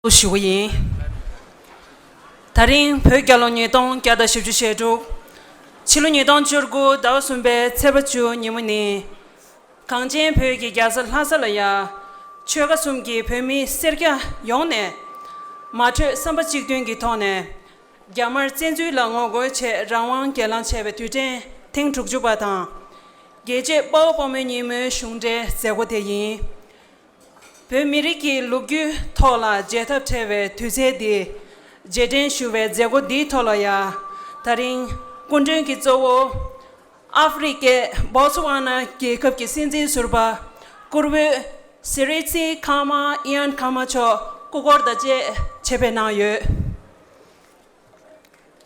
Shuyin Tarin Pögaloni Don Gada Shibshedu Chiluni Don Jurgu Dawsumbe Tebachu Nimuni Kangjin Pögi Gazal Hasalaya Chugasumgi Pömi Serga Yone Matu Sambachik Dungi Tone Gamar Zenzu Lango Che Rawang Galan Chebe Tuden Ting Trukjubatan Geje Bao Pomenimu Shunde Zegoteyin Pömiriki Lugu Tola Tibettv Tuzedi Jeden Shuve Zego Di Tolaya Tarin Kundun Kizowo Afrike Botswana Kikap Kisinzi Surba Kurwe Siritsi Kama Ian Kamacho Kugorda Je Chebena Yu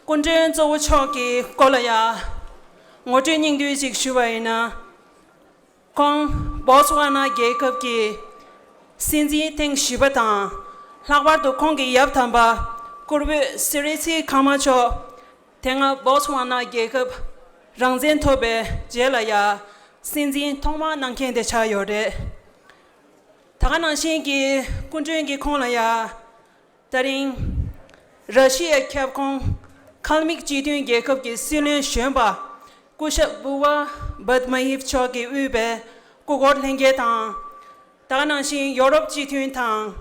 Kundun Zowo Choki Kolaya Ngotun Yingdu Zik Shuvaina Kong Botswana Kikap Ki Sinzi Teng Shibatan, Lagwardo Kongi Yaptamba, Kurbe Sirisi Kamacho, Tenga Botswana Jacob, Rangzen Tobe, Jelaya, Sinzi Toma Nanken de Chayode. Tagananshingi, Kunjungi Konaya, Taring, Russia Capcom, Kalmik Jidun Jacob Gi Silin Shemba, Kusha Bua, Badmaif Choki Ube, Kugor Lengetan. Tagananshin Europe Jitun Tang,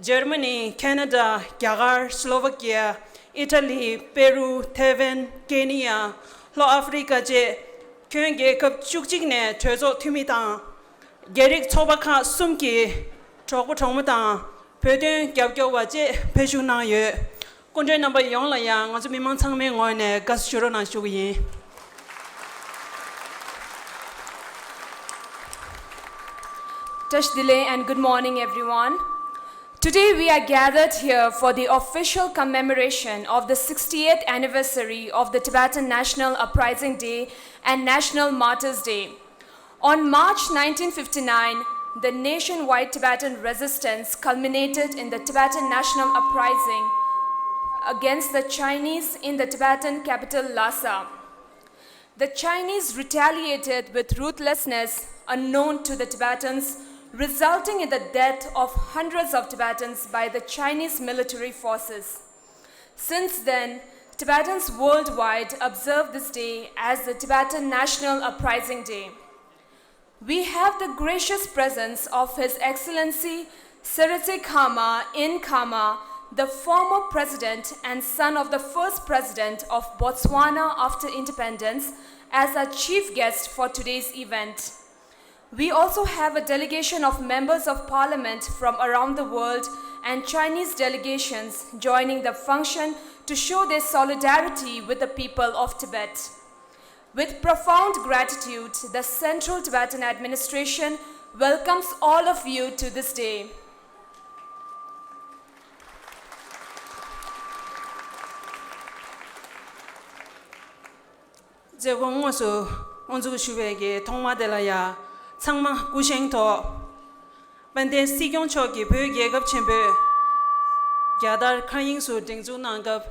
Germany, Canada, Yagar, Slovakia, Italy, Peru, Taiwan, Kenya, Lo Africa Je, Kyenge Kup Chukjigne, Trezo Tumitang, Gerik Tobaka Sumki, Choco Tomatang, Pedun Gabgawa Je, Peshuna Ye, Kunja number Yongla Yang, as we Mantang Ming on a Gas Shurana Shuyi. Tashdile and good morning everyone. Today we are gathered here for the official commemoration of the 68th anniversary of the Tibetan National Uprising Day and National Martyrs Day. On March 1959, the nationwide Tibetan resistance culminated in the Tibetan National Uprising against the Chinese in the Tibetan capital Lhasa. The Chinese retaliated with ruthlessness unknown to the Tibetans, resulting in the death of hundreds of Tibetans by the Chinese military forces. Since then, Tibetans worldwide observe this day as the Tibetan National Uprising Day. We have the gracious presence of His Excellency Siritse Khama in Khama, the former president and son of the first president of Botswana after independence, as our chief guest for today's event. We also have a delegation of members of parliament from around the world and Chinese delegations joining the function to show their solidarity with the people of Tibet. With profound gratitude, the Central Tibetan Administration welcomes all of you to this day. Tsangma Gusheng To Bande Sigyong Choki Pöge Gap Chembe Yadar Kanying Su Dingzu Nangap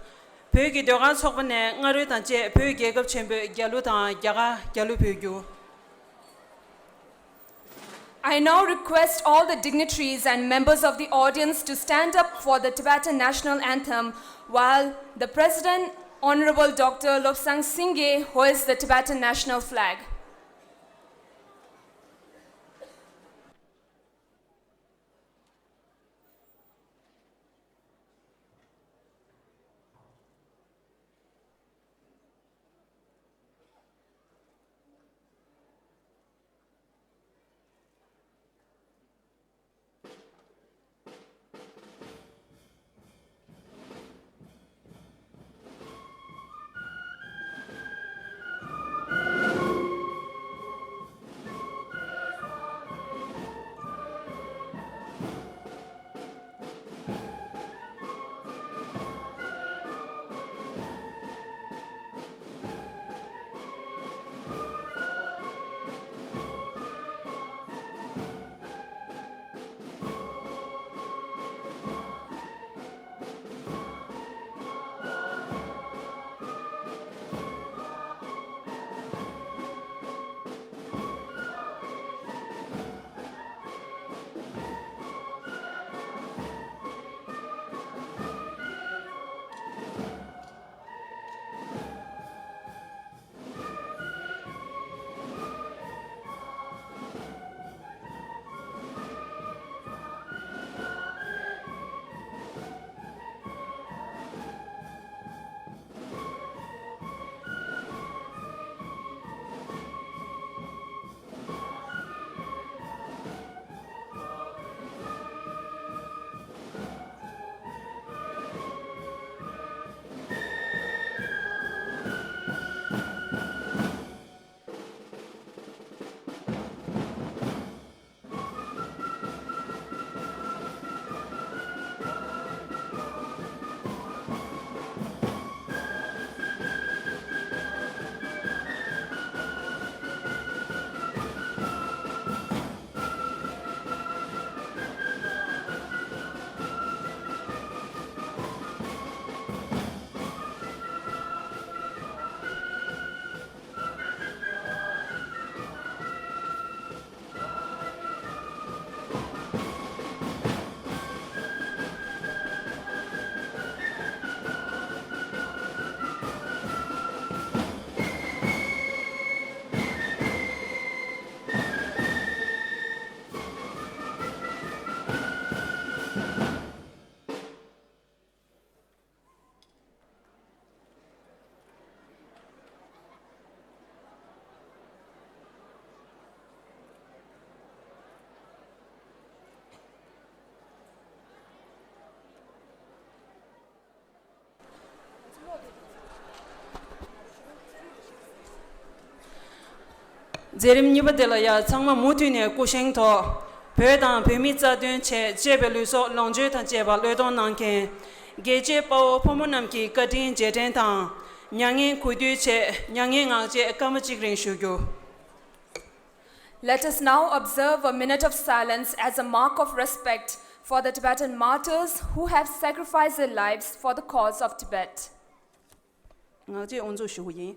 Pöge Doga Sokane Ngaru Tanche Pöge Gap Chembe Galutan Yaga Galu Pögu. I now request all the dignitaries and members of the audience to stand up for the Tibetan national anthem while the President, Honorable Dr. Lobsang Singye, hoists the Tibetan national flag. Zerim Nibadela ya Changma Mutune Kushing to Pedang Pimitza Dun Che Jebeluso Longjutan Jeba Ludon Nankin Geje Pao Pomunamki Kadin Jetentang Nyangin Kudu Che Nyangin Angje Kamachigrin Shugyu. Let us now observe a minute of silence as a mark of respect for the Tibetan martyrs who have sacrificed their lives for the cause of Tibet. Ngangje Onzo Shuyin.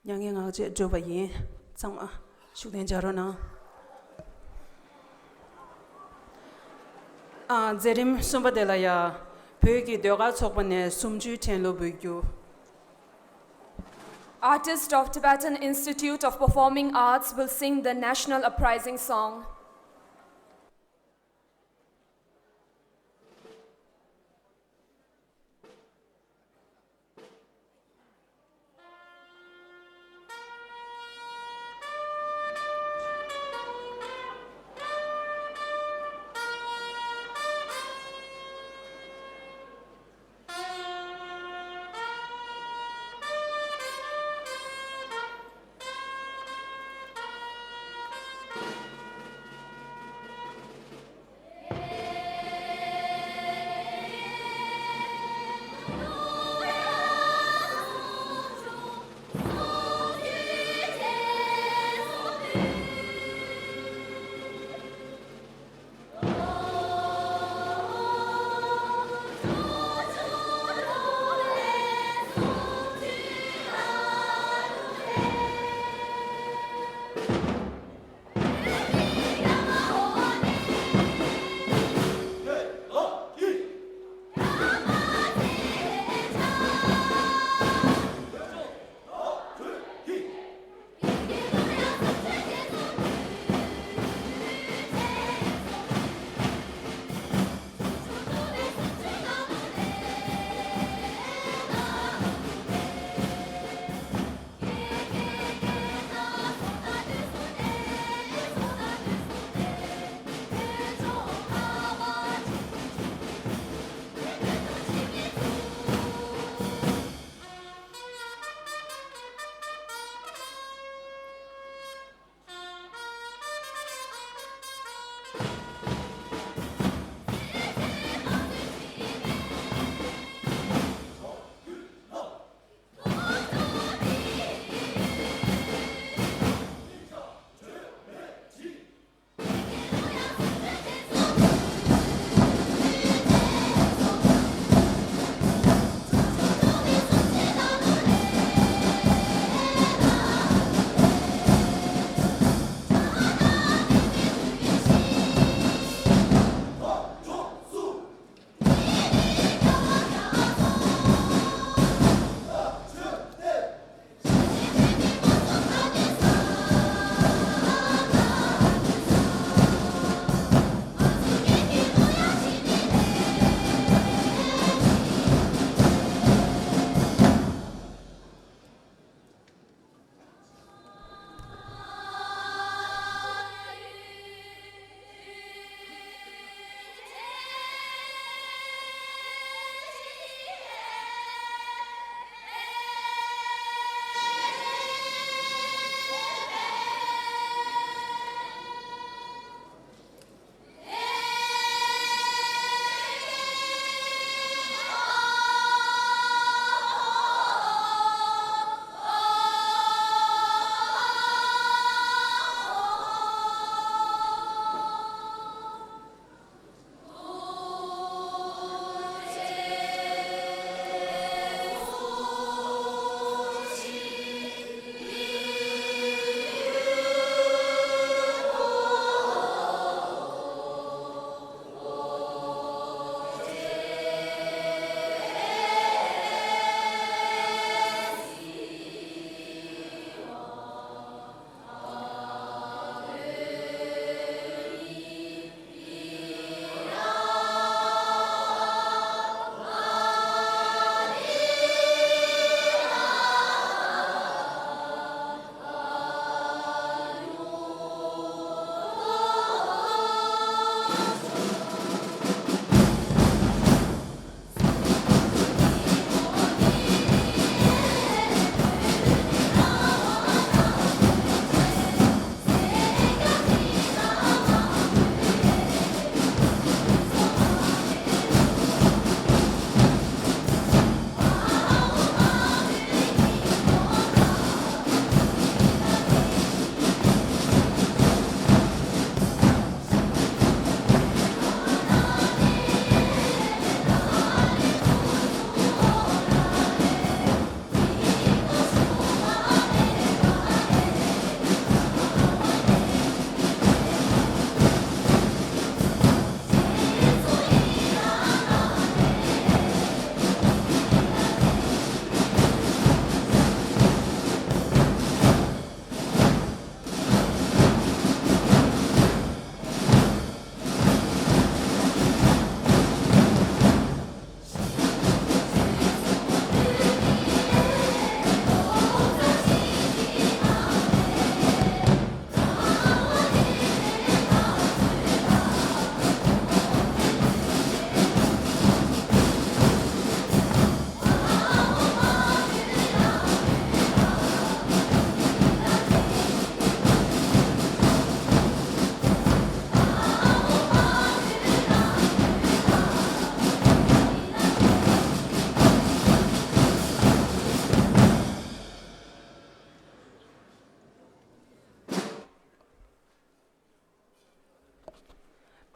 Nyangin Angje Jobayin Changma Shuden Jarona. Zerim Sumbadela ya Pyogi Doga Chokbane Sumju Tenlo Bugyu. Artist of Tibetan Institute of Performing Arts will sing the national uprising song.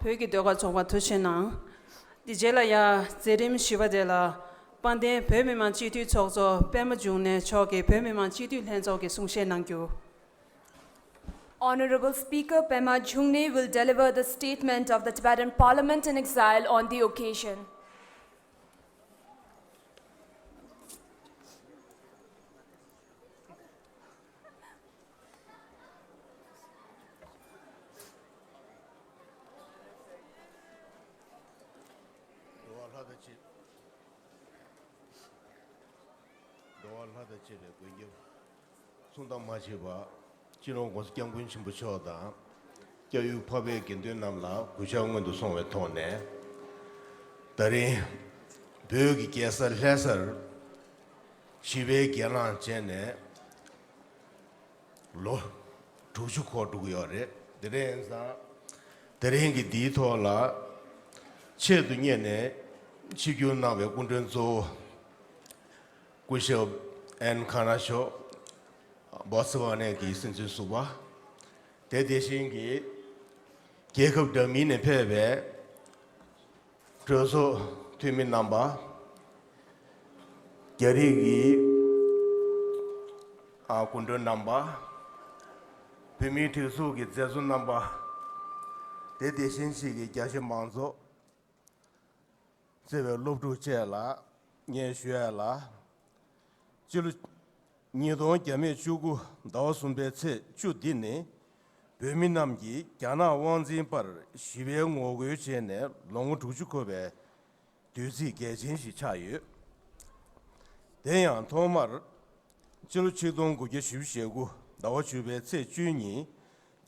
Pyoge doga chokwa tushinang. Dijela ya zerim shivadela. Pande pyoge man chitu chokzo pema jungne choke pyoge man chitu lenzoke sungshe nangyo. Honorable Speaker Pema Jungne will deliver the statement of the Tibetan Parliament in exile on the occasion. Chirong was Kyangwin Shimbuchoda, Kyu Pabe Gindu Namla, Kuchang to Song Tone, Dari Bug Kiesa Lesser, Shive Gyalan Chene, Lo Tuchuko to Yore, the Renza, the Ringi Ditola, Che Dunyene, Chigyu Nave Kundunzo, Kusho and Kanasho. Botswana ki sinju suba te deshin ki kekop de mine pebe troso tumi namba geri gi a kundo namba pimi tisu ki zesu namba te deshin shi ki jashi manzo sebe lobdu chela nye shuela jilu Nidon Game Chugu, Dawson Betze, Chudine, Beminamgi, Gana Wanzin Par, Shive Moguchene, Long Tuchukobe, Duzi Gajin Chayu. Dayan Tomar, Chiluchidon Gugeshu Shegu, Dawachube Tse Juni,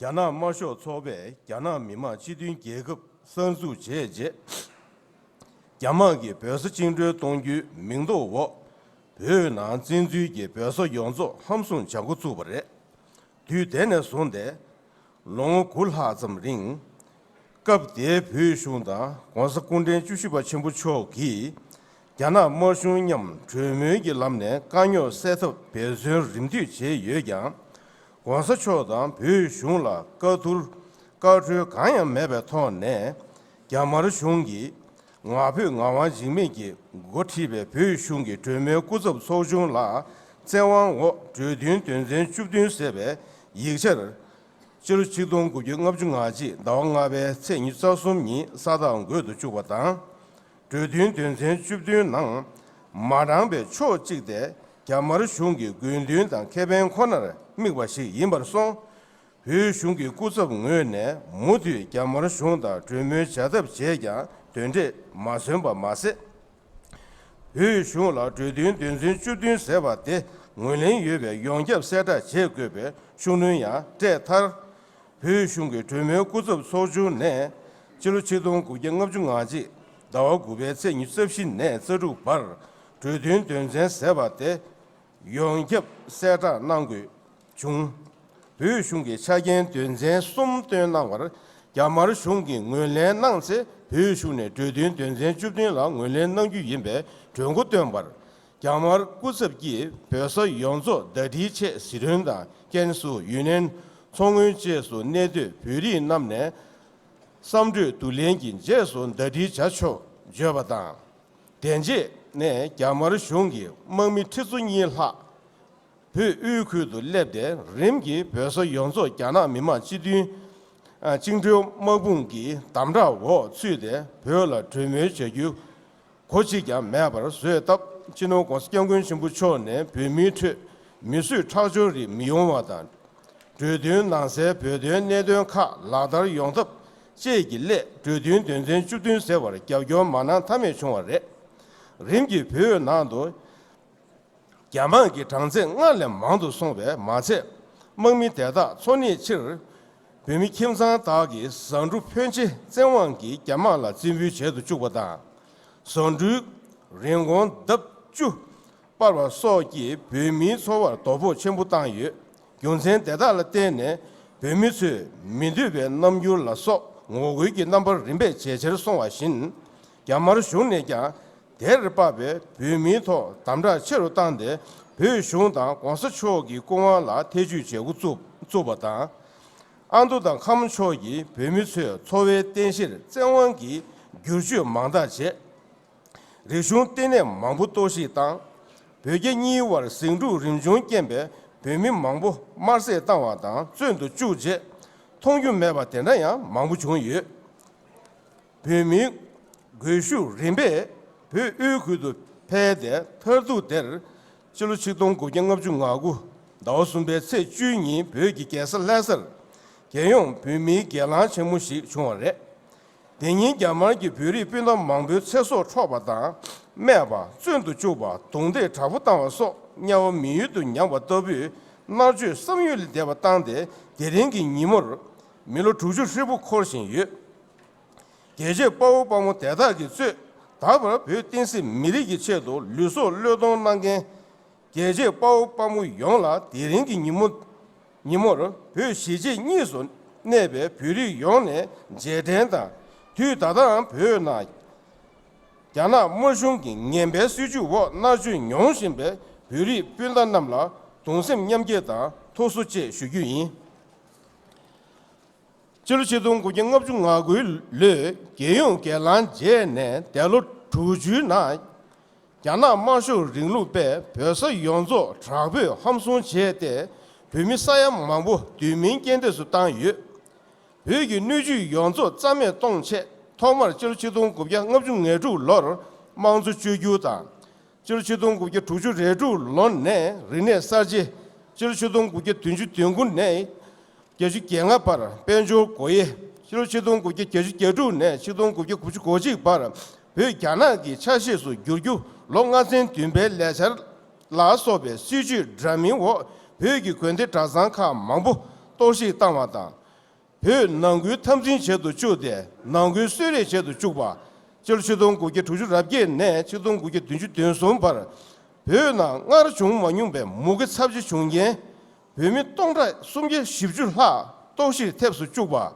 Gana Marshal Tobe, Gana Mima Chidun Gegu, Sansu Jeje, Yamagi, Persa Jindre Dongyu, Mingdo Walk. Nan Zinzu ge Beso Yonzo, Hamsun Changu Zubere, Du Dene Sunde, Long Kulha Zam Ring, Gab De Pu Shunda, Wansa Kunden Jushiba Chimbu Choki, Yana Moshun Yam, Tremu Lamne, Ganyo Seto Bezun Rindu Che Yegan, Wansa Chodan, Pu Shunla, Gatur, Gatu Ganyam Mebe Ton Ne, Yamar Shungi, Ngapu Ngawan Jimiki, Gotibe, Pushungi, Tume Kuzab Sojun La, Zewan Wo, Judun Dunzen Chubdun Sebe, Yixer, Chidon Guyung of Jungaji, Dawangabe, Tseng Sasumi, Sadang Good Chubatan, Judun Dunzen Chubdun Nang, Marambe Cho Chigde, Kamar Shungi, Gundun and Keben Corner, Migwashi, Yimberson, Pushungi Kuzab Ngune, Mudu, Kamar Shunda, Tume Chadab Jega, Dunde, Masemba Mase, Hu Shunla, Judin, Dunzin, Judin Sevate, Mulin Yube, Yongjab Seta, Chegube, Shunuya, Tetar, Hu Shungi, Tume Kuzab Soju Ne, Chiluchidon Guyang of Jungaji, Dawa Gube, Sen Yusufshin Ne, Zeru Bar, Judin, Dunzin Sevate, Yongjab Seta Nangu, Chung, Hu Shungi, Chagan, Dunzin, Sum Dunawar, Yamar Shungi, Mulen Nanse, Pushune, Judin, Dunzen, Judin Lang, William Nangu Yimbe, Jungo Dumbar, Yamar Kusabgi, Perso Yonzo, Dadiche, Sirunda, Gensu, Yunen, Songun Jesu, Nedu, Puri Namne, Samdu, Dulengin, Jesu, Dadichacho, Jabatan. Denji, Ne, Yamar Shungi, Mami Tizun Yilha, Pu Ukudu Lebde, Rimgi, Perso Yonzo, Yana Mima Chidun. Jingzhou Mabungi, Damra Wo, Sude, Piola, Treme Jeju, Kochiga, Maber, Suetap, Chino, Goskangun Shimbuchone, Pimit, Misu Tajuri, Mionwadan, Judun, Nanse, Pudun, Nedun Ka, Ladar Yontap, Jegile, Judun, Dunzen, Judun Sever, Gavio Manan Tamechore, Rimgi Pio Nando, Yamangi Tanzen, Alem Mando Sombe, Mase, Mami Dada, Sony Chir, Bimi Kimsan Dagi, Sandu Penchi, Zenwangi, Yamala, Zimbu Chedu Jubada, Sandu, Ringon, Dub Ju, Barba Sogi, Bimi Sowa, Dobo Chimbu Danyu, Yunzen Dada Dene, Bimi Su, Mindube, Namyu La So, Wiki number Rimbe, Checher Songa Shin, Yamar Shunega, Der Babe, Bimi To, Damra Cheru Dande, Pu Shunda, Wansa Chogi, Goma La, Teju Chegu Zubada. 안도당 감초기 배미수의 초회 댄실 정원기 규슈 망다체 리숑 댄의 망부도시 땅 벽의 니월 생주 림종 겜배 배미 망부 마르세 땅와 땅 전도 주제 통균 매바 되나야 망부 중유 배미 규슈 림배 배의구도 패대 털도들 실루치동 고경업 중하고 나오순배 세 주인이 벽이 개설 레설 개용 배미 개란 책무시 중원래 대인 야마기 별이 변도 망배 최소 초바다 매바 전도 주바 동대 잡부당와서 냐와 미유도 냐와 더비 나주 섬유리 대바 땅대 대령기 니모를 밀로 주주 세부 콜신유 계제包包모 대다기 쇠 다버 벼띵시 미리기 체도 류소 려동 난게 계제包包모 용라 대령기 니모를 벼시지 니손 내배 별이 용내 제된다 뒤다다 벼나 야나 모숑기 녜배 수주워 나주 용신배 별이 변단남라 동심 냠게다 토수제 수규인 절치동 국영업 중하고 르 개용 개란 제내 대로 주주나 야나 마쇼 링루배 벼서 용조 trabe 함손 제대 비미사야 망부 뒤민견데서 땅유 여기 누주 용조 잠에 동체 토마르 절치동 국영업 중내주 러를 망주 주주다 절치동 국의 주주 레주 런네 리네 사지 절치동 국의 든주 등군네 계속 경합하라 변조 고예 절치동 국의 계속 계주네 시동 국의 구주 고지 바라 배 가나기 차시수 교교 롱아센 든베 레서 라소베 시주 드라미워 배기 권대 자산카 망부 도시 땅마다 배 남구 탐진 제도 주대 남구 수리 제도 주바 절치동 국의 주주 랍게네 시동 국의 든주 등손 바라 배나 나르 중만용배 무게 삽지 중에 배미 동라 숨게 십줄하 도시 탭스 주바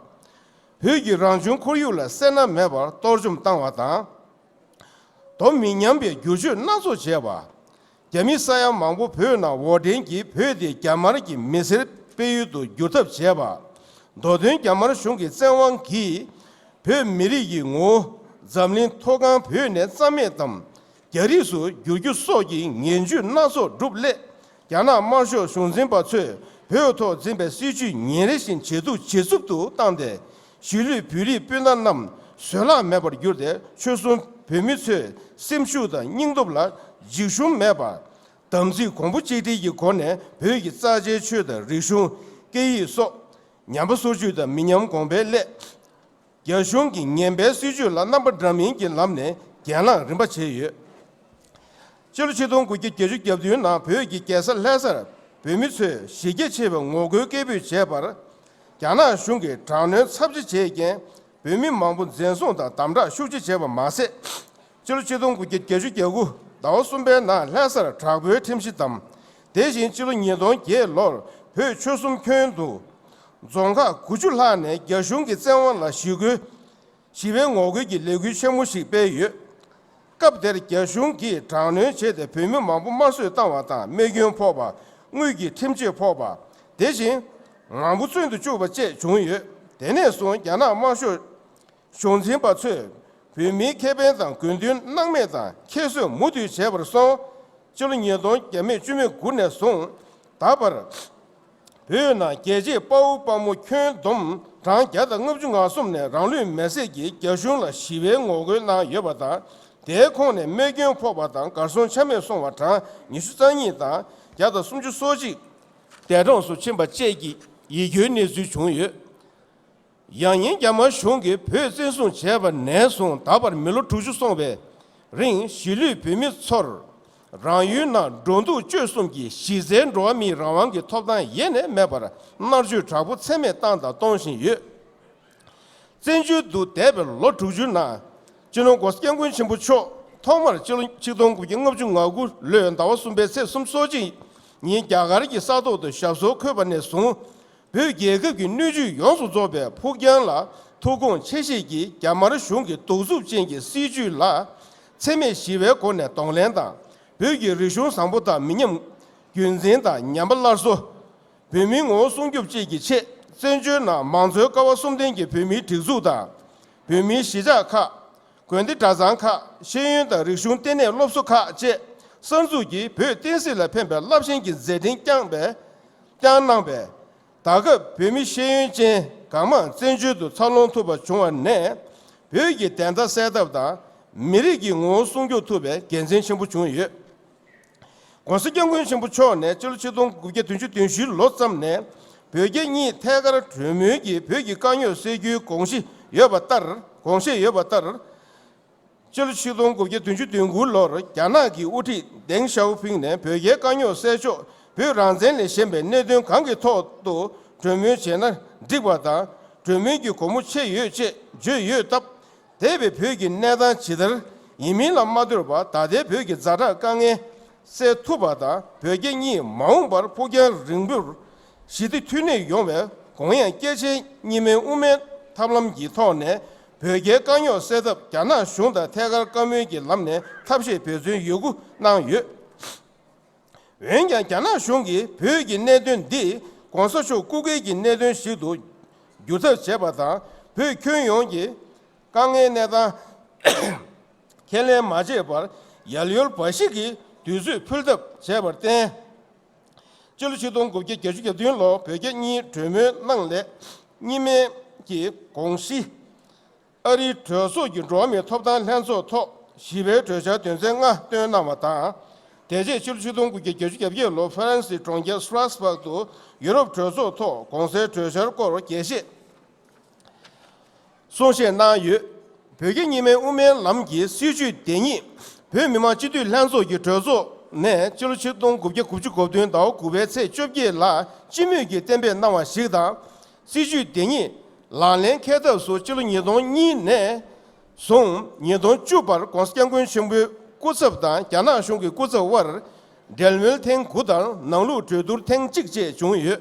배기 랑중 코리올라 세나 매바 도좀 땅와다 더 민양배 교주 나소 제바 개미사야 망보 배나 워den기 배디 야마르기 메세 배유도 요탑 제바 너된 야마르 숑기 세왕기 배 미리기 오 잠린 토간 배네 쌈에담 게리수 교주 속이 년주 나소 룹레 야나 마쇼 손진바체 배우토 진배 시주 년레신 제도 제습도 땅데 실리 뷰리 변단남 쇠라 매버 요데 최순 배미체 심슈다 닝도블라 지숑 매바 담지 공부 제대이 권에 배기 싸제 취的 리숑 게이소 냠버소주의 민염 공배레 여숑기 년배 수주라 넘버 드라밍기 남네 게나 림바체유 절치동 국기 계juk yapdığına büyük kesel leser büyümüsü şige çebe ngogu gibi çebar yana şungi tanrı sabji çeke büyümün mambu zensonda damda şuci çebe mase 절치동 국기 계juk yagu 다오순배 나 레ser trabu tim시담 대신 지로 년동 게롤 회 초숨 표현도 종가 구줄하네 여숑기 zen원라 시구 시베 ngogu기 레구 쳔무시 배유 갑데리 겨숑기 장년 제대 배면 망부 마스 땅와다 매경 포바 의기 팀지 포바 대신 망부 준도 주바제 종유 대내소 야나 마쇼 쇼진바체 배미 개변당 근든 낭매다 계속 모두 제버서 저는 예도 개매 주매 군에 송 다버 배나 계제 빠우빠무 큰돔 장자다 응업중가 숨네 랑류 메시지 겨숑라 시베 오고 나 여바다 대콩의 매경 포바당 가손 참여 송와타 니수장이다 야도 숨주 소지 대정수 침바 제기 이견내주 중요 양인 야마 숑게 폐센송 제바 내송 다바 밀로 투주 송베 링 실리 비미 설 랑유나 돈도 쮸송기 시젠 로미 라왕게 톱단 예네 매바라 나르주 잡부 세메 땅다 동신유 전주도 대별 로투주나 저는 고스경군 신부초 통말 지동구 영업중하고 련다와 순배세 숨소지 니 야가르기 사도도 샤소 커번에 송 벽예급기 누주 용수조배 포견라 토공 채시기 야마르 숑기 도수진기 시주라 체메 시외권의 동랜다 벽이 리숑 상보다 민영 균진다 냠발라소 비밍오 송급지기 채 Senju na Manzo Kawa Sumdengi Pumi Tizuda, Pumi Shijaka, Gwendi Tazanka, Shen the Rishun Tene Lopsuka Je, Sanzuki, Pe Tensi La Pembe, Lapshinki Zedin Gambe, Janambe, Daga Pumi Shen Jen, Gama, Senju to Salon Tuba Chua Ne, Pegi Tenda Set of Da, Mirigi Ngo Sungyo Tube, Genzin Shimbu Chun. Consequently, Shimbuchone, Chilchidon get to Shu Lotsam Ne, Pegi Tagar, Trumugi, Pegi Kanyo Segu, Gongshi, Yobatar, Gongshi Yobatar, Chilchidon go get to Dungu Lor, Yanagi Uti, Deng Xiaoping, Pegi Kanyo Sejo, Puranzen, Shembe, Nedun Kangi To, Trumu Chena, Digwata, Trumugi Komuche Yuche, Ju Tap, David Pegi Neda Chidder, Imila Madurba, Tade Pegi Zara Kange. Se Tubada, Pegeni, Maumbar, Pogan, Ringbur, Shidi Tune Yome, Koyan Geji, Nime Ume, Tablam Gitone, Pege Ganyo set up Gana Shunda, Tagar Gamugi Lamne, Tabshi Pezun Yugu, Nan Yu. Wengan Gana Shungi, Pegi Nedun D, Gonsacho Kugi Nedun Shidu, Yuta Chebata, Pe Kyongi, Gange Neda, Kele Majebar, Yaliol Pashiki, Duzu pulled up, Sabertin. Juluchidon go get Gajuka law, Pegani, Trumu, Nangle, Nime, Gongshi. Early Troso, you draw me a top down Lanzo top, Shive, Treasure, Tenzenga, Turnamata. Teje Juluchidon go get Gajuka law, France, Tronga, Strasbourg, Europe Troso top, Concert Treasure, Goro, Geshi. Sonche Na Yu, Pegani, Ume, Lamgi, Suju, Deni. Pemima Chidu Lanzo Yutrozo, Ne, Chilchidon Gubi Kuju Godun, Dao Gube, Chobi La, Jimmy Tembe Nawa Shida, Siju Deni, Lanlen Keta, so Chilin Yedon Ni Ne, Song, Yedon Jubar, Constangun Shimbu, Kusabda, Yana Shungi Kusa War, Delmil Ten Kudan, Nanglu Tudur Ten Chikje, Jungyu.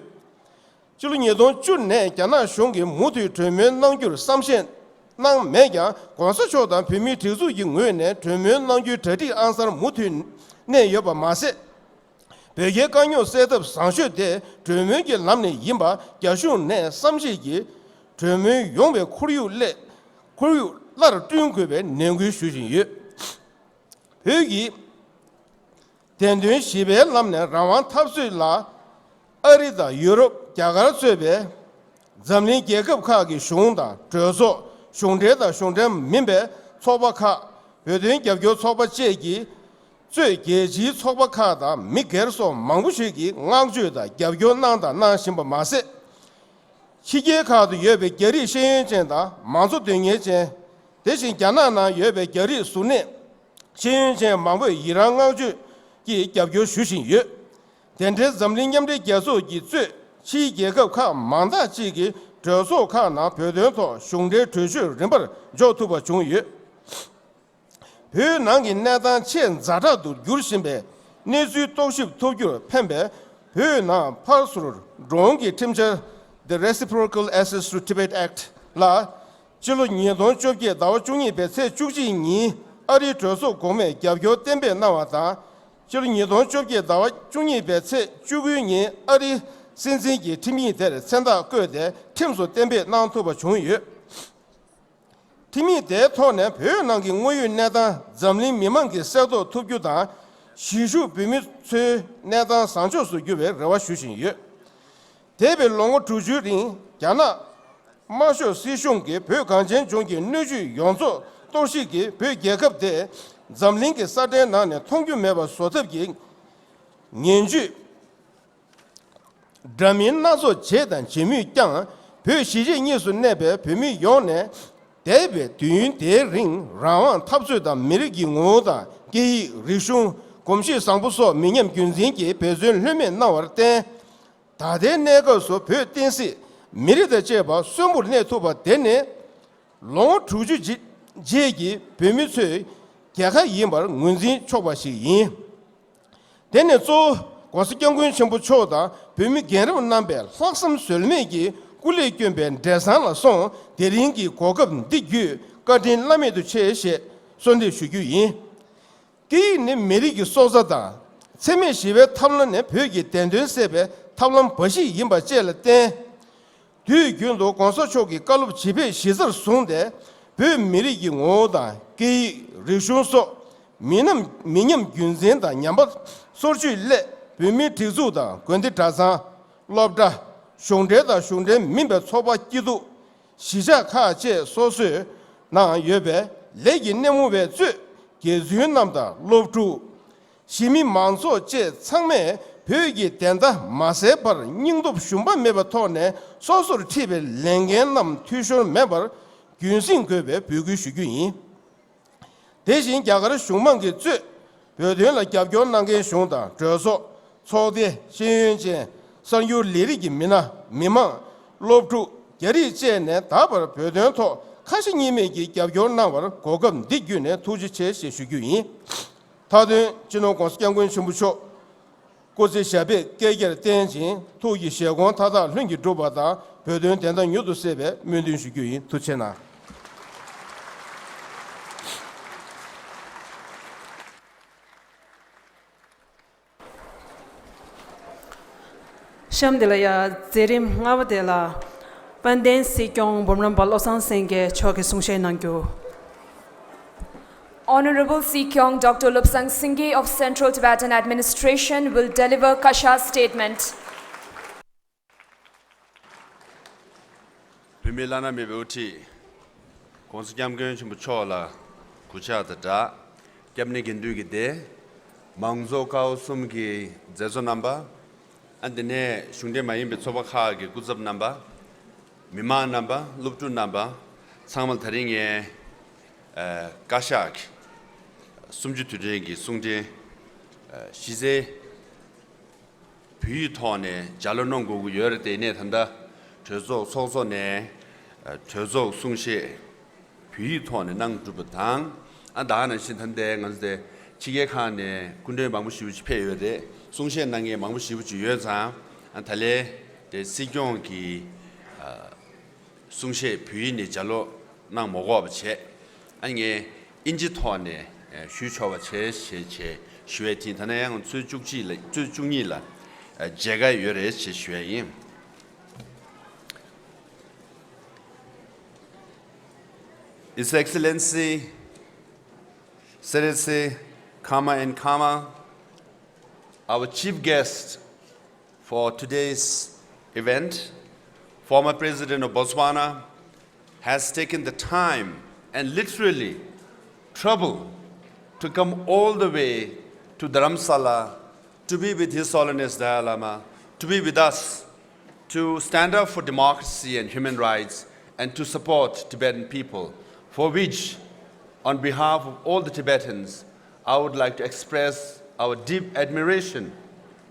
Chilin Yedon Jun Ne, Yana Shungi, Mutu Tremen Nangur, Samshen. Nang Mega, Constitution, Pimi Tizu Yingwene, Tremun Nangu 30 answer Mutun, Ne Yoba Mase. Pege Ganyo set up Sanshu de, Tremugi Lamne Yimba, Yashun Ne, Samshigi, Tremu Yombe Kuryu Le, Kuryu Lar Dunkube, Nengu Shujin Yu. Pegi Tendun Shibe Lamne, Rawan Tapsu La, Arida Europe, Jagar Sube, Zamlin Gekab Kagi Shunda, Trezo. Shongde Mimbe, Sobaka, Udin Gavio Soba Chegi, Zui Geji Sobakada, Migerso, Mangushigi, Nangjuda, Gavio Nanda, Nanshimba Mase. Chige Kad Yebe Geri Shen Jenda, Manzo Dunye, Deshin Ganana Yebe Geri Sune, Shen Jen Mangu Irangaju, Gi Gavio Shushin Yu. Dente Zamlingam de Gazo Gi Zui, Chi Geka Manda Chigi. 这所看那别人说兄弟退休人不就图不中意，别那个那单钱咋着都有心呗，你最多是投入偏别，别那怕说容易听着 the Reciprocal Access to Tibet Act 啦，就是年度就给到中意别才就是你，而且这所公民交表点别那么大，就是年度就给到中意别才就是你，而且。 先生给提名的三大个的听说点别南头不穷余，提名的他呢，别人那个我有那单咱们民们给收到投票单，许数表明出那单上交数据为热话学习余，特别让我主决定，将那马上师兄给别感情中给女主杨作都是给别结合的，咱们给啥的那呢？通过没把所得给研究。 人民那所阶段全面讲，别世界艺术那边别没用呢，代表对于别人让往他做的每个给我的给人生，公司上不说明年军人给别人里面那玩的，他的那个说别电视，每日的这把全部那头把电呢，老出去这个别没吹，给他一把文人错把是赢，电呢做。 我是将军全部错的，别没给人那边发生水面的，过来军边带上了送，带领的各个地区，各地那边的这些，兄弟需求赢。给你每一个说实的，前面是为他们呢，别个单独设备，他们不是已经把这了的， 뒤균도 공사초기 깔로 집에 시설 송대 배 미리기 오다 게 리쇼소 민염 균zen다 냠바 소주일레 배미 티주다 권디 타사 롭다 숑데 민베 소바 기도 시작하제 소수 나 예배 레기 네모베 주 계준남다 롭주 시미 망소 제 창매 벽이 된다 마세버 닝도 shum바 메버토네 소소르 티베 랭겐남 튜쇼 메버 균싱괴베 벽이 쉬규이 대신 야가르 shum망게 주 벽된라 겹견난게 shum다 저소 초대 신윤제 선유 리리기 미나 미망 롭주 게리제네 다버 벽된토 카시니메기 겹견나버 고급 디균에 투지체 시슈규이 다들 진호 공수경군 신부초 고지샤베 개결 대행진 토기 시공 타다 륜기 조바다 배든 된다 유도세베 면든시규인 투체나 Shamdelaya Zerim Ngavadela Panden Sikyong Bomram Balosan Senge Choke Sungshe Nangyo. Honorable Sikyong Dr. Lobsang Singye of Central Tibetan Administration will deliver Kasha's statement. Pimilana Miboti, Konsikamgun Chimbuchola, Kuchata, Gamnigindugi, Mangzo Kao Sumgi, Zezo number, and the Ne Shunde Mayim Betsobaka, Guzab number, Mima number, Luptu number, Samal Taringe, Kashak. Sumju tujengi sungje shize pythone jalonong gu yore de ne thanda chozo soso ne chozo sungshe pythone nang dubtang andana shin thande ngande chige khane kunde mangmu shibu chi phe yode sungshe nangye mangmu shibu chi yeza antale de sigyong ki sungshe pyi ne jalo nang mogo bche ange inji thone Shuchowa che shue tin tanayang zujukji la jega yore che shue yin. His Excellency, Seretse Kama and Kama, our chief guest for today's event, former President of Botswana, has taken the time and literally trouble to come all the way to Dharamsala to be with His Holiness Dalai Lama, to be with us, to stand up for democracy and human rights, and to support Tibetan people, for which, on behalf of all the Tibetans, I would like to express our deep admiration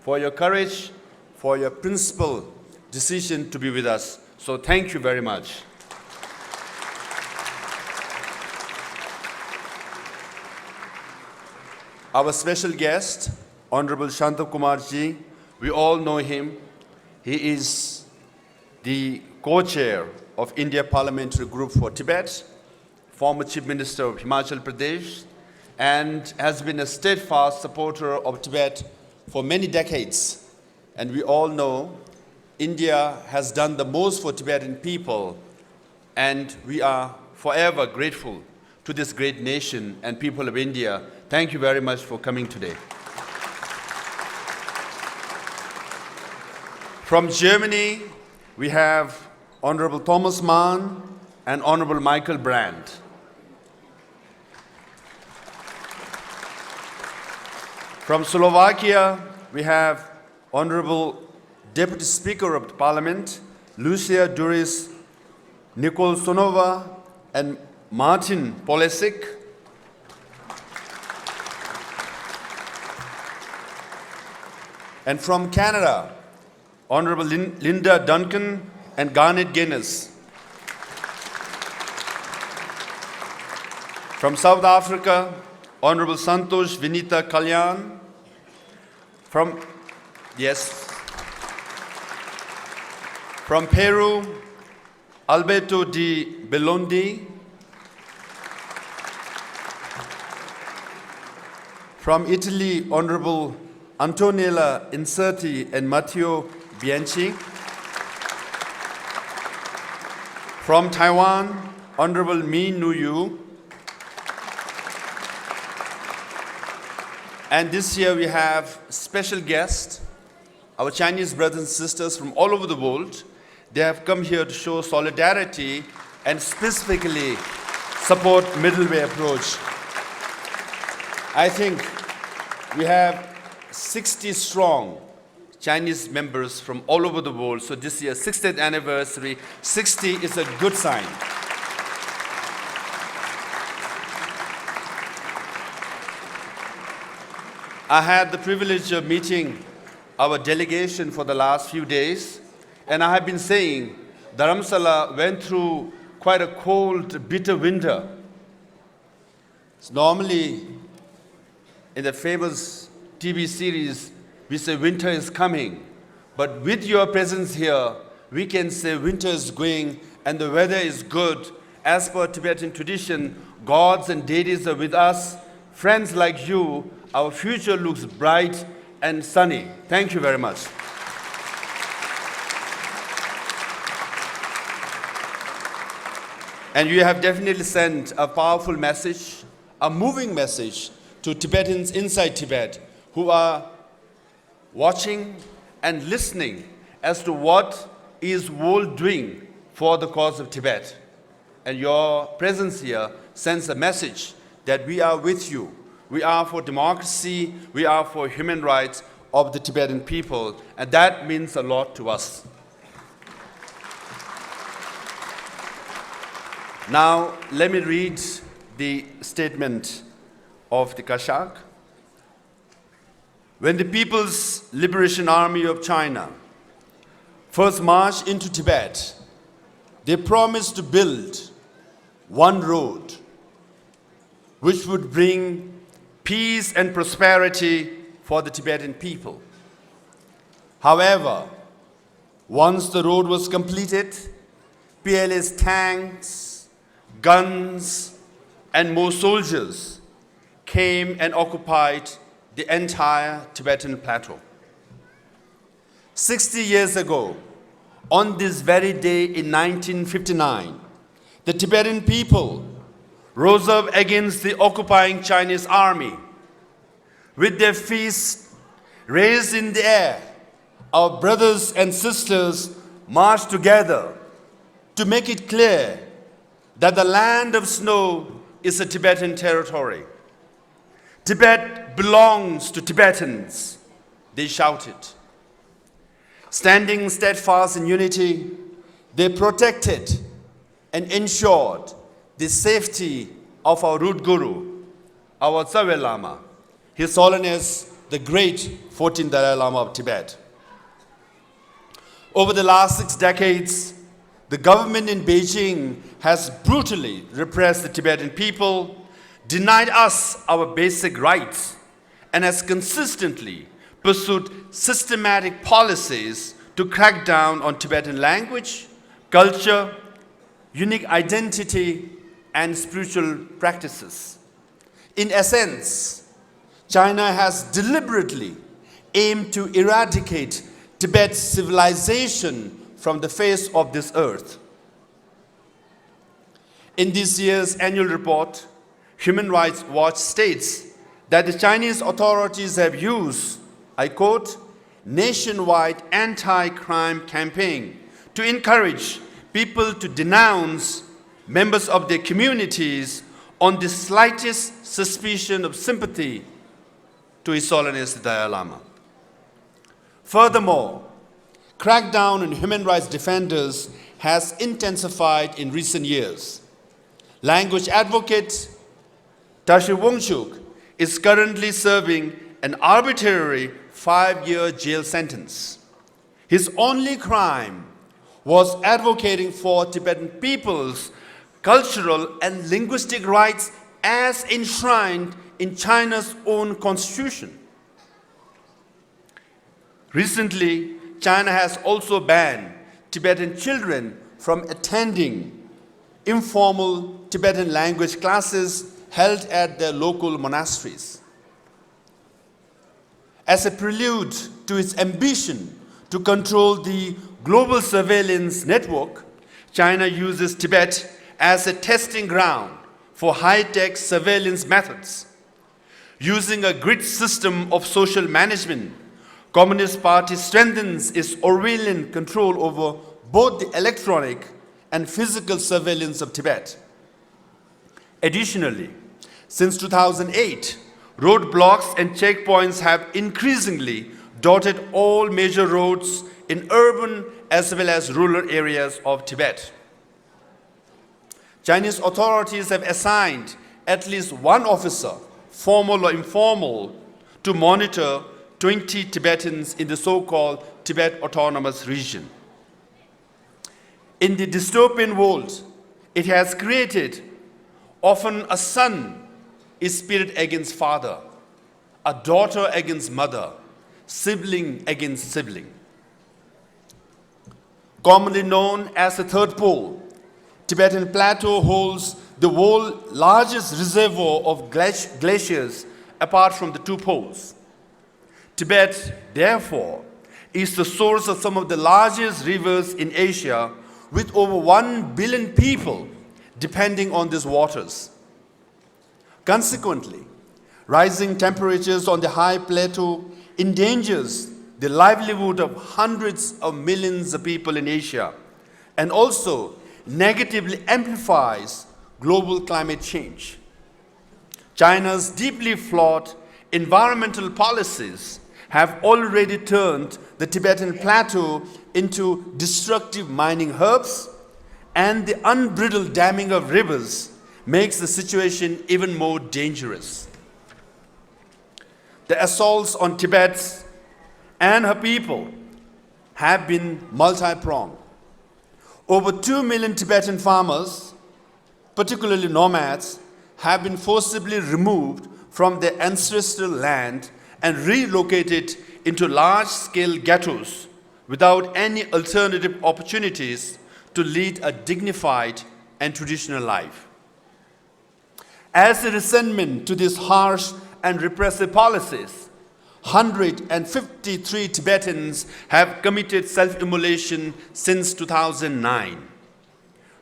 for your courage, for your principled decision to be with us. So thank you very much. Our special guest, Honorable Shanta Kumarji, we all know him. He is the co-chair of India Parliamentary Group for Tibet, former Chief Minister of Himachal Pradesh, and has been a steadfast supporter of Tibet for many decades. And we all know India has done the most for Tibetan people, and we are forever grateful to this great nation and people of India. Thank you very much for coming today. From Germany, we have Honorable Thomas Mann and Honorable Michael Brandt. From Slovakia, we have Honorable Deputy Speaker of the Parliament, Lucia Duris Nikolsonova and Martin Polesic. And from Canada, Honorable Linda Duncan and Garnet Guinness. From South Africa, Honorable Santosh Vinita Kalyan. From Peru, Alberto Di Belondi. From Italy, Honorable Antonella Inserti and Matteo Bianchi. From Taiwan, Honorable Min Nuyu. And this year we have special guests, our Chinese brothers and sisters from all over the world. They have come here to show solidarity and specifically support middle way approach. I think we have 60 strong Chinese members from all over the world. So this year, 60th anniversary, 60 is a good sign. I had the privilege of meeting our delegation for the last few days, and I have been saying Dharamsala went through quite a cold, bitter winter. So normally, in the famous TV series, we say winter is coming, but with your presence here, we can say winter is going and the weather is good. As per Tibetan tradition, gods and deities are with us. Friends like you, our future looks bright and sunny. Thank you very much. And you have definitely sent a powerful message, a moving message to Tibetans inside Tibet who are watching and listening as to what is world doing for the cause of Tibet. And your presence here sends a message that we are with you. We are for democracy, we are for human rights of the Tibetan people, and that means a lot to us. Now, let me read the statement of the Kashak. When the People's Liberation Army of China first marched into Tibet, they promised to build one road which would bring peace and prosperity for the Tibetan people. However, once the road was completed, PLA's tanks, guns, and more soldiers came and occupied the entire Tibetan plateau. 60 years ago, on this very day in 1959, the Tibetan people rose up against the occupying Chinese army. With their fists raised in the air, our brothers and sisters marched together to make it clear that the land of snow is a Tibetan territory. Tibet belongs to Tibetans, they shouted. Standing steadfast in unity, they protected and ensured the safety of our root guru, our Tsawe Lama, His Holiness, the great 14th Dalai Lama of Tibet. Over the last 6 decades, the government in Beijing has brutally repressed the Tibetan people, denied us our basic rights, and has consistently pursued systematic policies to crack down on Tibetan language, culture, unique identity, and spiritual practices. In essence, China has deliberately aimed to eradicate Tibet's civilization from the face of this earth. In this year's annual report, Human Rights Watch states that the Chinese authorities have used, I quote, nationwide anti-crime campaign to encourage people to denounce members of their communities on the slightest suspicion of sympathy to His Holiness the Dalai Lama. Furthermore, crackdown on human rights defenders has intensified in recent years. Language advocate Tashi Wangchuk is currently serving an arbitrary 5-year jail sentence. His only crime was advocating for Tibetan people's cultural and linguistic rights as enshrined in China's own constitution. Recently, China has also banned Tibetan children from attending informal Tibetan language classes held at their local monasteries. As a prelude to its ambition to control the global surveillance network, China uses Tibet as a testing ground for high-tech surveillance methods. Using a grid system of social management, Communist Party strengthens its Orwellian control over both the electronic and physical surveillance of Tibet. Additionally, since 2008, roadblocks and checkpoints have increasingly dotted all major roads in urban as well as rural areas of Tibet. Chinese authorities have assigned at least one officer, formal or informal, to monitor 20 Tibetans in the so-called Tibet Autonomous Region. In the dystopian world it has created, often a son is pitted against father, a daughter against mother, sibling against sibling. Commonly known as the third pole, Tibetan Plateau holds the world's largest reservoir of glaciers apart from the two poles. Tibet, therefore, is the source of some of the largest rivers in Asia, with over 1 billion people depending on these waters. Consequently, rising temperatures on the high plateau endangers the livelihood of hundreds of millions of people in Asia, and also negatively amplifies global climate change. China's deeply flawed environmental policies have already turned the Tibetan Plateau into destructive mining hubs, and the unbridled damming of rivers makes the situation even more dangerous. The assaults on Tibet and her people have been multi-pronged. Over 2 million Tibetan farmers, particularly nomads, have been forcibly removed from their ancestral land and relocated into large-scale ghettos without any alternative opportunities to lead a dignified and traditional life. As a resentment to these harsh and repressive policies, 153 Tibetans have committed self-immolation since 2009,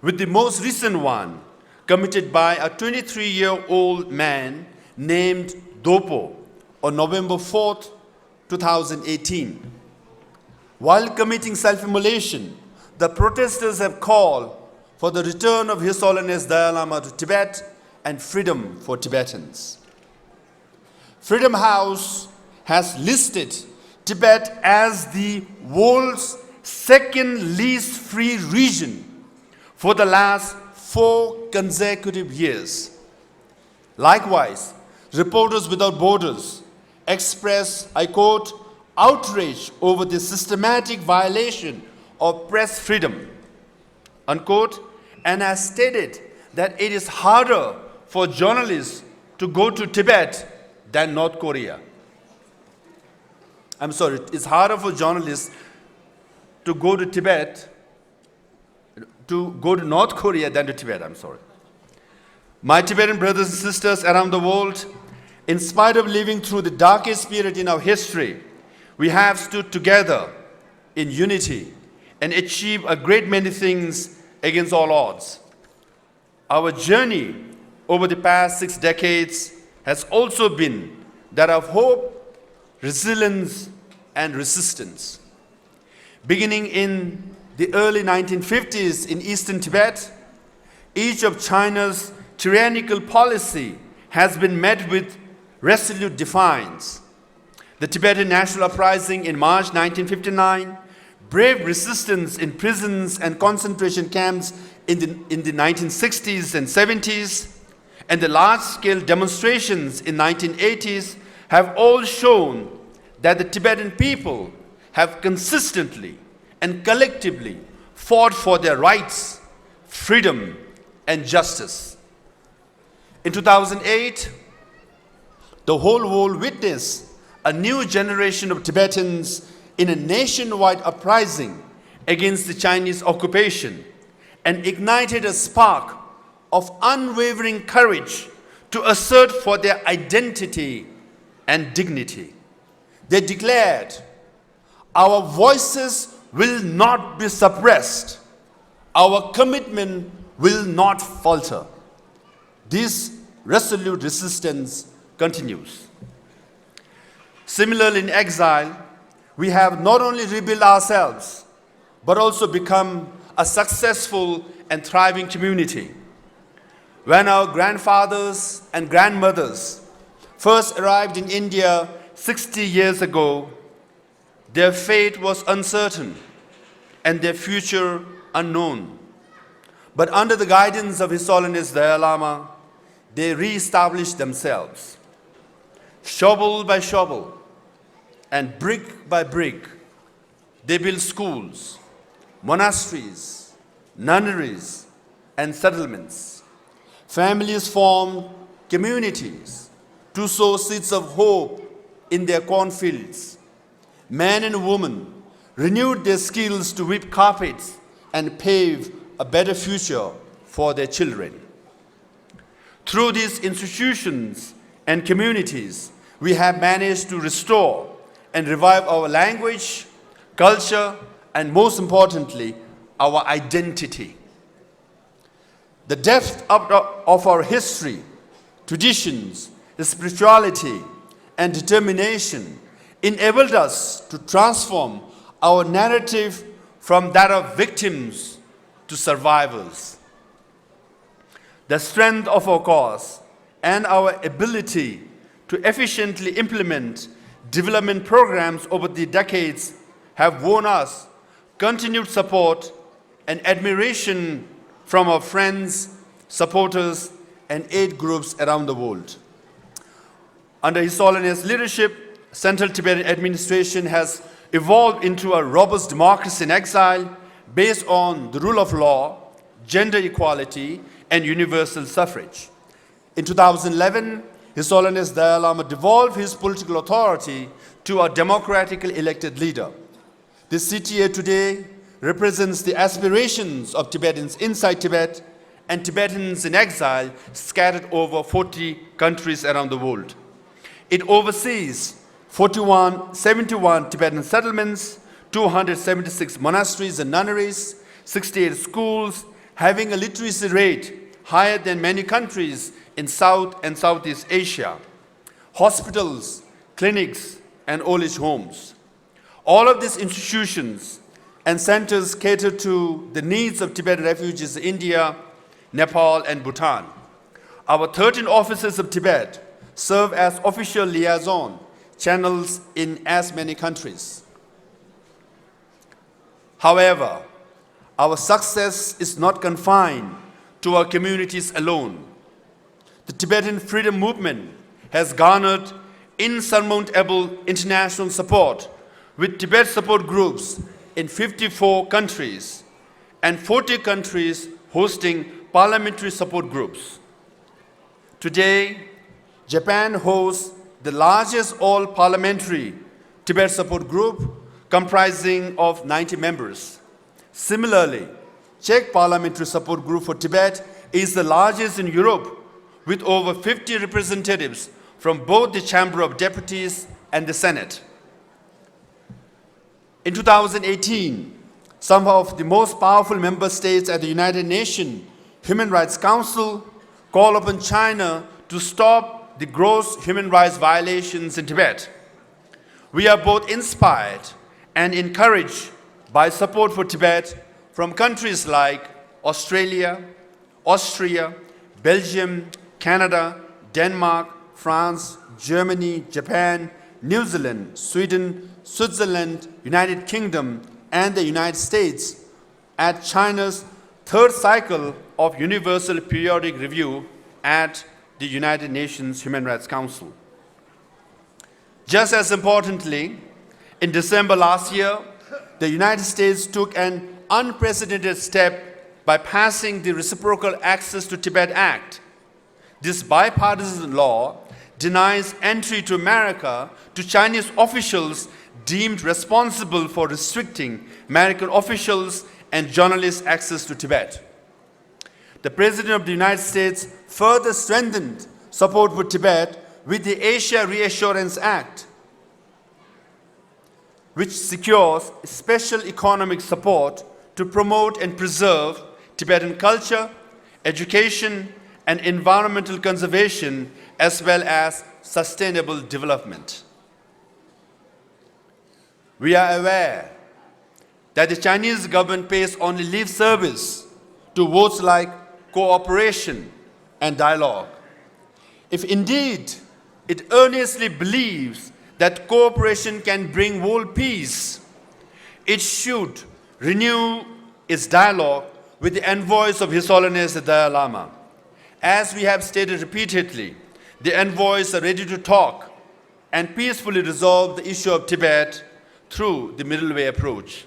with the most recent one committed by a 23-year-old man named Dopo on November 4, 2018. While committing self-immolation, the protesters have called for the return of His Holiness Dalai Lama to Tibet and freedom for Tibetans. Freedom House has listed Tibet as the world's second least free region for the last 4 consecutive years. Likewise, Reporters Without Borders express, I quote, outrage over the systematic violation of press freedom, unquote, and has stated that it is harder for journalists to go to Tibet than North Korea. I'm sorry, it's harder for journalists to go to Tibet, to go to North Korea than to Tibet, I'm sorry. My Tibetan brothers and sisters around the world, in spite of living through the darkest period in our history, we have stood together in unity and achieved a great many things against all odds. Our journey over the past 6 decades has also been that of hope, resilience, and resistance. Beginning in the early 1950s in eastern Tibet, each of China's tyrannical policy has been met with resolute defiance. The Tibetan National Uprising in March 1959, brave resistance in prisons and concentration camps in the 1960s and 70s, and the large-scale demonstrations in 1980s have all shown that the Tibetan people have consistently and collectively fought for their rights, freedom, and justice. In 2008, the whole world witnessed a new generation of Tibetans in a nationwide uprising against the Chinese occupation, and ignited a spark of unwavering courage to assert for their identity and dignity. They declared, "Our voices will not be suppressed. our commitment will not falter. This resolute resistance continues. Similarly, in exile, we have not only rebuilt ourselves, but also become a successful and thriving community. When our grandfathers and grandmothers first arrived in India 60 years ago, their fate was uncertain and their future unknown. But under the guidance of His Holiness Dalai Lama, they re-established themselves. Shovel by shovel and brick by brick, they built schools, monasteries, nunneries, and settlements. Families formed communities to sow seeds of hope in their cornfields. Men and women renewed their skills to weave carpets and pave a better future for their children. Through these institutions and communities, we have managed to restore and revive our language, culture, and most importantly, our identity. The depth of our history, traditions, spirituality, and determination enabled us to transform our narrative from that of victims to survivors. The strength of our cause and our ability to efficiently implement development programs over the decades have won us continued support and admiration from our friends, supporters, and aid groups around the world. Under His Holiness leadership, Central Tibetan administration has evolved into a robust democracy in exile based on the rule of law, gender equality, and universal suffrage. In 2011, His Holiness Dalai Lama devolved his political authority to a democratically elected leader. The CTA today represents the aspirations of Tibetans inside Tibet and Tibetans in exile scattered over 40 countries around the world. It oversees 71 Tibetan settlements, 276 monasteries and nunneries, 68 schools, having a literacy rate higher than many countries in South and Southeast Asia, hospitals, clinics, and old age homes. All of these institutions and centers cater to the needs of Tibetan refugees in India, Nepal, and Bhutan. Our 13 offices of Tibet serve as official liaison channels in as many countries. However, our success is not confined to our communities alone. The Tibetan freedom movement has garnered insurmountable international support with Tibet support groups in 54 countries and 40 countries hosting parliamentary support groups. Today, Japan hosts the largest all-parliamentary Tibet support group comprising of 90 members. Similarly, Czech Parliamentary Support Group for Tibet is the largest in Europe with over 50 representatives from both the Chamber of Deputies and the Senate. In 2018, some of the most powerful member states at the United Nations Human Rights Council called upon China to stop the gross human rights violations in Tibet. We are both inspired and encouraged by support for Tibet from countries like Australia, Austria, Belgium, Canada, Denmark, France, Germany, Japan, New Zealand, Sweden, Switzerland, United Kingdom, and the United States at China's third cycle of Universal Periodic Review at the United Nations Human Rights Council. Just as importantly, in December last year, the United States took an unprecedented step by passing the Reciprocal Access to Tibet Act. This bipartisan law denies entry to America to Chinese officials deemed responsible for restricting American officials and journalists' access to Tibet. The President of the United States further strengthened support for Tibet with the Asia Reassurance Act, which secures special economic support to promote and preserve Tibetan culture, education, and environmental conservation, as well as sustainable development. We are aware that the Chinese government pays only lip service to words like cooperation and dialogue. If indeed it earnestly believes that cooperation can bring world peace, it should renew its dialogue with the envoys of His Holiness the Dalai Lama. As we have stated repeatedly, the envoys are ready to talk and peacefully resolve the issue of Tibet through the middle way approach.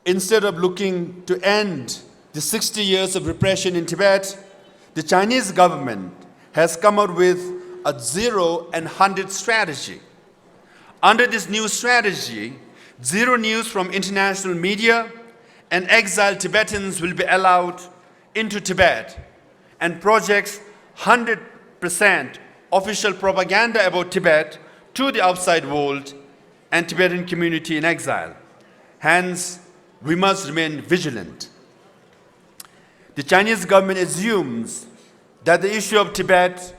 Instead of looking to end the 60 years of repression in Tibet, the Chinese government has come out with a 0 and 100 strategy. Under this new strategy, zero news from international media and exiled Tibetans will be allowed into Tibet, and projects 100% official propaganda about Tibet to the outside world and Tibetan community in exile. Hence, we must remain vigilant. The Chinese government assumes that the issue of Tibet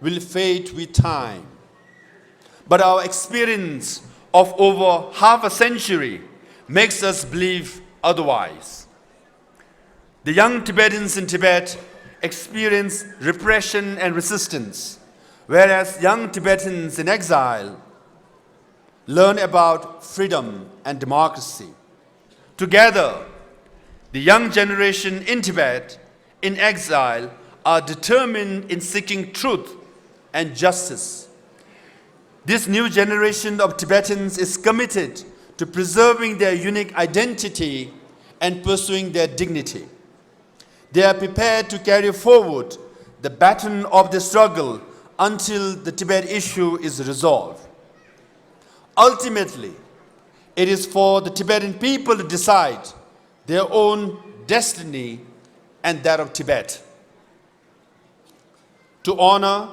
will fade with time. But our experience of over half a century makes us believe otherwise. The young Tibetans in Tibet experience repression and resistance, whereas young Tibetans in exile learn about freedom and democracy. Together, the young generation in Tibet in exile are determined in seeking truth and justice. This new generation of Tibetans is committed to preserving their unique identity and pursuing their dignity. They are prepared to carry forward the baton of the struggle until the Tibet issue is resolved. Ultimately, it is for the Tibetan people to decide their own destiny and that of Tibet. To honor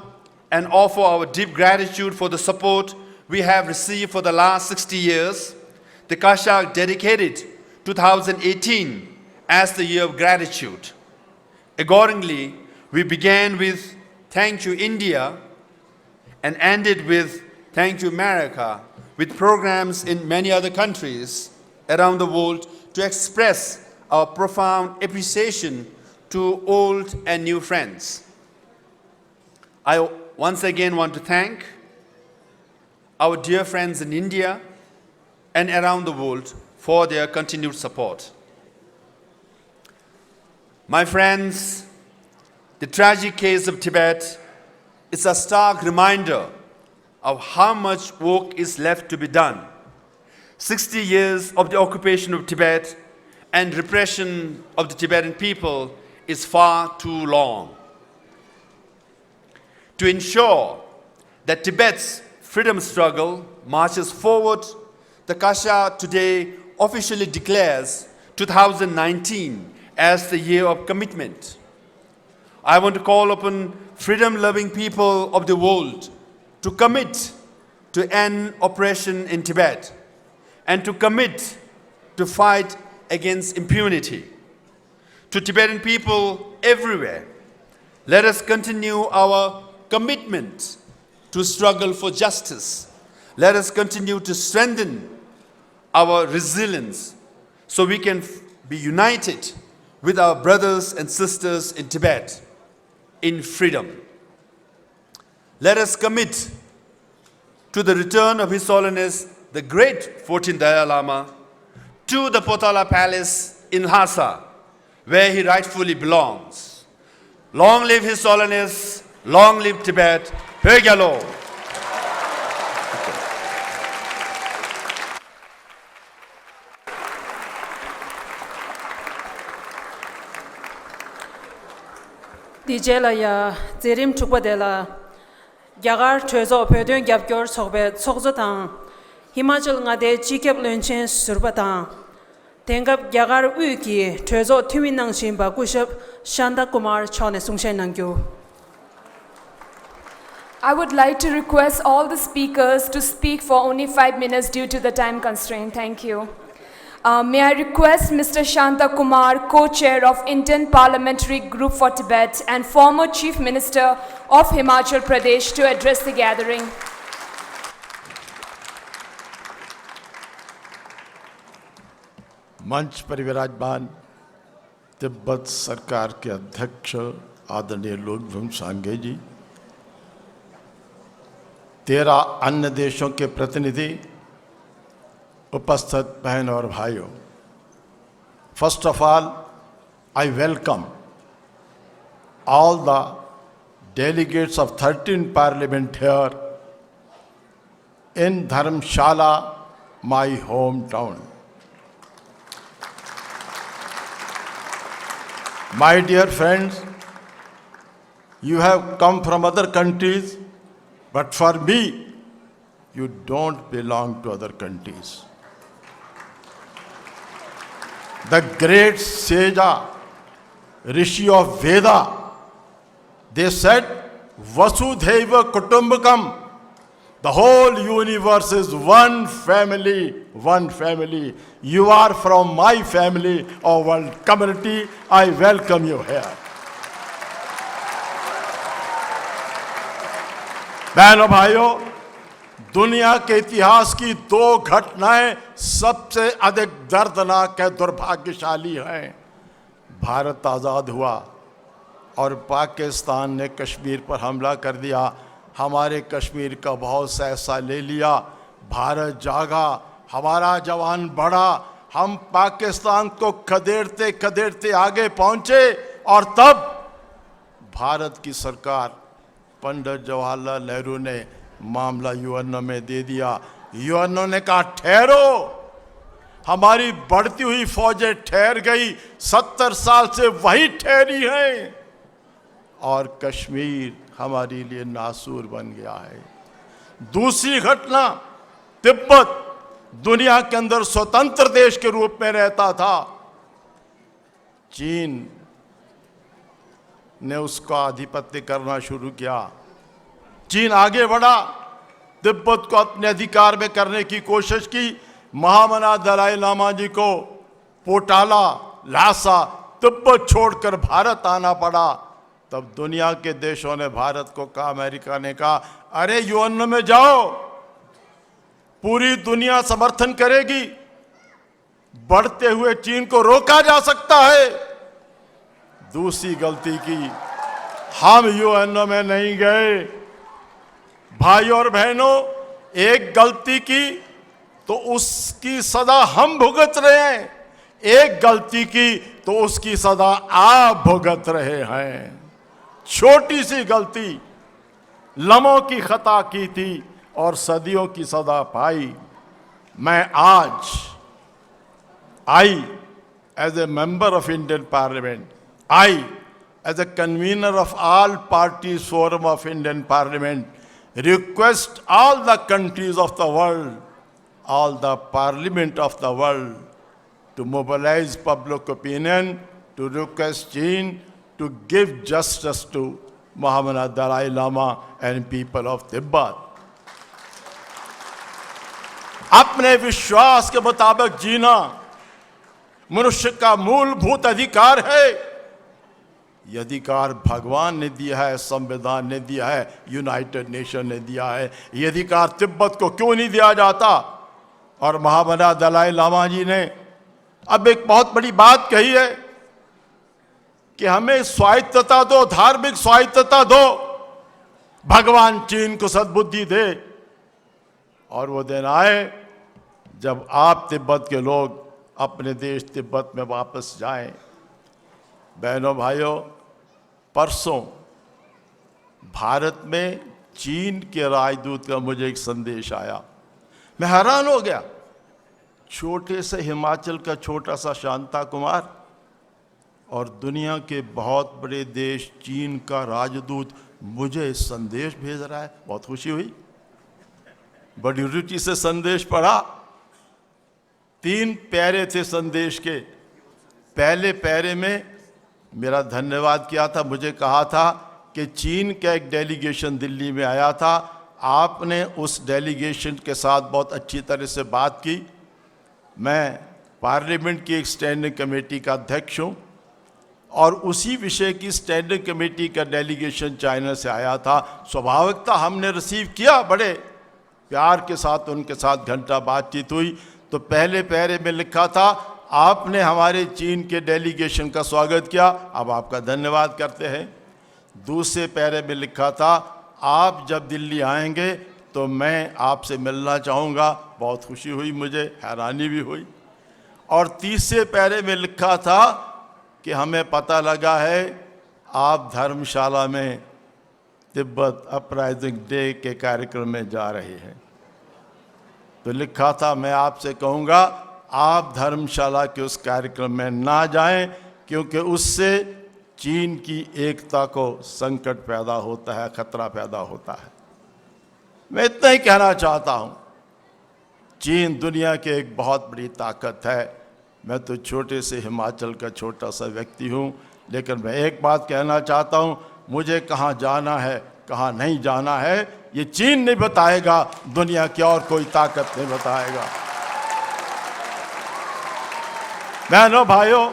and offer our deep gratitude for the support we have received for the last 60 years, the Kashak dedicated 2018 as the year of gratitude. Accordingly, we began with Thank You India and ended with Thank You America, with programs in many other countries around the world to express our profound appreciation to old and new friends. I once again want to thank our dear friends in India and around the world for their continued support. My friends, the tragic case of Tibet is a stark reminder of how much work is left to be done. 60 years of the occupation of Tibet and repression of the Tibetan people is far too long. To ensure that Tibet's freedom struggle marches forward, the Kasha today officially declares 2019 as the year of commitment. I want to call upon freedom-loving people of the world to commit to end oppression in Tibet and to commit to fight against impunity. To Tibetan people everywhere, let us continue our commitment to struggle for justice. Let us continue to strengthen our resilience so we can be united with our brothers and sisters in Tibet in freedom. Let us commit to the return of His Holiness, the great 14th Dalai Lama, to the Potala Palace in Lhasa, where he rightfully belongs. Long live His Holiness, long live Tibet, Pögyalo! Dijela ya zerim chukwadela Gyagar Trezo Pödön Gyapgyor Sokbe Sokzotang Himachal Ngade Chikep Lunchen Surbatang Tengap Gyagar Uki Trezo Tuminang Shimba Kushap Shanda Kumar Chone Sungshen Nangyo. I would like to request all the speakers to speak for only 5 minutes due to the time constraint. Thank you. May I request Mr. Shanta Kumar, co-chair of Indian Parliamentary Group for Tibet and former Chief Minister of Himachal Pradesh, to address the gathering. मंच पर विराजमान तिब्बत सरकार के अध्यक्ष आदरणीय लोकभूम सांगे जी, 13 अन्य देशों के प्रतिनिधि, उपस्थित बहन और भाइयों, first of all I welcome all the delegates of 13 Parliament here in Dharamshala, my hometown. My dear friends, you have come from other countries, but for me, you don't belong to other countries. The great sage, Rishi of Veda, they said, Vasudhaiva Kutumbakam. The whole universe is one family, one family. You are from my family or world community. I welcome you here. बहनों भाइयों, दुनिया के इतिहास की 2 घटनाएं सबसे अधिक दर्दनाक है, दुर्भाग्यशाली हैं। भारत आज़ाद हुआ और पाकिस्तान ने कश्मीर पर हमला कर दिया, हमारे कश्मीर का बहुत सा हिस्सा ले लिया। भारत जागा, हमारा जवान बढ़ा, हम पाकिस्तान को खदेड़ते खदेड़ते आगे पहुंचे और तब भारत की सरकार पंडित जवाहरलाल नेहरू ने मामला यूएनओ में दे दिया। यूएनओ ने कहा ठहरो, हमारी बढ़ती हुई फौजें ठहर गई, 70 साल से वही ठहरी हैं और कश्मीर हमारे लिए नासूर बन गया है। दूसरी घटना, तिब्बत दुनिया के अंदर स्वतंत्र देश के रूप में रहता था, चीन ने उसका आधिपत्य करना शुरू किया। चीन आगे बढ़ा, तिब्बत को अपने अधिकार में करने की कोशिश की। महामना दलाई लामा जी को पोटाला, लासा, तिब्बत छोड़कर भारत आना पड़ा। तब दुनिया के देशों ने भारत को कहा, अमेरिका ने कहा, अरे यूएनओ में जाओ, पूरी दुनिया समर्थन करेगी, बढ़ते हुए चीन को रोका जा सकता है। दूसरी गलती की, हम यूएनओ में नहीं गए। भाई और बहनों, एक गलती की तो उसकी सजा हम भुगत रहे हैं, एक गलती की तो उसकी सजा आप भुगत रहे हैं। छोटी सी गलती, लम्हों की खता की थी और सदियों की सजा पाई। मैं आज as a member of Indian parliament, as a convener of all parties forum of Indian Parliament, request all the countries of the world, all the parliament of the world, to mobilize public opinion, to request China to give justice to Muhammad Dalai Lama and people of Tibet. अपने विश्वास के मुताबिक जीना मनुष्य का मूलभूत अधिकार है। यह अधिकार भगवान ने दिया है, संविधान ने दिया है, यूनाइटेड नेशन ने दिया है। यह अधिकार तिब्बत को क्यों नहीं दिया जाता? और महामना दलाई लामा जी ने अब एक बहुत बड़ी बात कही है कि हमें स्वायत्तता दो, धार्मिक स्वायत्तता दो, भगवान चीन को सद्बुद्धि दे। और वो दिन आए जब आप तिब्बत के लोग अपने देश तिब्बत में वापस जाएं। बहनों भाइयों, परसों भारत में चीन के राजदूत का मुझे एक संदेश आया, मैं हैरान हो गया। छोटे से हिमाचल का छोटा सा शांता कुमार और दुनिया के बहुत बड़े देश चीन का राजदूत मुझे संदेश भेज रहा है। बहुत खुशी हुई, बड़ी रुचि से संदेश पढ़ा। 3 पैरे थे संदेश के। पहले पैरे में मेरा धन्यवाद किया था, मुझे कहा था कि चीन का एक डेलीगेशन दिल्ली में आया था, आपने उस डेलीगेशन के साथ बहुत अच्छी तरह से बात की। मैं पार्लियामेंट की एक स्टैंडिंग कमेटी का अध्यक्ष हूँ और उसी विषय की स्टैंडिंग कमेटी का डेलीगेशन चाइना से आया था। स्वाभाविक था, हमने रिसीव किया, बड़े प्यार के साथ उनके साथ घंटा बातचीत हुई। तो पहले पैरे में लिखा था, आपने हमारे चीन के डेलीगेशन का स्वागत किया, अब आपका धन्यवाद करते हैं। दूसरे पैरे में लिखा था, आप जब दिल्ली आएंगे तो मैं आपसे मिलना चाहूँगा। बहुत खुशी हुई, मुझे हैरानी भी हुई। और तीसरे पैरे में लिखा था कि हमें पता लगा है आप धर्मशाला में तिब्बत अपराइजिंग डे के कार्यक्रम में जा रहे हैं। तो लिखा था, मैं आपसे कहूँगा आप धर्मशाला के उस कार्यक्रम में ना जाएं, क्योंकि उससे चीन की एकता को संकट पैदा होता है, खतरा पैदा होता है। मैं इतना ही कहना चाहता हूँ, चीन दुनिया की एक बहुत बड़ी ताकत है। मैं तो छोटे से हिमाचल का छोटा सा व्यक्ति हूँ, लेकिन मैं एक बात कहना चाहता हूँ, मुझे कहाँ जाना है कहाँ नहीं जाना है ये चीन नहीं बताएगा, दुनिया की और कोई ताकत नहीं बताएगा। बहनों भाइयों,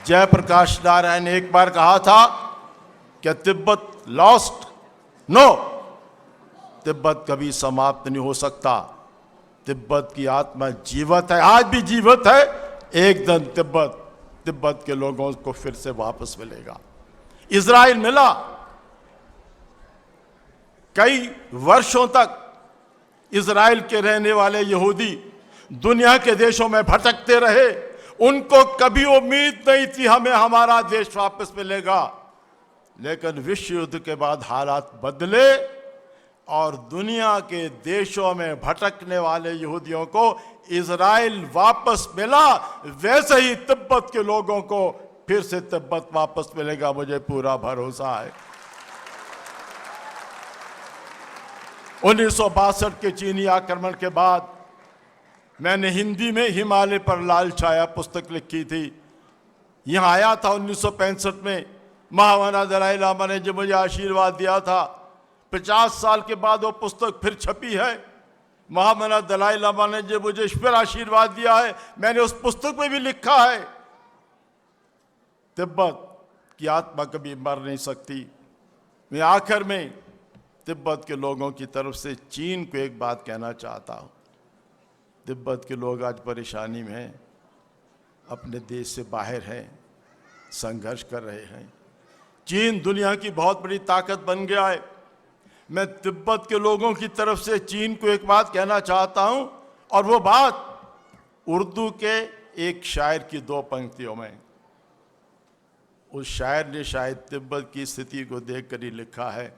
जयप्रकाश नारायण ने एक बार कहा था कि तिब्बत लॉस्ट, नो, तिब्बत कभी समाप्त नहीं हो सकता। तिब्बत की आत्मा जीवित है, आज भी जीवित है। एक दिन तिब्बत के लोगों को फिर से वापस मिलेगा। इजराइल मिला, कई वर्षों तक इजराइल के रहने वाले यहूदी दुनिया के देशों में भटकते रहे। उनको कभी उम्मीद नहीं थी हमें हमारा देश वापस मिलेगा, लेकिन विश्व युद्ध के बाद हालात बदले और दुनिया के देशों में भटकने वाले यहूदियों को इजराइल वापस मिला। वैसे ही तिब्बत के लोगों को फिर से तिब्बत वापस मिलेगा, मुझे पूरा भरोसा है। 1962 के चीनी आक्रमण के बाद मैंने हिंदी में हिमालय पर लाल छाया पुस्तक लिखी थी। यहाँ आया था 1965 में, महामना दलाई लामा ने जो मुझे आशीर्वाद दिया था, 50 साल के बाद वो पुस्तक फिर छपी है। महामना दलाई लामा ने जो मुझे फिर आशीर्वाद दिया है, मैंने उस पुस्तक में भी लिखा है, तिब्बत की आत्मा कभी मर नहीं सकती। मैं आखिर में तिब्बत के लोगों की तरफ से चीन को एक बात कहना चाहता हूँ। तिब्बत के लोग आज परेशानी में हैं, अपने देश से बाहर हैं, संघर्ष कर रहे हैं। चीन दुनिया की बहुत बड़ी ताकत बन गया है। मैं तिब्बत के लोगों की तरफ से चीन को एक बात कहना चाहता हूं, और वो बात उर्दू के एक शायर की 2 पंक्तियों में। उस शायर ने शायद तिब्बत की स्थिति को देखकर ही लिखा है।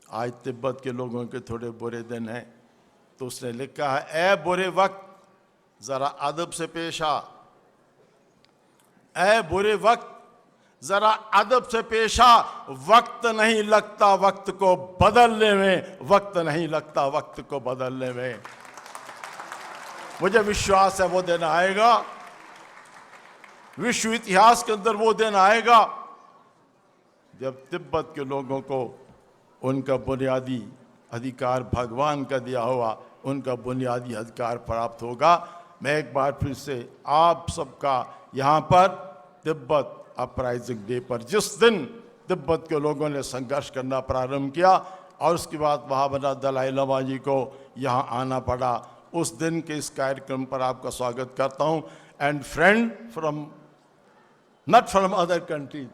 आज तिब्बत के लोगों के थोड़े बुरे दिन हैं, तो उसने लिखा है, ऐ बुरे वक्त जरा अदब से पेश आ, ऐ बुरे वक्त जरा अदब से पेश आ, वक्त नहीं लगता वक्त को बदलने में, वक्त नहीं लगता वक्त को बदलने में। मुझे विश्वास है वो दिन आएगा, विश्व इतिहास के अंदर वो दिन आएगा जब तिब्बत के लोगों को उनका बुनियादी अधिकार, भगवान का दिया हुआ उनका बुनियादी अधिकार प्राप्त होगा। मैं एक बार फिर से आप सबका यहाँ पर तिब्बत अपराइजिंग डे पर, जिस दिन तिब्बत के लोगों ने संघर्ष करना प्रारंभ किया और उसके बाद महामना दलाई लामा जी को यहाँ आना पड़ा, उस दिन के इस कार्यक्रम पर आपका स्वागत करता हूँ। And friend from, not from other countries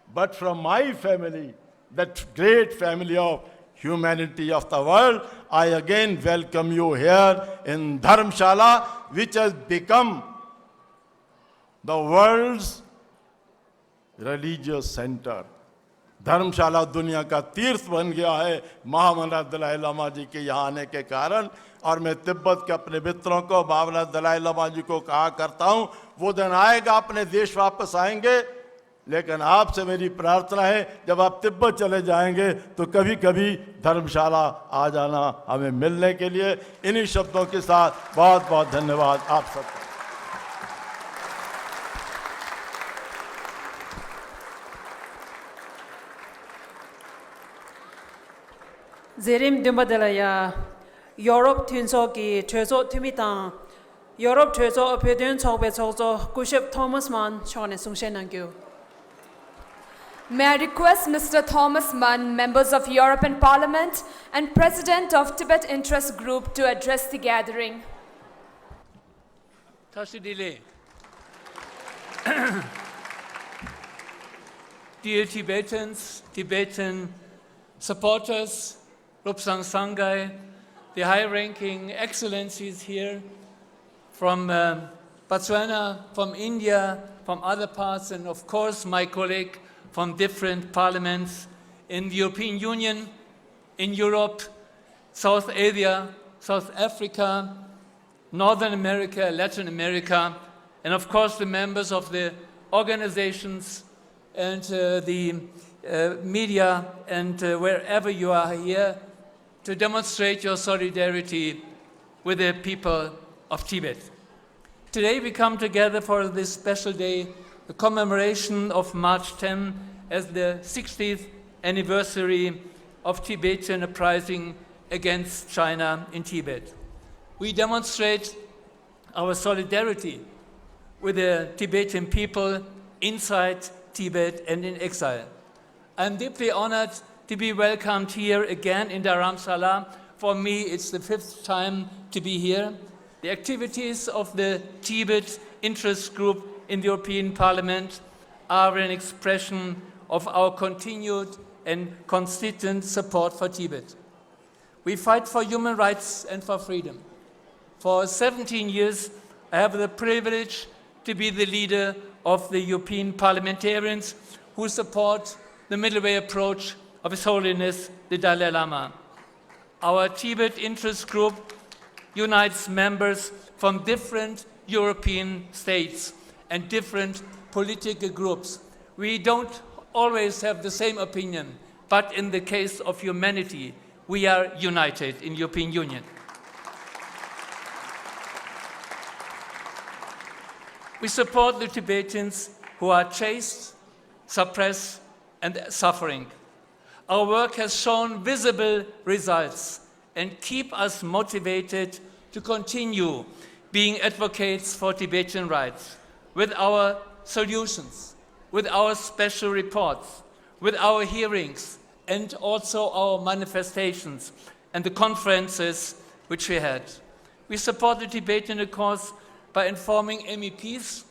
but from my family, that great family of humanity of the world, I again welcome you here in Dharamshala, which has become the world's religious center. धर्मशाला दुनिया का तीर्थ बन गया है महामना दलाई लामा जी के यहाँ आने के कारण। और मैं तिब्बत के अपने मित्रों को, महामना दलाई लामा जी को कहा करता हूँ, वो दिन आएगा, अपने देश वापस आएंगे, लेकिन आपसे मेरी प्रार्थना है जब आप तिब्बत चले जाएंगे तो कभी कभी धर्मशाला आ जाना हमें मिलने के लिए। इन्हीं शब्दों के साथ बहुत बहुत धन्यवाद आप सबका। Zerim Dumbadelaya, Europe Tunsoki, Trezo Tumitan, Europe Trezo Opedun Tobetozo, Kuship Thomas Mann, Sean Sungshenangu. May I request Mr. Thomas Mann, members of European Parliament and President of Tibet Interest Group to address the gathering. Tashidile. Dear Tibetans, Tibetan supporters, Lobsang Sangay, the high-ranking excellencies here from Botswana, from India, from other parts, and of course my colleague from different parliaments in the European Union, in Europe, South Asia, South Africa, Northern America, Latin America, and of course the members of the organizations and the media and wherever you are here to demonstrate your solidarity with the people of Tibet. Today we come together for this special day, the commemoration of March 10 as the 60th anniversary of Tibetan uprising against China in Tibet. We demonstrate our solidarity with the Tibetan people inside Tibet and in exile. I'm deeply honored to be welcomed here again in Dharamsala. For me, it's the 5th time to be here. The activities of the Tibet Interest Group in the European Parliament are an expression of our continued and consistent support for Tibet. We fight for human rights and for freedom. For 17 years, I have the privilege to be the leader of the European parliamentarians who support the middle way approach of His Holiness the Dalai Lama. Our Tibet Interest Group unites members from different European states and different political groups. We don't always have the same opinion, but in the case of humanity, we are united in the European Union. We support the Tibetans who are chased, suppressed, and suffering. Our work has shown visible results and keep us motivated to continue being advocates for Tibetan rights with our solutions, with our special reports, with our hearings, and also our manifestations and the conferences which we had. We support the Tibetan cause by informing MEPs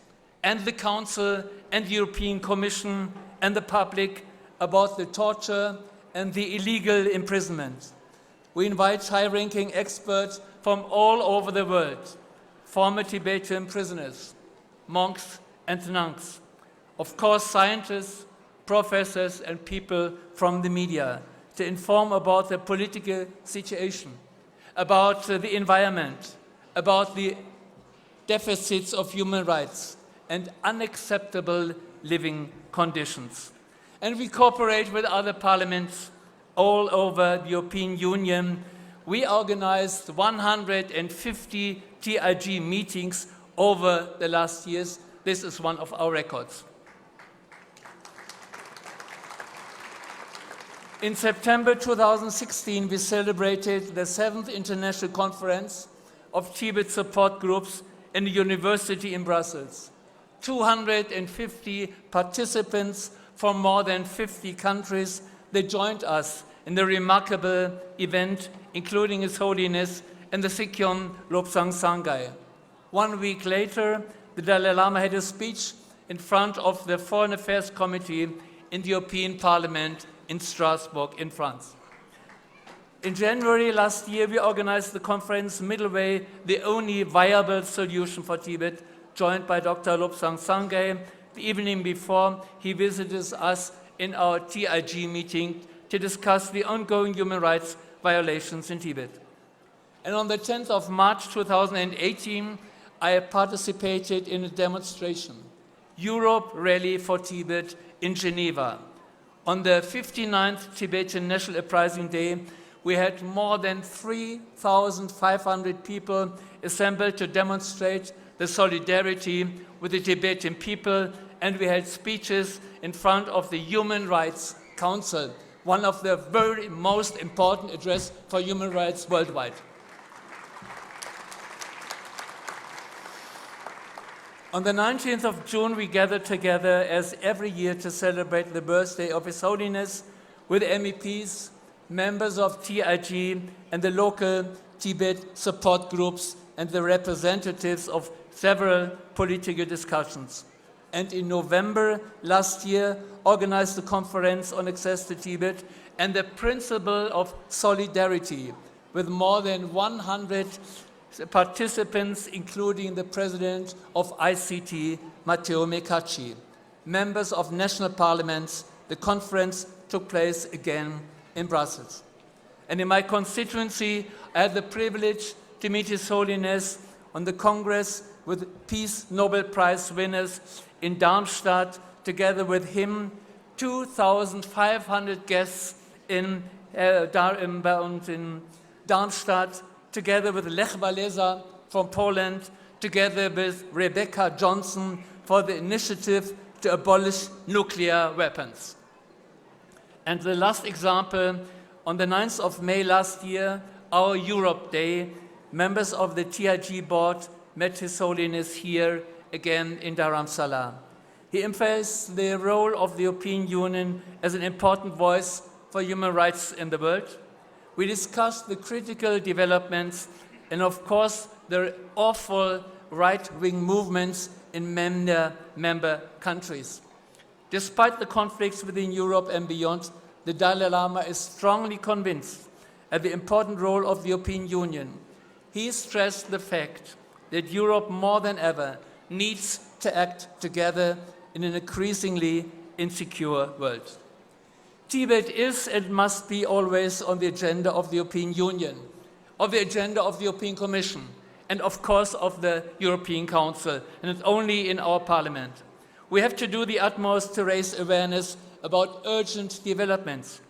and the Council and the European Commission and the public about the torture and the illegal imprisonment. We invite high-ranking experts from all over the world, former Tibetan prisoners, monks and nuns, of course scientists, professors and people from the media to inform about the political situation, about the environment, about the deficits of human rights and unacceptable living conditions. And we cooperate with other parliaments all over the European Union. We organized 150 TIG meetings over the last years. This is one of our records. In September 2016, we celebrated the 7th International Conference of Tibet Support Groups in the University in Brussels. 250 participants from more than 50 countries, they joined us in the remarkable event, including His Holiness and the Sikyong Lobsang Sangay. 1 week later, the Dalai Lama had a speech in front of the Foreign Affairs Committee in the European Parliament in Strasbourg in France. In January last year, we organized the conference Middle Way, the only viable solution for Tibet, joined by Dr. Lobsang Sangay. The evening before, he visited us in our TIG meeting to discuss the ongoing human rights violations in Tibet. And on the 10th of March 2018, I participated in a demonstration, Europe Rally for Tibet in Geneva. On the 59th Tibetan National Uprising Day, we had more than 3,500 people assembled to demonstrate the solidarity with the Tibetan people, and we had speeches in front of the Human Rights Council, one of the very most important addresses for human rights worldwide. On the 19th of June, we gathered together as every year to celebrate the birthday of His Holiness with MEPs, members of TIG, and the local Tibet support groups and the representatives of several political discussions. And in November last year, organized the conference on access to Tibet and the principle of solidarity with more than 100 participants, including the president of ICT, Matteo Mecacci, members of national parliaments. The conference took place again in Brussels. And in my constituency, I had the privilege to meet His Holiness on the Congress with Peace Nobel Prize winners in Darmstadt, together with him, 2,500 guests in Darmstadt, together with Lech Walesa from Poland, together with Rebecca Johnson for the initiative to abolish nuclear weapons. And the last example, on the 9th of May last year, our Europe Day, members of the TIG board met His Holiness here again in Dharamsala. He emphasized the role of the European Union as an important voice for human rights in the world. We discussed the critical developments and, of course, the awful right-wing movements in member countries. Despite the conflicts within Europe and beyond, the Dalai Lama is strongly convinced of the important role of the European Union. He stressed the fact that Europe more than ever needs to act together in an increasingly insecure world. Tibet is and must be always on the agenda of the European Union, of the agenda of the European Commission, and of course of the European Council, and not only in our Parliament. We have to do the utmost to raise awareness about urgent developments.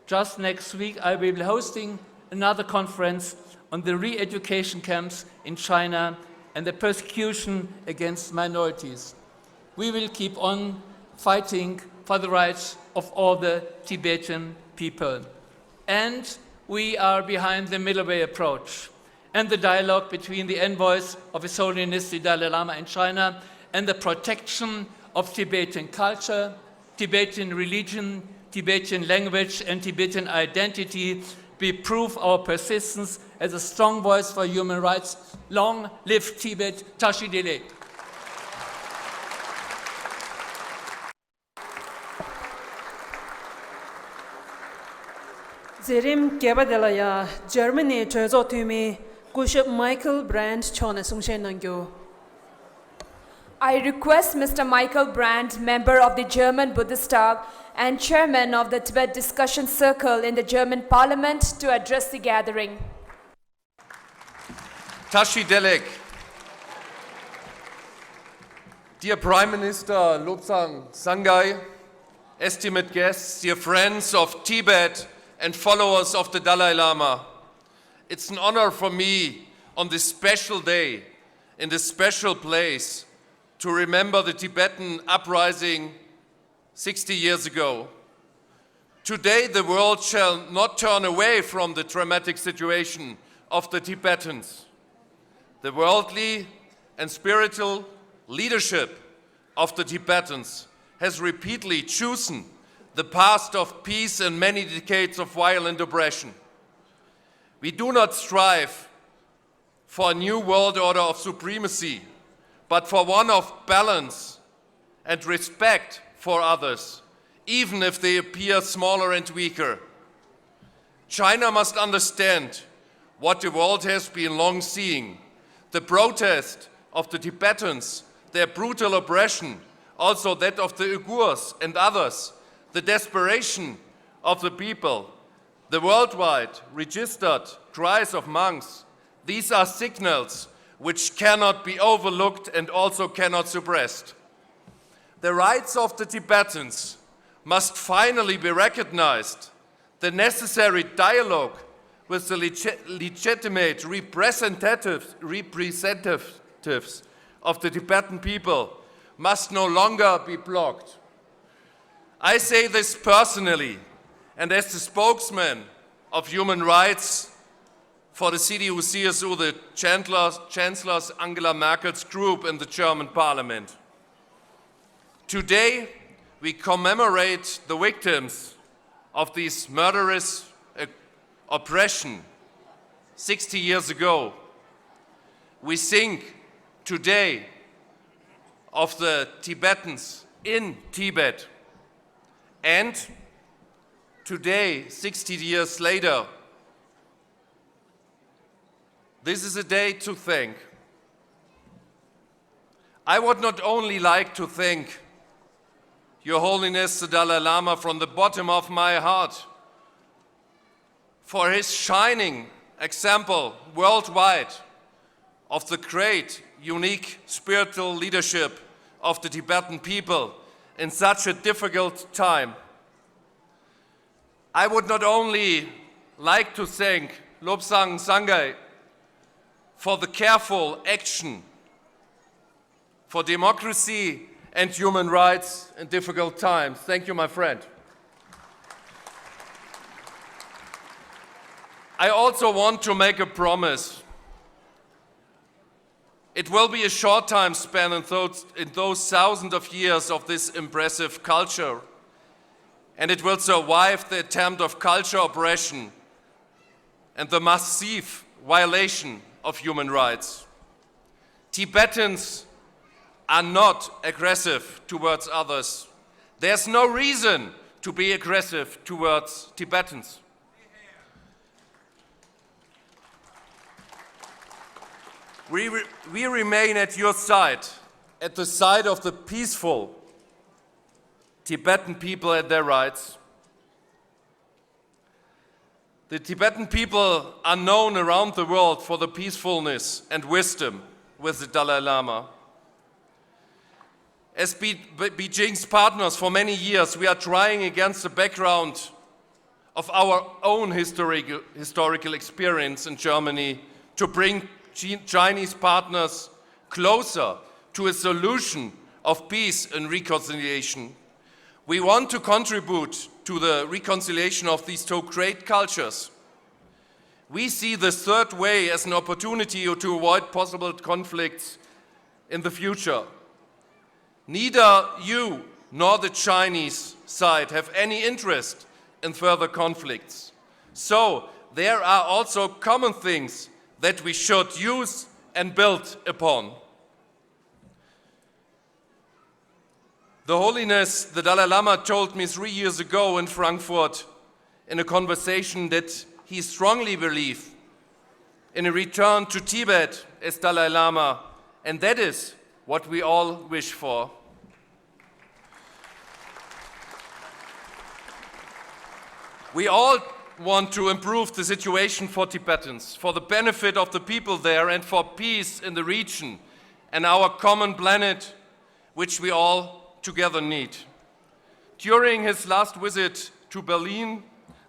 Just next week, I will be hosting another conference on the re-education camps in China and the persecution against minorities. We will keep on fighting for the rights of all the Tibetan people. And we are behind the middle way approach and the dialogue between the envoys of His Holiness the Dalai Lama in China and the protection of Tibetan culture, Tibetan religion, Tibetan language, and Tibetan identity. We prove our persistence as a strong voice for human rights. Long live Tibet, Tashi Delek. Zerim Gebadelaya, Germany, Chezotumi, Bishop Michael Brand, Chona Sungshen Nangyo. I request Mr. Michael Brandt, member of the German Bundestag and chairman of the Tibet Discussion Circle in the German Parliament, to address the gathering. Tashi Delek. Dear Prime Minister Lobsang Sangai, esteemed guests, dear friends of Tibet and followers of the Dalai Lama, it's an honor for me on this special day, in this special place, to remember the Tibetan uprising 60 years ago. Today, the world shall not turn away from the dramatic situation of the Tibetans. The worldly and spiritual leadership of the Tibetans has repeatedly chosen the path of peace in many decades of violent oppression. We do not strive for a new world order of supremacy, but for one of balance and respect for others, even if they appear smaller and weaker. China must understand what the world has been long seeing: the protest of the Tibetans, their brutal oppression, also that of the Uyghurs and others, the desperation of the people, the worldwide registered cries of monks. These are signals which cannot be overlooked and also cannot suppressed. The rights of the Tibetans must finally be recognized. The necessary dialogue with the legitimate representatives of the Tibetan people must no longer be blocked. I say this personally and as the spokesman of human rights for the CDU-CSU, the Chancellor's Angela Merkel's group in the German parliament. Today, we commemorate the victims of this murderous oppression 60 years ago. We think today of the Tibetans in Tibet, and today, 60 years later, this is a day to thank. I would not only like to thank Your Holiness the Dalai Lama from the bottom of my heart for his shining example worldwide of the great, unique spiritual leadership of the Tibetan people in such a difficult time. I would not only like to thank Lobsang Sangay for the careful action for democracy and human rights in difficult times. Thank you, my friend. I also want to make a promise. It will be a short time span in those thousands of years of this impressive culture, and it will survive the attempt of culture oppression and the massive violation of human rights. Tibetans are not aggressive towards others. There's no reason to be aggressive towards Tibetans. We remain at your side, at the side of the peaceful Tibetan people and their rights. The Tibetan people are known around the world for the peacefulness and wisdom with the Dalai Lama. As Beijing's partners for many years, we are trying against the background of our own historical experience in Germany to bring Chinese partners closer to a solution of peace and reconciliation. We want to contribute to the reconciliation of these two great cultures. We see the third way as an opportunity to avoid possible conflicts in the future. Neither you nor the Chinese side have any interest in further conflicts. So there are also common things that we should use and build upon. The Holiness, the Dalai Lama, told me 3 years ago in Frankfurt in a conversation that he strongly believes in a return to Tibet as Dalai Lama, and that is what we all wish for. We all want to improve the situation for Tibetans, for the benefit of the people there and for peace in the region and our common planet, which we all together need. During his last visit to Berlin,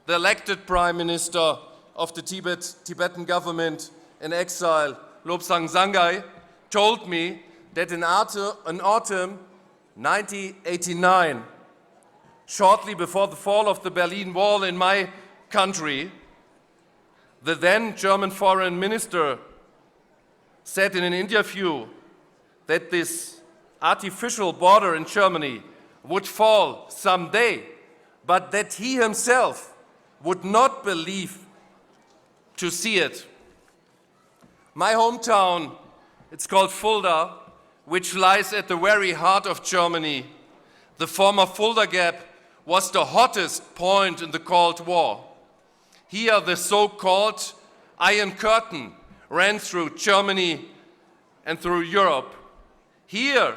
the elected Prime Minister of the Tibetan government in exile, Lobsang Sangay, told me that in autumn 1989, shortly before the fall of the Berlin Wall in my country, the then German foreign minister said in an interview that this artificial border in Germany would fall someday, but that he himself would not believe to see it. My hometown, it's called Fulda, which lies at the very heart of Germany. The former Fulda Gap was the hottest point in the Cold War. Here, the so-called Iron Curtain ran through Germany and through Europe. Here,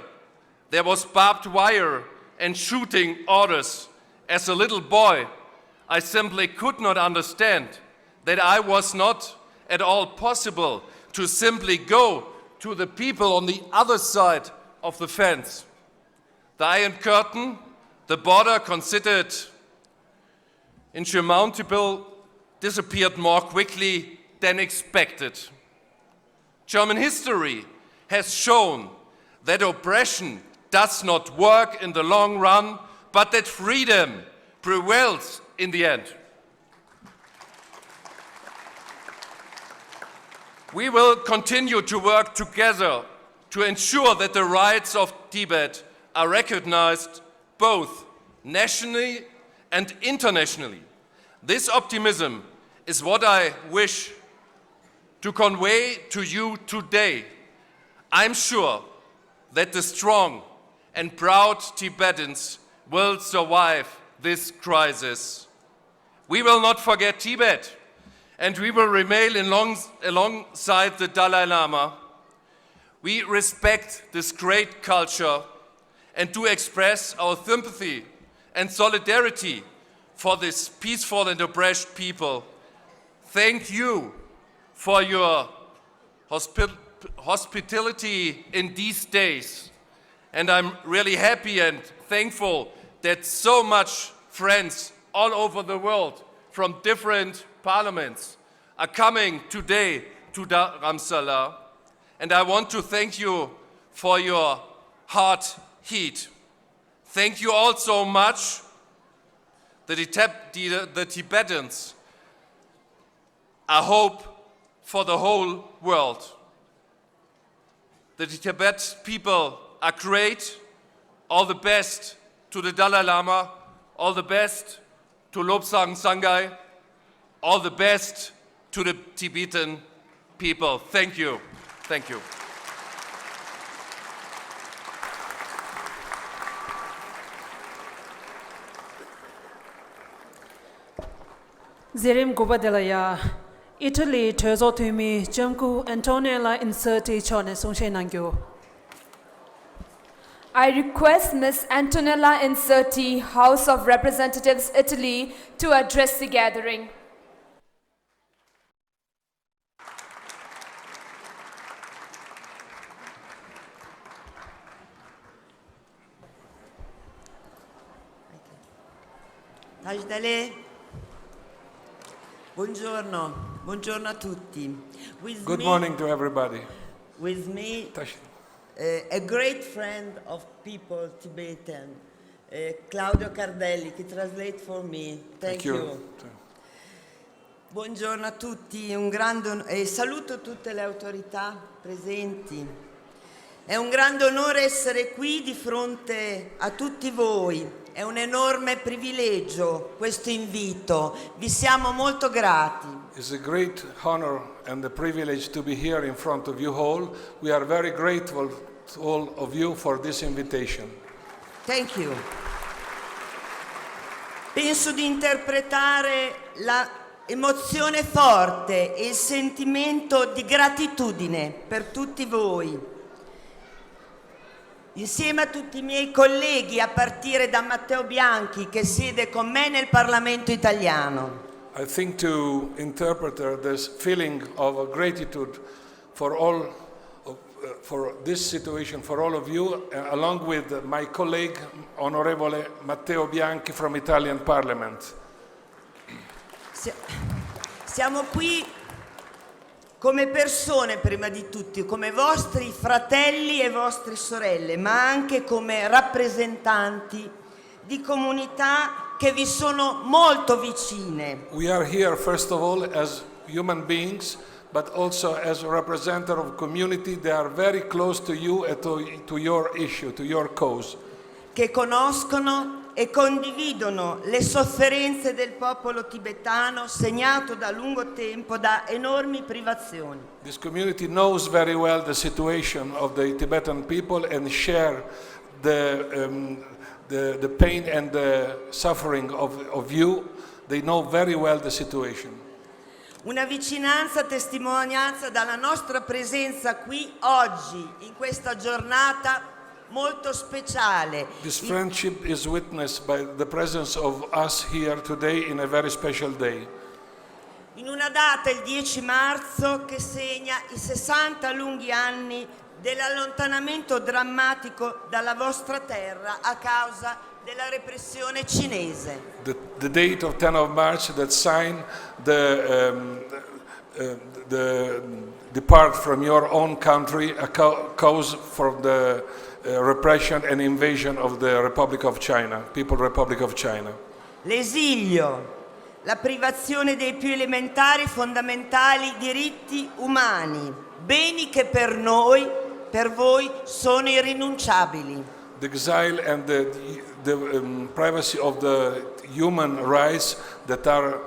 there was barbed wire and shooting orders. As a little boy, I simply could not understand that I was not at all possible to simply go to the people on the other side of the fence. The Iron Curtain, the border considered insurmountable, disappeared more quickly than expected. German history has shown that oppression does not work in the long run, but that freedom prevails in the end. We will continue to work together to ensure that the rights of Tibet are recognized both nationally and internationally. This optimism is what I wish to convey to you today. I'm sure that the strong and proud Tibetans will survive this crisis. We will not forget Tibet, and we will remain alongside the Dalai Lama. We respect this great culture and do express our sympathy and solidarity for this peaceful and oppressed people. Thank you for your hospitality in these days. And I'm really happy and thankful that so much friends all over the world from different parliaments are coming today to Dharamsala. And I want to thank you for your heart heat. Thank you all so much. The Tibetans are hope for the whole world. The Tibet people are great. All the best to the Dalai Lama. All the best to Lobsang Sangai. All the best to the Tibetan people. Thank you. Thank you. Zerim Gubadelaya, Italy, Terzo Tumi, Jamku, Antonella Inserti, Chone, Sonshe Nangyo. I request Ms. Antonella Inserti, House of Representatives, Italy, to address the gathering. Tajdale, buongiorno, buongiorno a tutti. Good morning to everybody. With me, a great friend of people, Tibetan, Claudio Cardelli, che translate for me. Thank you. Buongiorno a tutti, saluto tutte le autorità presenti. È un grande onore essere qui di fronte a tutti voi. È un enorme privilegio questo invito. Vi siamo molto grati. It's a great honor and a privilege to be here in front of you all. We are very grateful to all of you for this invitation. Thank you. Penso di interpretare la emozione forte e il sentimento di gratitudine per tutti voi. Insieme a tutti i miei colleghi, a partire da Matteo Bianchi, che siede con me nel Parlamento italiano. I think to interpret this feeling of gratitude for all, for this situation, for all of you, along with my colleague, Onorevole Matteo Bianchi from Italian Parliament. Siamo qui come persone, prima di tutto, come vostri fratelli e vostre sorelle, ma anche come rappresentanti di comunità che vi sono molto vicine. We are here first of all as human beings, but also as a representative of community. They are very close to you and to your issue, to your cause. Che conoscono e condividono le sofferenze del popolo tibetano, segnato da lungo tempo da enormi privazioni. This community knows very well the situation of the Tibetan people and share the pain and the suffering of you. They know very well the situation. Una vicinanza, testimonianza dalla nostra presenza qui oggi, in questa giornata molto speciale. This friendship is witnessed by the presence of us here today in a very special day. In una data, il 10 marzo, che segna i 60 lunghi anni dell'allontanamento drammatico dalla vostra terra a causa della repressione cinese. The date of 10 of March that sign the depart from your own country, a cause for the repression and invasion of the Republic of China, People's Republic of China. l'esilio, la privazione dei più elementari fondamentali diritti umani, beni che per noi, per voi, sono irrinunciabili. The exile and the privacy of the human rights that are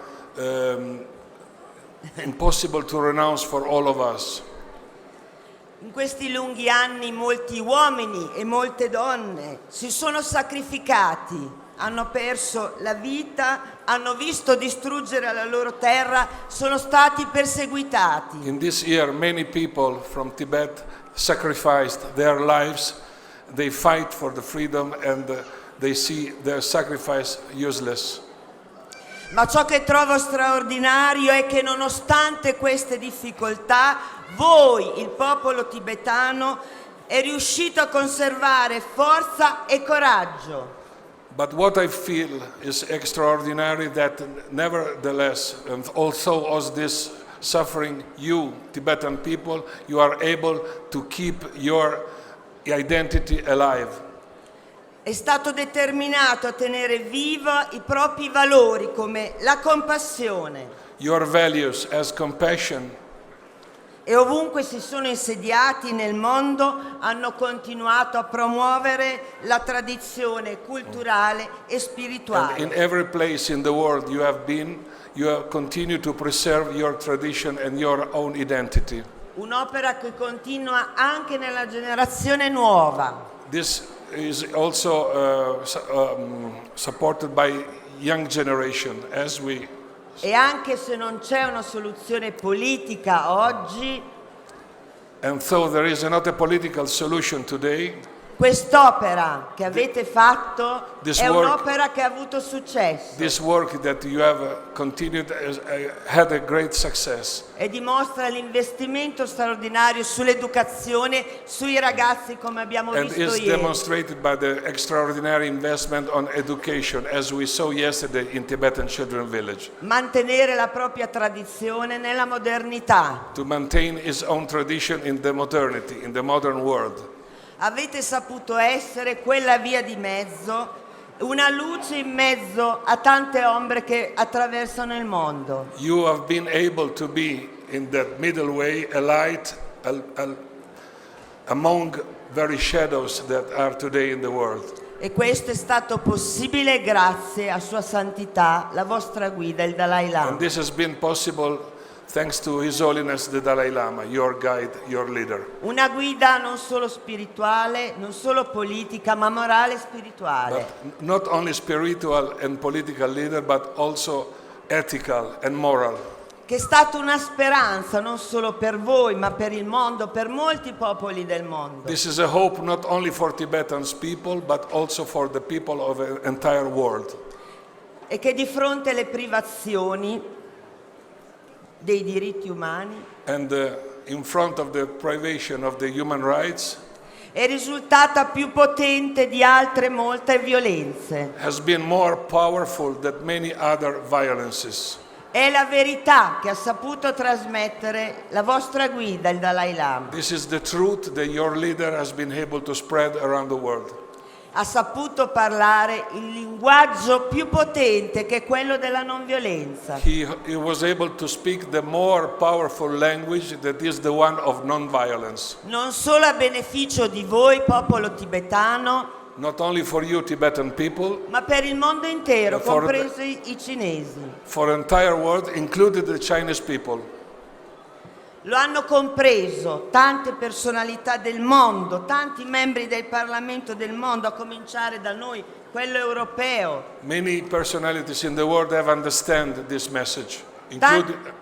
impossible to renounce for all of us. In questi lunghi anni molti uomini e molte donne si sono sacrificati, hanno perso la vita, hanno visto distruggere la loro terra, sono stati perseguitati. In this year, many people from Tibet sacrificed their lives. They fight for the freedom and they see their sacrifice useless. Ma ciò che trovo straordinario è che nonostante queste difficoltà, voi, il popolo tibetano, è riuscito a conservare forza e coraggio. But what I feel is extraordinary that nevertheless, and also as this suffering, you, Tibetan people, you are able to keep your identity alive. È stato determinato a tenere viva i propri valori come la compassione. Your values as compassion. E ovunque si sono insediati nel mondo hanno continuato a promuovere la tradizione culturale e spirituale. And in every place in the world you have been, you have continued to preserve your tradition and your own identity. Un'opera che continua anche nella generazione nuova. This is also supported by young generation as we. E anche se non c'è una soluzione politica oggi, And so there is not a political solution today. quest'opera che avete fatto This è work- un'opera che ha avuto successo This work that you have continued had a great success. e dimostra l'investimento straordinario sull'educazione, sui ragazzi come abbiamo And visto is ieri. demonstrated by the extraordinary investment on education, as we saw yesterday in Tibetan Children's Village. Mantenere la propria tradizione nella modernità. To maintain its own tradition in the modernity, in the modern world. Avete saputo essere quella via di mezzo, una luce in mezzo a tante ombre che attraversano il mondo. You have been able to be in that middle way, a light among very shadows that are today in the world. E questo è stato possibile grazie a Sua Santità, la vostra guida, il Dalai And Lama. this has been possible thanks to His Holiness the Dalai Lama, your guide, your leader. Una guida non solo spirituale, non solo politica, ma morale e spirituale. But not only spiritual and political leader, but also ethical and moral. Che è stata una speranza non solo per voi, ma per il mondo, per molti popoli del mondo. This is a hope not only for Tibetan people, but also for the people of the entire world. E che di fronte alle privazioni dei diritti umani And in front of the privation of the human rights, è risultata più potente di altre molte violenze. has been more powerful than many other violences. È la verità che ha saputo trasmettere la vostra guida, il Dalai Lama. This is the truth that your leader has been able to spread around the world. Ha saputo parlare il linguaggio più potente che è quello della non violenza. He was able to speak the more powerful language that is the one of non-violence. Non solo a beneficio di voi, popolo tibetano, Not only for you Tibetan people, ma per il mondo intero, For the- compresi i cinesi. for the entire world, including the Chinese people. Lo hanno compreso tante personalità del mondo, tanti membri del Parlamento del mondo, a cominciare da noi, quello europeo. Many personalities in the world have understand this message,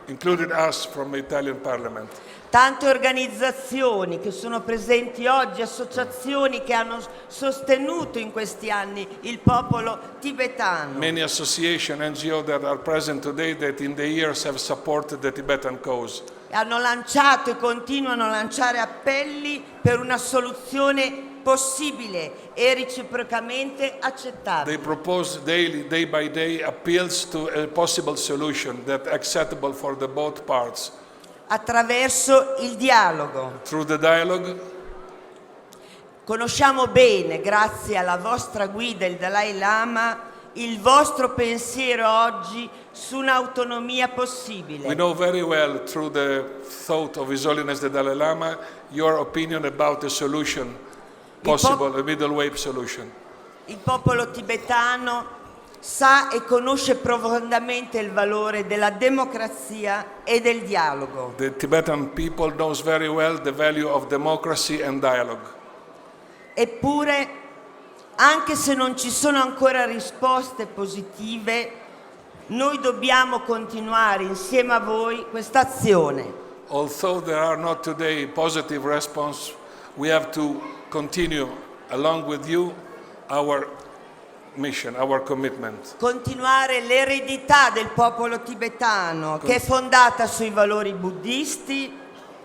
including us from the Italian Parliament. Tante organizzazioni che sono presenti oggi, associazioni che hanno sostenuto in questi anni il popolo tibetano. Many associations, NGO that are present today that in the years have supported the Tibetan cause. Hanno lanciato e continuano a lanciare appelli per una soluzione possibile e reciprocamente accettabile. They propose daily, day by day, appeals to a possible solution that acceptable for the both parts. Attraverso il dialogo. Through the dialogue, Conosciamo bene, grazie alla vostra guida, il Dalai Lama, il vostro pensiero oggi su un'autonomia possibile. We know very well, through the thought of His Holiness the Dalai Lama, your opinion about a solution possible, a middle way solution. Il popolo tibetano sa e conosce profondamente il valore della democrazia e del dialogo. The Tibetan people knows very well the value of democracy and dialogue. Eppure, anche se non ci sono ancora risposte positive, noi dobbiamo continuare insieme a voi questa azione. Although there are not today positive response, we have to continue along with you our mission, our commitment. Continuare l'eredità del popolo tibetano che è fondata sui valori buddisti,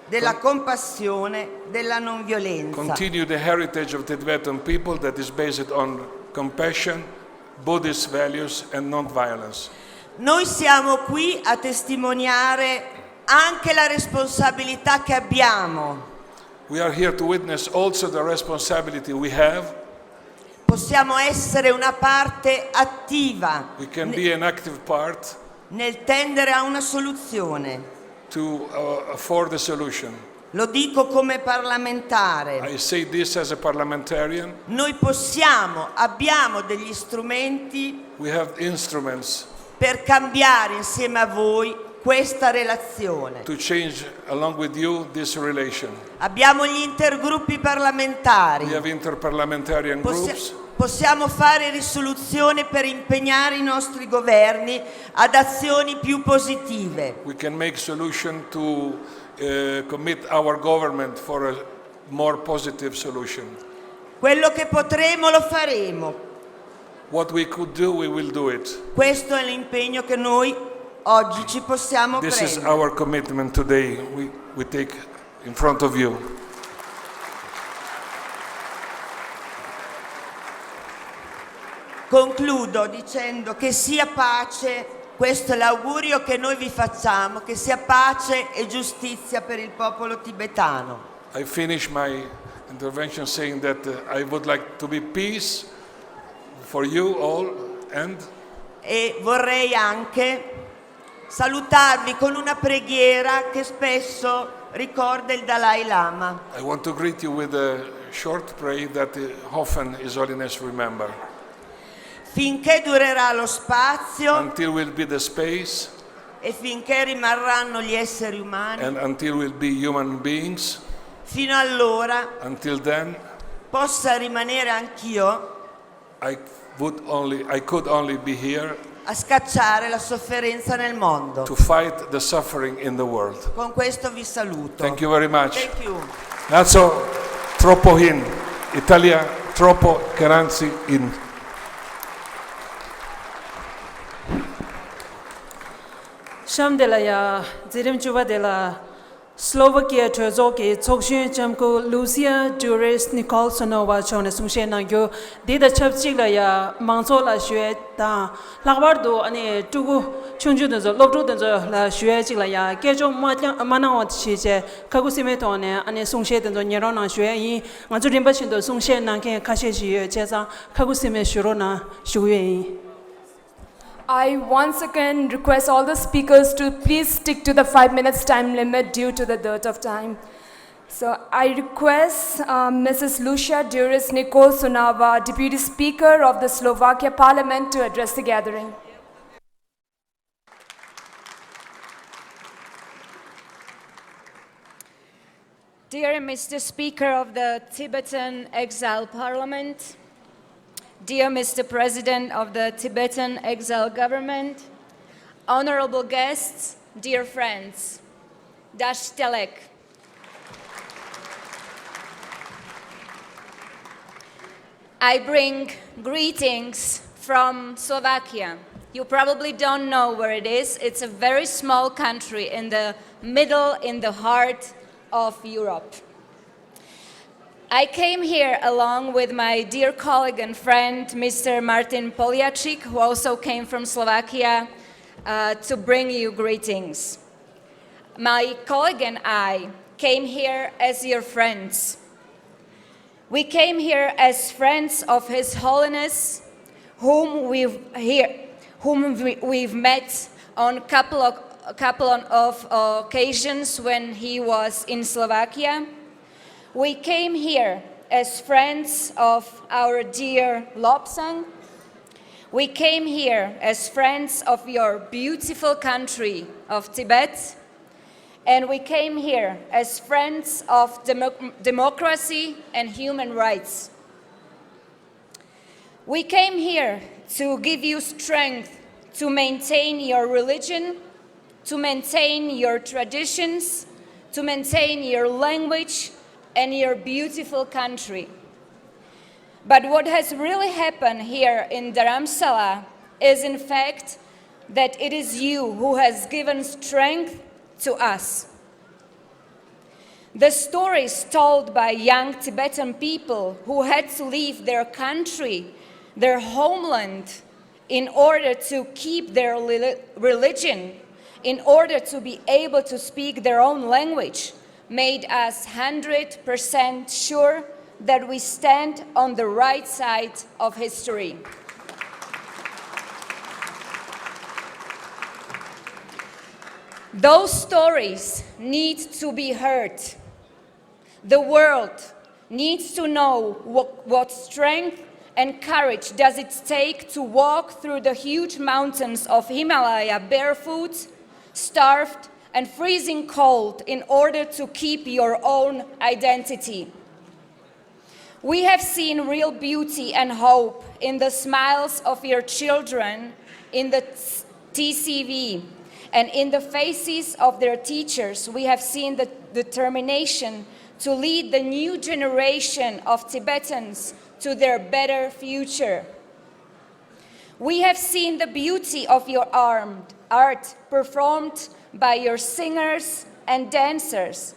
della compassione, della non violenza. Continue the heritage of the Tibetan people that is based on compassion, Buddhist values and non-violence. Noi siamo qui a testimoniare anche la responsabilità che abbiamo. We are here to witness also the responsibility we have. Possiamo essere una parte attiva We can be an active part nel tendere a una soluzione. to afford a solution. Lo dico come parlamentare. I say this as a parliamentarian. Noi abbiamo degli strumenti We have instruments per cambiare insieme a voi questa relazione. to change along with you this relation. Abbiamo gli intergruppi parlamentari. We have interparliamentarian groups. Possiamo fare risoluzioni per impegnare i nostri governi ad azioni più positive. We can make solution to commit our government for a more positive solution. Quello che potremo lo faremo. What we could do, we will do it. Questo è l'impegno che noi oggi ci possiamo This is prendere. our commitment today. We take in front of you. Concludo dicendo che sia pace, questo è l'augurio che noi vi facciamo, che sia pace e giustizia per il popolo tibetano. I finish my intervention saying that I would like to be peace for you all and E vorrei anche salutarvi con una preghiera che spesso ricorda il Dalai Lama. I want to greet you with a short prayer that often His Holiness remember. Finché durerà lo spazio Until will be the space e finché rimarranno gli esseri umani, and until will be human beings, fino allora until then possa rimanere anch'io I could only be here a scacciare la sofferenza nel mondo. to fight the suffering in the world. Con questo vi saluto. Thank you very much. Thank you. Nazo troppo in Italia, troppo garanzi in. Shamdelaya, Zirim Juvadela, Slovakia, Turzoki, Tsokshin Jamko, Lucia, Juris, Nicholsonova, Chona Sungshenangyo, Dida Chapchilaya, Mansola Shueta, Lavardo, and Tugu, Chunjudanzo, Lobrudanzo, La Shuejilaya, Kejo Manawat Chije, Kagusimetone, and Sungshetan, Nerona Shui, Mazurimbachindo, Sungshen, Nanke, Kashishi, Cheza, Kagusime Shurona, Shui. I once again request all the speakers to please stick to the 5 minutes time limit due to the dearth of time. So I request Mrs. Lucia Duris Nicole Sunava, Deputy Speaker of the Slovakia Parliament, to address the gathering. Dear Mr. Speaker of the Tibetan Exile Parliament, dear Mr. President of the Tibetan Exile Government, honorable guests, dear friends, Dash Telek. I bring greetings from Slovakia. You probably don't know where it is. It's a very small country in the middle, in the heart of Europe. I came here along with my dear colleague and friend, Mr. Martin Poljacek, who also came from Slovakia, to bring you greetings. My colleague and I came here as your friends. We came here as friends of His Holiness, whom we've met on a couple of occasions when he was in Slovakia. We came here as friends of our dear Lobsang. We came here as friends of your beautiful country of Tibet. And we came here as friends of democracy and human rights. We came here to give you strength to maintain your religion, to maintain your traditions, to maintain your language and your beautiful country. But what has really happened here in Dharamsala is in fact that it is you who has given strength to us. The stories told by young Tibetan people who had to leave their country, their homeland, in order to keep their religion, in order to be able to speak their own language, made us 100% sure that we stand on the right side of history. Those stories need to be heard. The world needs to know what strength and courage does it take to walk through the huge mountains of Himalaya barefoot, starved, and freezing cold in order to keep your own identity. We have seen real beauty and hope in the smiles of your children in the TCV, and in the faces of their teachers. We have seen the determination to lead the new generation of Tibetans to their better future. We have seen the beauty of your art performed by your singers and dancers.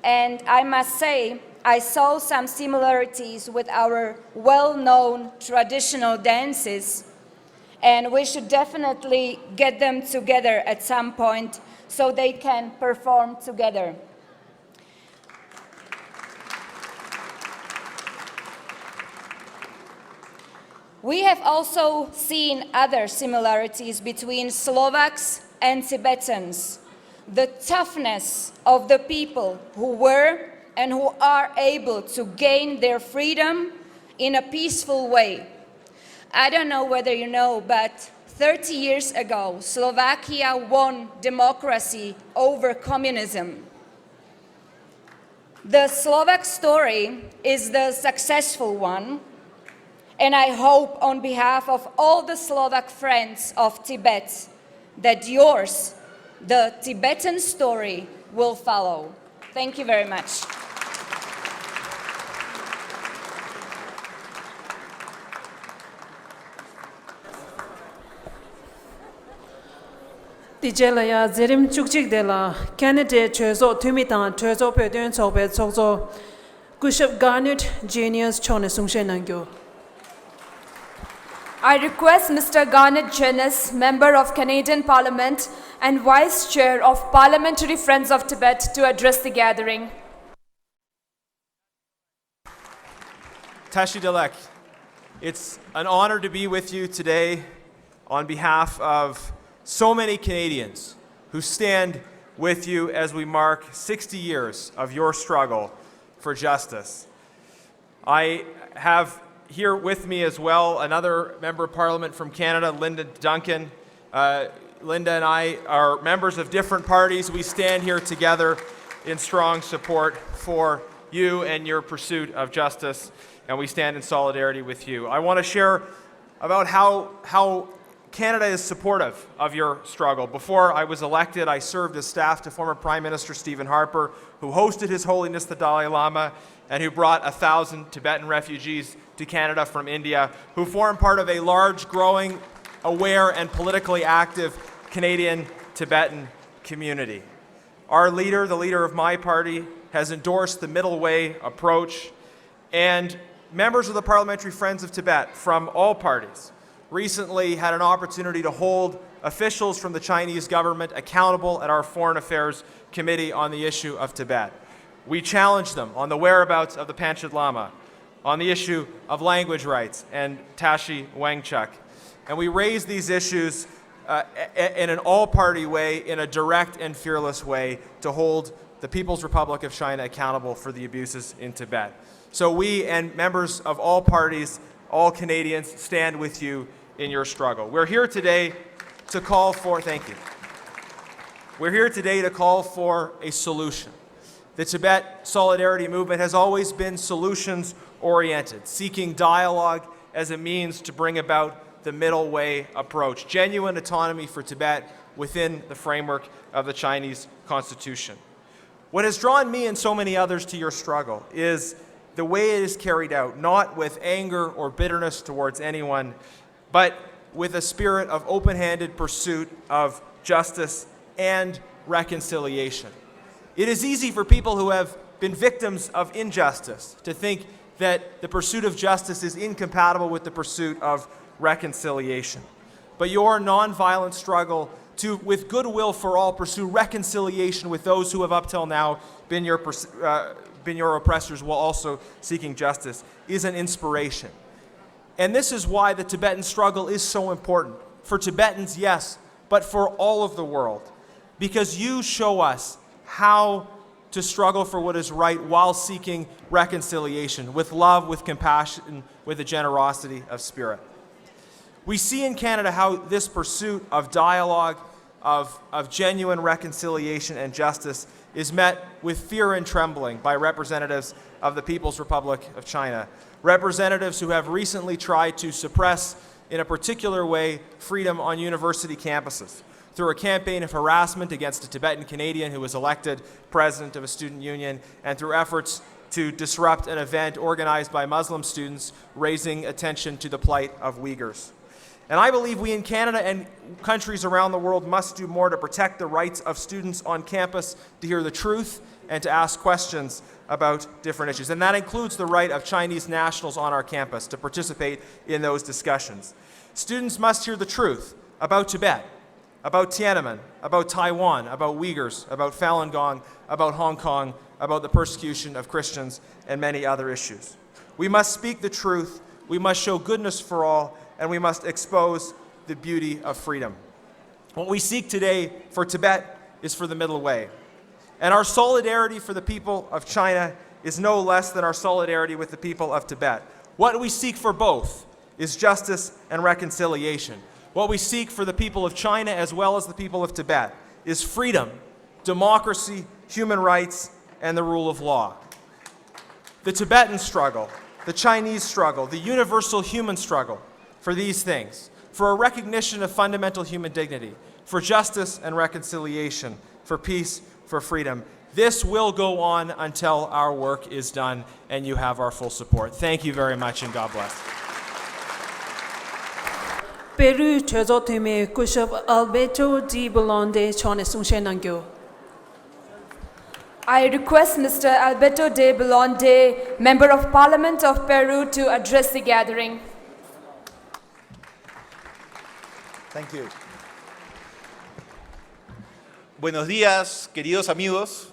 And I must say, I saw some similarities with our well-known traditional dances, and we should definitely get them together at some point so they can perform together. We have also seen other similarities between Slovaks and Tibetans. The toughness of the people who were and who are able to gain their freedom in a peaceful way. I don't know whether you know, but 30 years ago, Slovakia won democracy over communism. The Slovak story is the successful one, and I hope on behalf of all the Slovak friends of Tibet that yours, the Tibetan story, will follow. Thank you very much. Tijelaya zerim chukchik de la Canada chezo tumitan chezo pedun chobe chokzo Kushab Garnet Genius Chone Sungshe Nangyo. I request Mr. Garnet Jenis, Member of Canadian Parliament and Vice Chair of Parliamentary Friends of Tibet, to address the gathering. Tashi Delek, it's an honor to be with you today on behalf of so many Canadians who stand with you as we mark 60 years of your struggle for justice. I have here with me as well another Member of Parliament from Canada, Linda Duncan. Linda and I are members of different parties. We stand here together in strong support for you and your pursuit of justice, and we stand in solidarity with you. I want to share about how Canada is supportive of your struggle. Before I was elected, I served as staff to former Prime Minister Stephen Harper, who hosted His Holiness the Dalai Lama and who brought 1,000 Tibetan refugees to Canada from India, who form part of a large, growing, aware, and politically active Canadian Tibetan community. Our leader, the leader of my party, has endorsed the middle way approach, and members of the Parliamentary Friends of Tibet from all parties recently had an opportunity to hold officials from the Chinese government accountable at our Foreign Affairs Committee on the issue of Tibet. We challenged them on the whereabouts of the Panchit Lama, on the issue of language rights and Tashi Wangchuk, And we raise these issues in an all-party way, in a direct and fearless way, to hold the People's Republic of China accountable for the abuses in Tibet. So we and members of all parties, all Canadians, stand with you in your struggle. We're here today to call for, thank you. We're here today to call for a solution. The Tibet Solidarity Movement has always been solutions-oriented, seeking dialogue as a means to bring about the middle way approach, genuine autonomy for Tibet within the framework of the Chinese Constitution. What has drawn me and so many others to your struggle is the way it is carried out, not with anger or bitterness towards anyone, but with a spirit of open-handed pursuit of justice and reconciliation. It is easy for people who have been victims of injustice to think that the pursuit of justice is incompatible with the pursuit of reconciliation. But your nonviolent struggle to, with goodwill for all, pursue reconciliation with those who have up till now been your oppressors while also seeking justice is an inspiration. And this is why the Tibetan struggle is so important. For Tibetans, yes, but for all of the world. Because you show us how to struggle for what is right while seeking reconciliation, with love, with compassion, with a generosity of spirit. We see in Canada how this pursuit of dialogue, of genuine reconciliation and justice is met with fear and trembling by representatives of the People's Republic of China, representatives who have recently tried to suppress, in a particular way, freedom on university campuses through a campaign of harassment against a Tibetan Canadian who was elected president of a student union, and through efforts to disrupt an event organized by Muslim students raising attention to the plight of Uyghurs. And I believe we in Canada and countries around the world must do more to protect the rights of students on campus to hear the truth and to ask questions about different issues. And that includes the right of Chinese nationals on our campus to participate in those discussions. Students must hear the truth about Tibet, about Tiananmen, about Taiwan, about Uyghurs, about Falun Gong, about Hong Kong, about the persecution of Christians, and many other issues. We must speak the truth, we must show goodness for all, and we must expose the beauty of freedom. What we seek today for Tibet is for the middle way. And our solidarity for the people of China is no less than our solidarity with the people of Tibet. What we seek for both is justice and reconciliation. What we seek for the people of China as well as the people of Tibet is freedom, democracy, human rights, and the rule of law. The Tibetan struggle, the Chinese struggle, the universal human struggle for these things, for a recognition of fundamental human dignity, for justice and reconciliation, for peace, for freedom. This will go on until our work is done, and you have our full support. Thank you very much, and God bless. Peru Chezotime Kushab Alberto D. Belonde Chone Sunshenangyo. I request Mr. Alberto de Belonde, Member of Parliament of Peru, to address the gathering. Thank you. Buenos días, queridos amigos.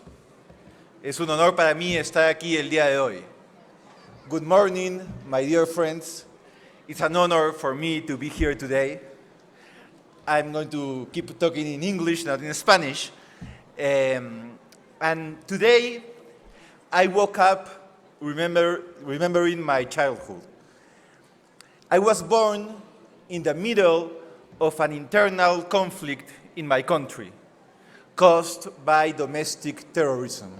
Es un honor para mí estar aquí el día de hoy. Good morning, my dear friends. It's an honor for me to be here today. I'm going to keep talking in English, not in Spanish. And today, I woke up remembering my childhood. I was born in the middle of an internal conflict in my country caused by domestic terrorism.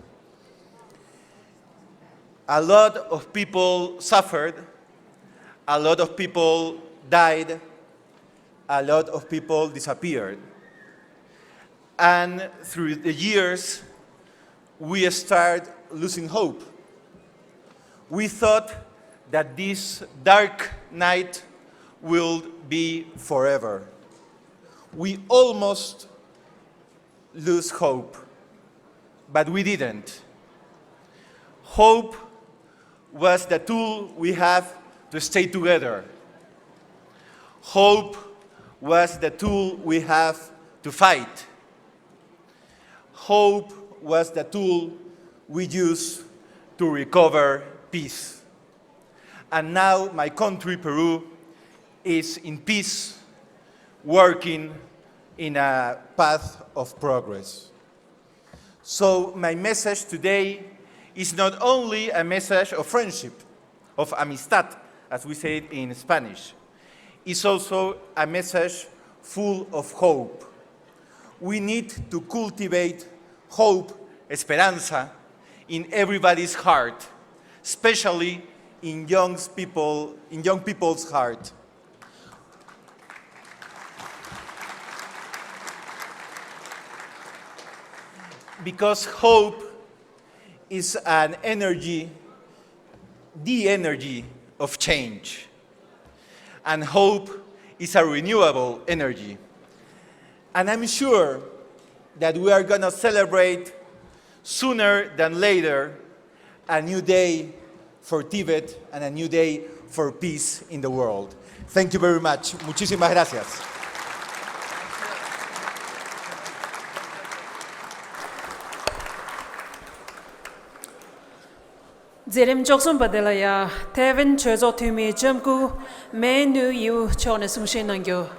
A lot of people suffered, a lot of people died, a lot of people disappeared. And through the years, we started losing hope. We thought that this dark night will be forever. We almost lose hope, but we didn't. Hope was the tool we have to stay together. Hope was the tool we have to fight. Hope was the tool we use to recover peace. And now my country, Peru, is in peace working in a path of progress. So my message today is not only a message of friendship, of amistad, as we say it in Spanish. It's also a message full of hope. We need to cultivate hope, esperanza, in everybody's heart, especially in young people's heart. Because hope is an energy, the energy of change. And hope is a renewable energy. And I'm sure that we are going to celebrate sooner than later a new day for Tibet and a new day for peace in the world. Thank you very much. Muchísimas gracias. Zerim Jokson Badelaya, Tevin Chezo Tumi Jumku, Menu Yu Chona Sumshin Nangyo.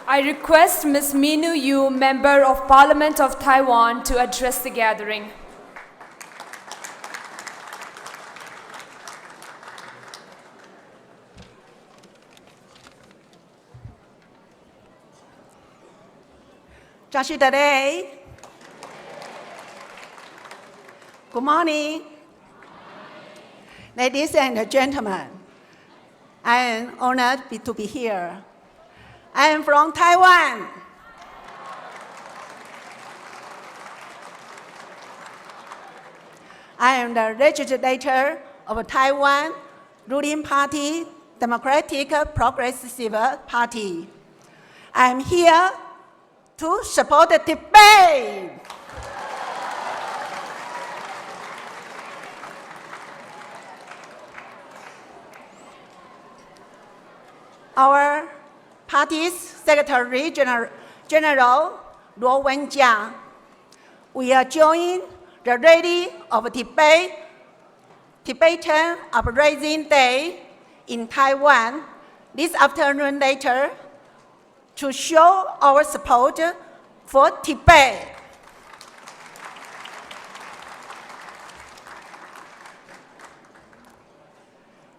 I request Ms. Minu Yu, Member of Parliament of Taiwan, to address the gathering. Joshi Dade. Good morning. Ladies and gentlemen, I am honored to be here. I am from Taiwan. I am the legislator of Taiwan ruling party, Democratic Progressive Party. I am here to support the Tibet. Our party's Secretary General Luo Wenjia will join the rally of Tibetan Uprising Day in Taiwan this afternoon later to show our support for Tibet.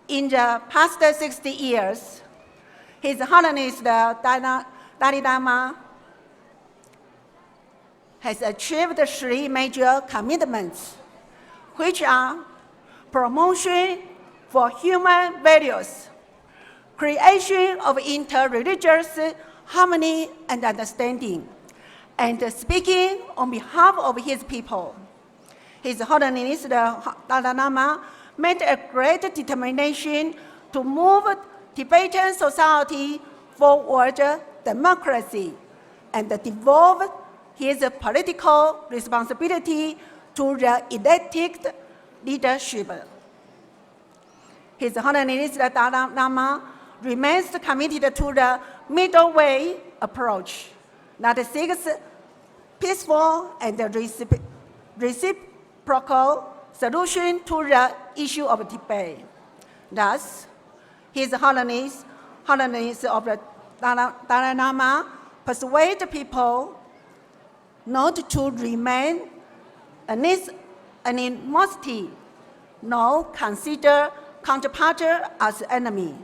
In the past 60 years, His Holiness the Dalai Lama has achieved 3 major commitments, which are promotion for human values, creation of inter-religious harmony and understanding, and speaking on behalf of his people. His Holiness the Dalai Lama made a great determination to move Tibetan society forward democracy and devolve his political responsibility to the elected leadership. His Holiness the Dalai Lama remains committed to the middle way approach that seeks peaceful and reciprocal solution to the issue of Tibet. Thus, His Holiness of the Dalai Lama persuade people not to remain animosity, nor consider counterpart as enemy,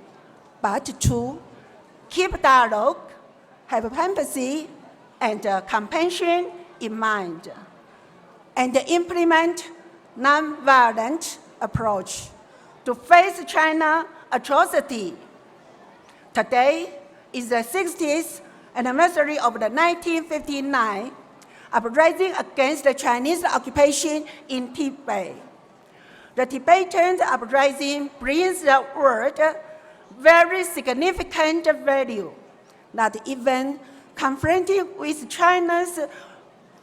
but to keep dialogue, have empathy and compassion in mind, and implement non-violent approach to face China atrocity. Today is the 60th anniversary of the 1959 uprising against the Chinese occupation in Tibet. The Tibetan uprising brings the world very significant value that even confronting with China's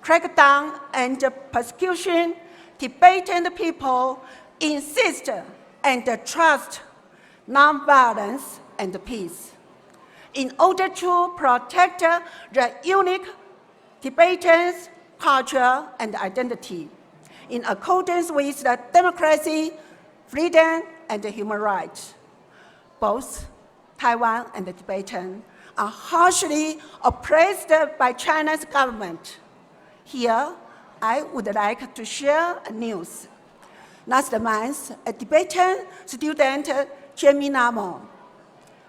crackdown and persecution, Tibetan people insist and trust nonviolence and peace. In order to protect the unique Tibetan culture and identity, in accordance with the democracy, freedom, and human rights, both Taiwan and the Tibetan are harshly oppressed by China's government. Here, I would like to share a news. Last month, a Tibetan student, Jamie Namo,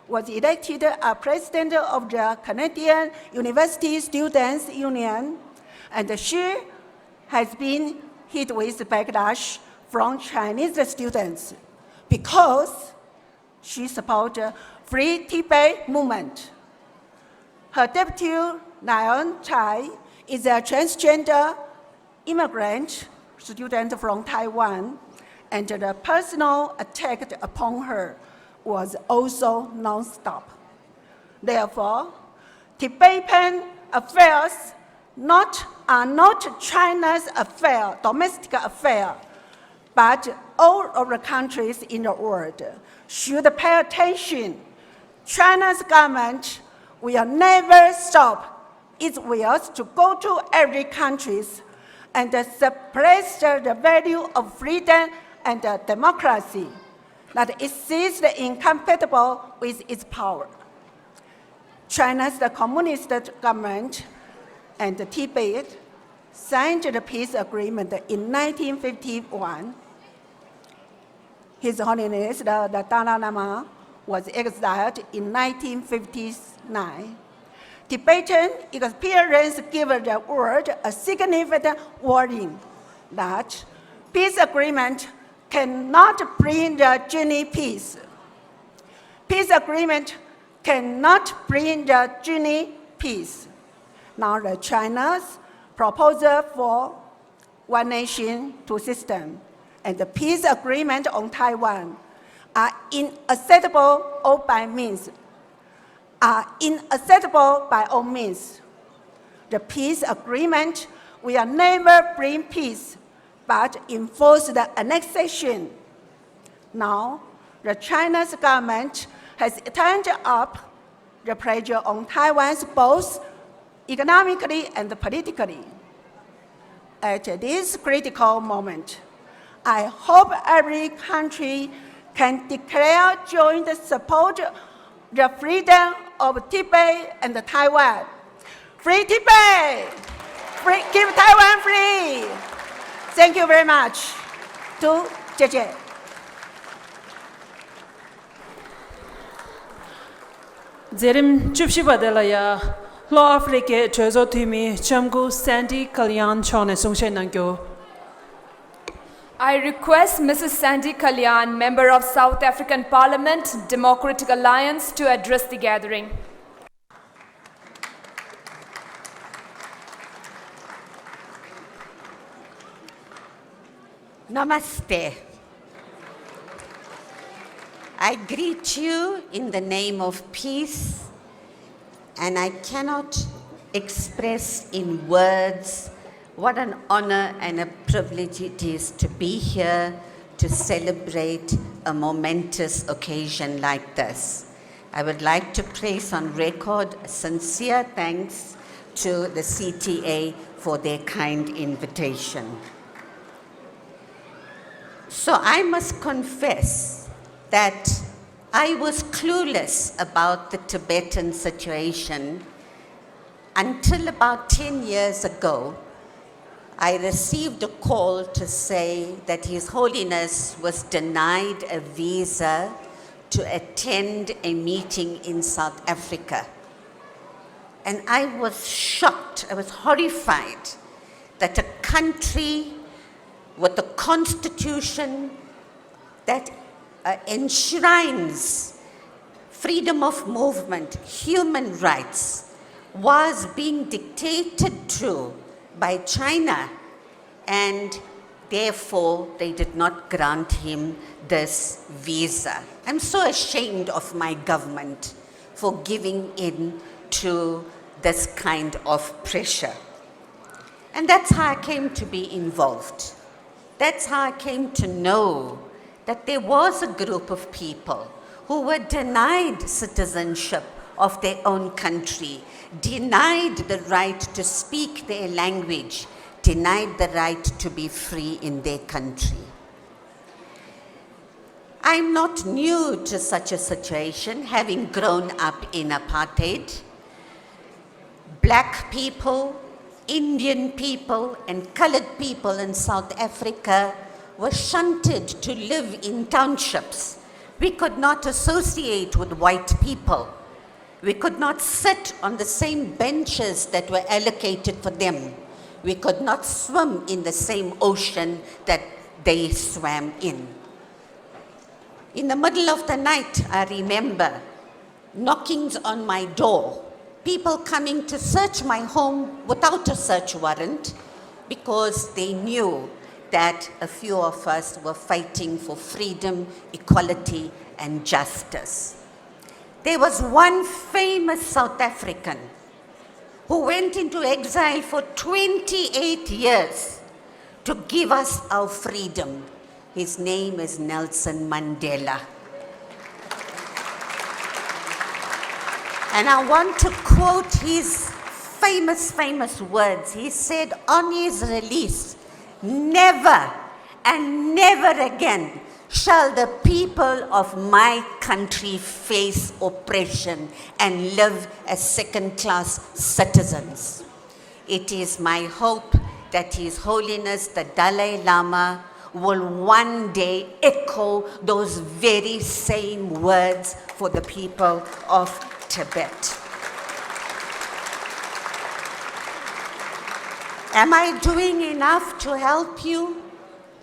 was elected a president of the Canadian University Students' Union, and she has been hit with backlash from Chinese students because she supports the Free Tibet movement. Her deputy, Lion Chai, is a transgender immigrant student from Taiwan, and the personal attack upon her was also non-stop. Therefore, Tibetan affairs are not China's affair, domestic affair, but all of the countries in the world should pay attention. China's government will never stop its will to go to every country and suppress the value of freedom and democracy that is seized incompatible with its power. China's communist government and Tibet signed the peace agreement in 1951. His Holiness the Dalai Lama was exiled in 1959. Tibetan experience gives the world a significant warning that peace agreement cannot bring the genuine peace. Peace agreement cannot bring the genuine peace. Now the China's proposal for one nation, two systems, and the peace agreement on Taiwan are inacceptable by all means. The peace agreement will never bring peace, but enforce the annexation. Now, the Chinese government has turned up the pressure on Taiwan both economically and politically. At this critical moment, I hope every country can declare joint support the freedom of Tibet and Taiwan. Free Tibet! Keep Taiwan free! Thank you very much. To JJ. Zerim chupshi badalaya Law Africa Trezo Timi Chamgu Sandy Kalyan Chone Sungshe Nangyo. I request Mrs. Sandy Kalyan, member of South African Parliament, Democratic Alliance, to address the gathering. Namaste. I greet you in the name of peace, and I cannot express in words what an honor and a privilege it is to be here to celebrate a momentous occasion like this. I would like to place on record sincere thanks to the CTA for their kind invitation. So I must confess that I was clueless about the Tibetan situation until about 10 years ago. I received a call to say that His Holiness was denied a visa to attend a meeting in South Africa. And I was shocked, I was horrified that a country with a constitution that enshrines freedom of movement, human rights, was being dictated to by China, and therefore they did not grant him this visa. I'm so ashamed of my government for giving in to this kind of pressure. And that's how I came to be involved. That's how I came to know that there was a group of people who were denied citizenship of their own country, denied the right to speak their language, denied the right to be free in their country. I'm not new to such a situation, having grown up in apartheid. Black people, Indian people, and colored people in South Africa were shunted to live in townships. We could not associate with white people. We could not sit on the same benches that were allocated for them. We could not swim in the same ocean that they swam in. In the middle of the night, I remember knockings on my door, people coming to search my home without a search warrant because they knew that a few of us were fighting for freedom, equality, and justice. There was one famous South African who went into exile for 28 years to give us our freedom. His name is Nelson Mandela. And I want to quote his famous words. He said on his release, "Never and never again shall the people of my country face oppression and live as second-class citizens." It is my hope that His Holiness the Dalai Lama will one day echo those very same words for the people of Tibet. Am I doing enough to help you?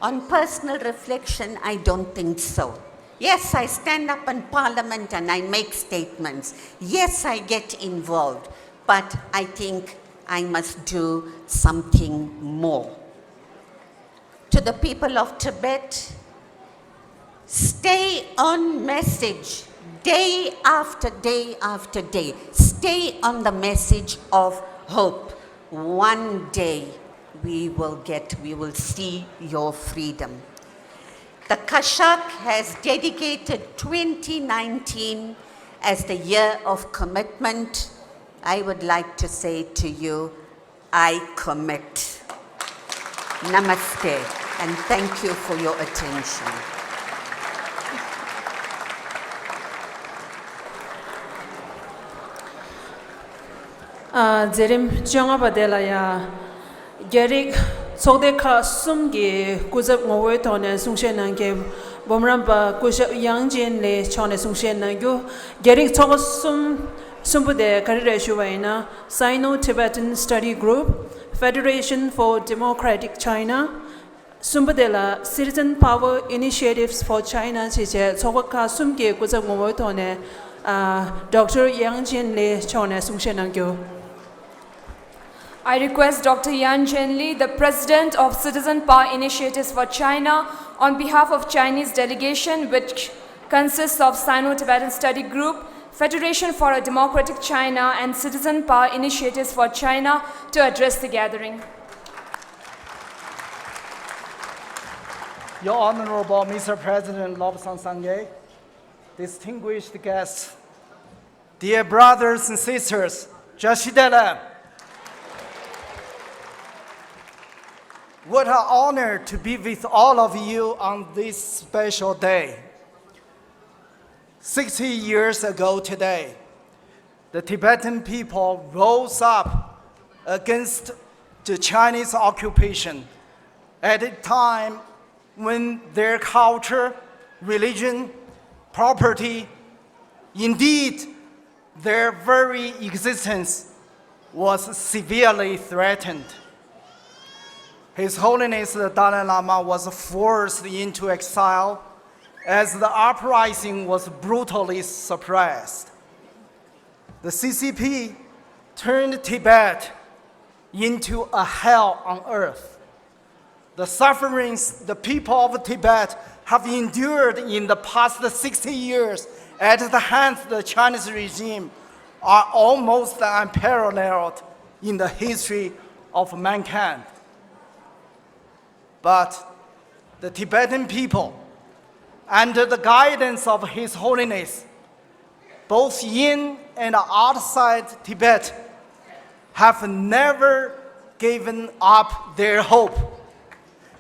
On personal reflection, I don't think so. Yes, I stand up in Parliament and I make statements. Yes, I get involved, but I think I must do something more. To the people of Tibet, stay on message day after day after day. Stay on the message of hope. One day we will see your freedom. The Kashak has dedicated 2019 as the year of commitment. I would like to say to you, I commit. Namaste, and thank you for your attention. Zerim Jonga Badelaya Gerik Sodeka Sumgi Kuzap Moweton and Sungshen Nange Bomramba Kusha Yangjin Le Chone Sungshen Nangu Gerik Tokosum Sumbude Karireshuaina Sino-Tibetan Study Group Federation for Democratic China Sumbadela Citizen Power Initiatives for China Chiche Tokaka Sumgi Kuzap Mowetone Dr. Yangjin Le Chone Sungshen Nangu. I request Dr. Yan Zhenli, the President of Citizen Power Initiatives for China, on behalf of Chinese delegation, which consists of Sino-Tibetan Study Group, Federation for a Democratic China, and Citizen Power Initiatives for China, to address the gathering. Your Honorable Mr. President Lobsang Sangye, distinguished guests, dear brothers and sisters, Jashidala, what an honor to be with all of you on this special day. 60 years ago today, the Tibetan people rose up against the Chinese occupation at a time when their culture, religion, property, indeed their very existence was severely threatened. His Holiness the Dalai Lama was forced into exile as the uprising was brutally suppressed. The CCP turned Tibet into a hell on earth. The sufferings the people of Tibet have endured in the past 60 years at the hands of the Chinese regime are almost unparalleled in the history of mankind. But the Tibetan people, under the guidance of His Holiness, both in and outside Tibet, have never given up their hope.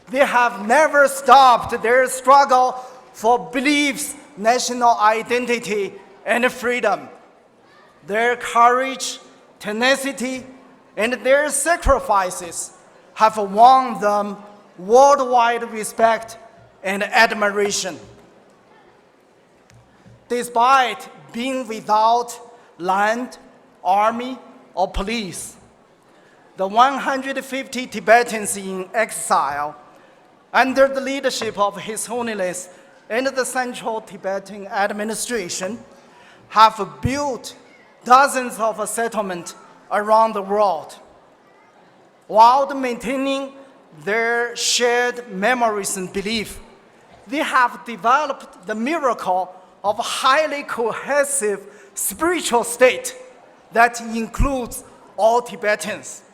They have never stopped their struggle for beliefs, national identity, and freedom. Their courage, tenacity, and their sacrifices have won them worldwide respect and admiration. Despite being without land, army, or police, the 150 Tibetans in exile, under the leadership of His Holiness and the Central Tibetan Administration, have built dozens of settlements around the world, while maintaining their shared memories and belief. They have developed the miracle of a highly cohesive spiritual state that includes all Tibetans.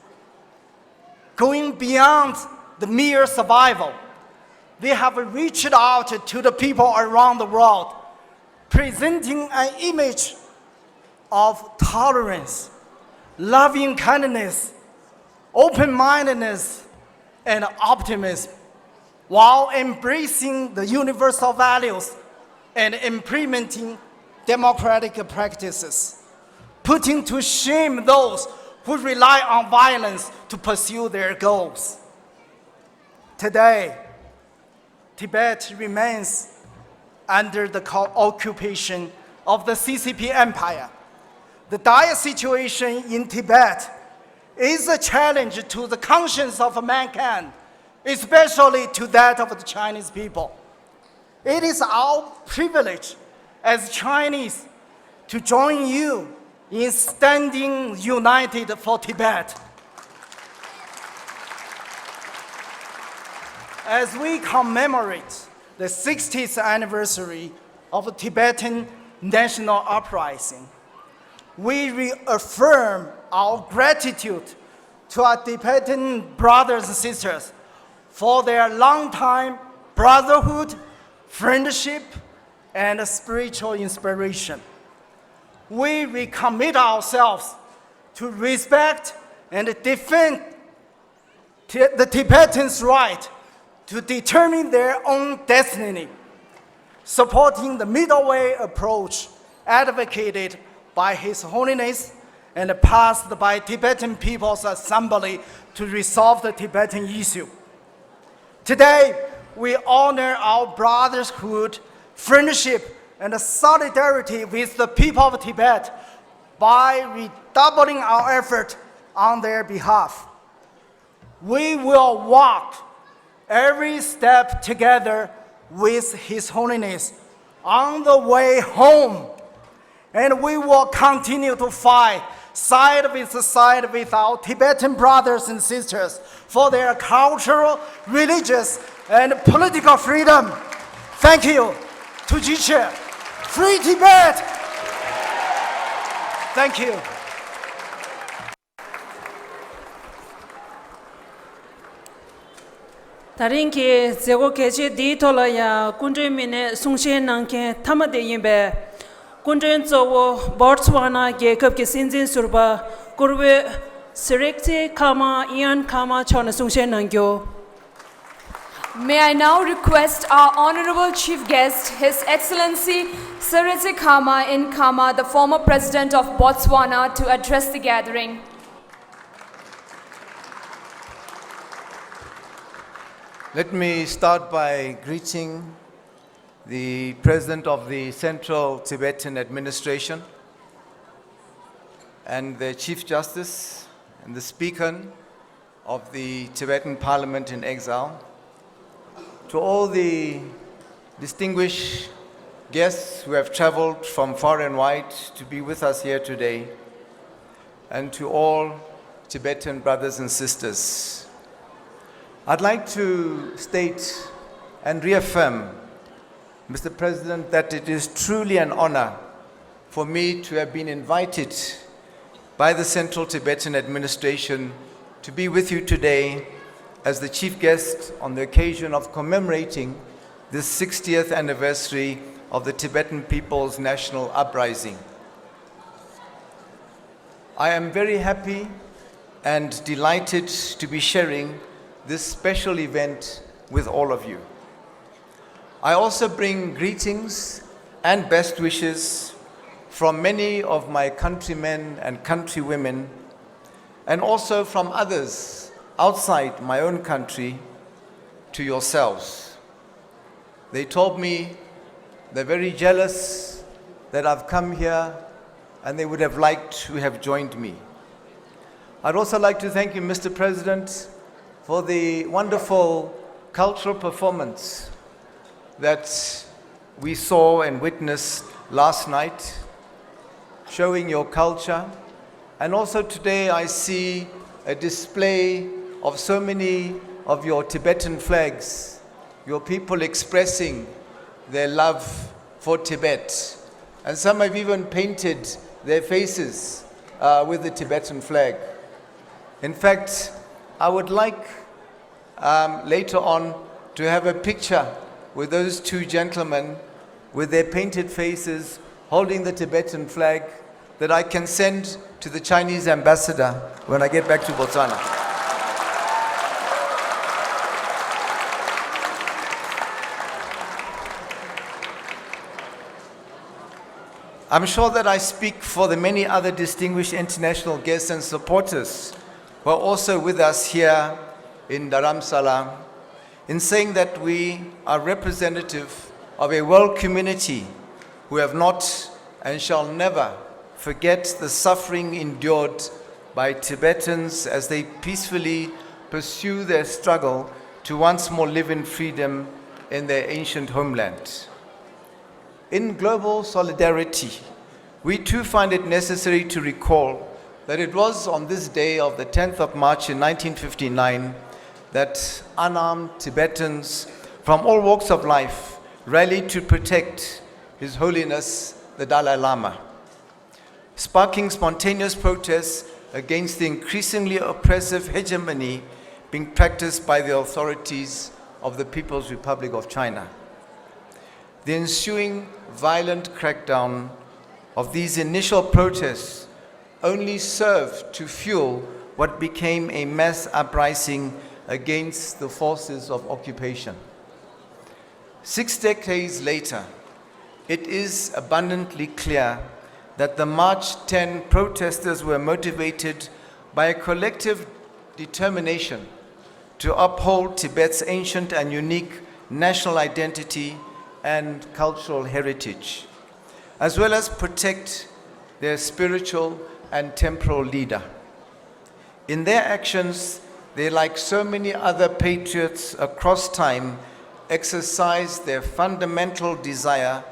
Going beyond the mere survival, they have reached out to the people around the world, presenting an image of tolerance, loving kindness, open-mindedness, and optimism, while embracing the universal values and implementing democratic practices, putting to shame those who rely on violence to pursue their goals. Today, Tibet remains under the occupation of the CCP Empire. The dire situation in Tibet is a challenge to the conscience of mankind, especially to that of the Chinese people. It is our privilege as Chinese to join you in standing united for Tibet. As we commemorate the 60th anniversary of the Tibetan National Uprising, we reaffirm our gratitude to our Tibetan brothers and sisters for their long-time brotherhood, friendship, and spiritual inspiration. We recommit ourselves to respect and defend the Tibetans' right to determine their own destiny, supporting the middle way approach advocated by His Holiness and passed by Tibetan People's Assembly to resolve the Tibetan issue. Today, we honor our brotherhood, friendship, and solidarity with the people of Tibet by redoubling our effort on their behalf. We will walk every step together with His Holiness on the way home, and we will continue to fight side with our Tibetan brothers and sisters for their cultural, religious, and political freedom. Thank you. Tujiche. Free Tibet. Thank you. Tarinki zego kechi di tola ya kunjay mine sungshe nangke tamade yinbe kunjay zowo Botswana Jacob ke sinzin surba kurwe Sirekte Kama Ian Kama chona sungshe nangyo. May I now request our Honorable Chief Guest, His Excellency Seretse Khama in Khama, the former President of Botswana, to address the gathering. Let me start by greeting the President of the Central Tibetan Administration and the Chief Justice and the Speaker of the Tibetan Parliament in exile. To all the distinguished guests who have traveled from far and wide to be with us here today, and to all Tibetan brothers and sisters, I'd like to state and reaffirm, Mr. President, that it is truly an honor for me to have been invited by the Central Tibetan Administration to be with you today as the chief guest on the occasion of commemorating the 60th anniversary of the Tibetan people's national uprising. I am very happy and delighted to be sharing this special event with all of you. I also bring greetings and best wishes from many of my countrymen and countrywomen, and also from others outside my own country, to yourselves. They told me they're very jealous that I've come here and they would have liked to have joined me. I'd also like to thank you, Mr. President, for the wonderful cultural performance that we saw and witnessed last night, showing your culture. And also today I see a display of so many of your Tibetan flags, your people expressing their love for Tibet. And some have even painted their faces with the Tibetan flag. In fact, I would like later on to have a picture with those two gentlemen with their painted faces holding the Tibetan flag that I can send to the Chinese ambassador when I get back to Botswana. I'm sure that I speak for the many other distinguished international guests and supporters who are also with us here in Dharamsala in saying that we are representative of a world community who have not and shall never forget the suffering endured by Tibetans as they peacefully pursue their struggle to once more live in freedom in their ancient homeland. In global solidarity, we too find it necessary to recall that it was on this day of the 10th of March in 1959 that unarmed Tibetans from all walks of life rallied to protect His Holiness the Dalai Lama, sparking spontaneous protests against the increasingly oppressive hegemony being practiced by the authorities of the People's Republic of China. The ensuing violent crackdown of these initial protests only served to fuel what became a mass uprising against the forces of occupation. 6 decades later, it is abundantly clear that the March 10 protesters were motivated by a collective determination to uphold Tibet's ancient and unique national identity and cultural heritage, as well as protect their spiritual and temporal leader. In their actions, they, like so many other patriots across time, exercised their fundamental desire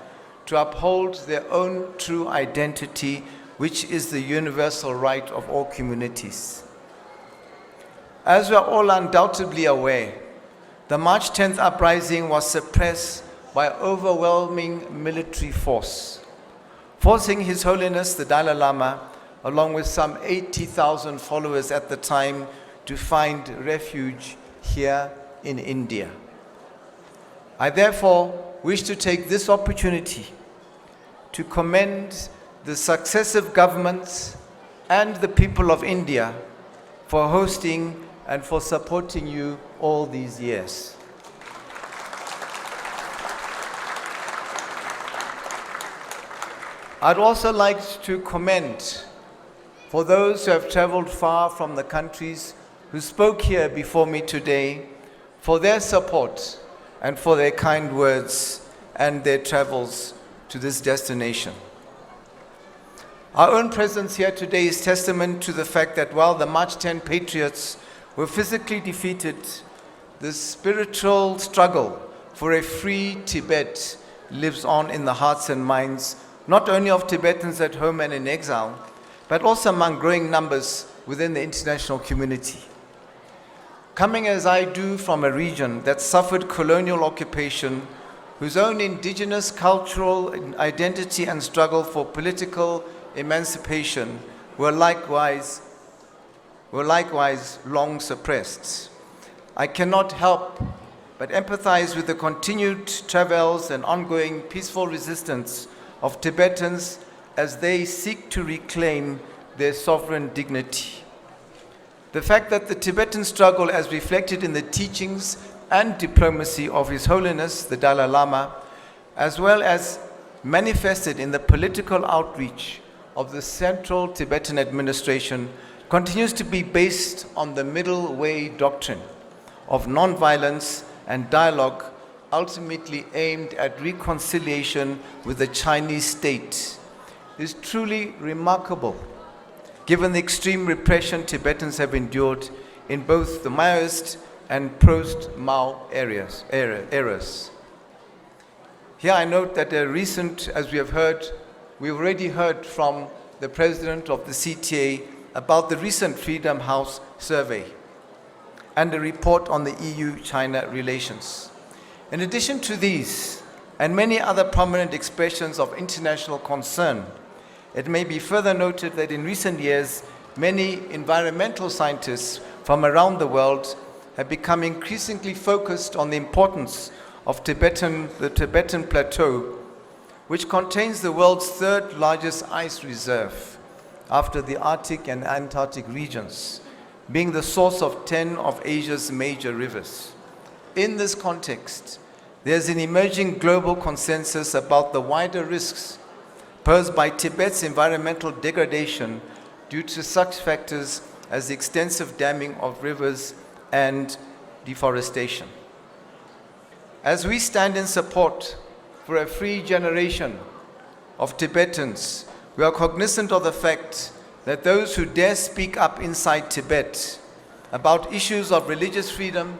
to uphold their own true identity, which is the universal right of all communities. As we are all undoubtedly aware, the March 10th uprising was suppressed by overwhelming military force, forcing His Holiness the Dalai Lama, along with some 80,000 followers at the time, to find refuge here in India. I therefore wish to take this opportunity to commend the successive governments and the people of India for hosting and for supporting you all these years. I'd also like to commend for those who have traveled far from the countries who spoke here before me today for their support and for their kind words and their travels to this destination. Our own presence here today is testament to the fact that while the March 10 patriots were physically defeated, the spiritual struggle for a free Tibet lives on in the hearts and minds not only of Tibetans at home and in exile, but also among growing numbers within the international community. Coming as I do from a region that suffered colonial occupation, whose own indigenous cultural identity and struggle for political emancipation were likewise long suppressed, I cannot help but empathize with the continued travails and ongoing peaceful resistance of Tibetans as they seek to reclaim their sovereign dignity. The fact that the Tibetan struggle, as reflected in the teachings and diplomacy of His Holiness the Dalai Lama, as well as manifested in the political outreach of the Central Tibetan Administration, continues to be based on the middle way doctrine of nonviolence and dialogue, ultimately aimed at reconciliation with the Chinese state, is truly remarkable, given the extreme repression Tibetans have endured in both the Maoist and post-Mao eras. Here I note that as we have heard, we've already heard from the president of the CTA about the recent Freedom House survey and the report on the EU-China relations. In addition to these and many other prominent expressions of international concern, it may be further noted that in recent years, many environmental scientists from around the world have become increasingly focused on the importance of the Tibetan Plateau, which contains the world's third largest ice reserve after the Arctic and Antarctic regions, being the source of 10 of Asia's major rivers. In this context, there's an emerging global consensus about the wider risks posed by Tibet's environmental degradation due to such factors as the extensive damming of rivers and deforestation. As we stand in support for a free generation of Tibetans, we are cognizant of the fact that those who dare speak up inside Tibet about issues of religious freedom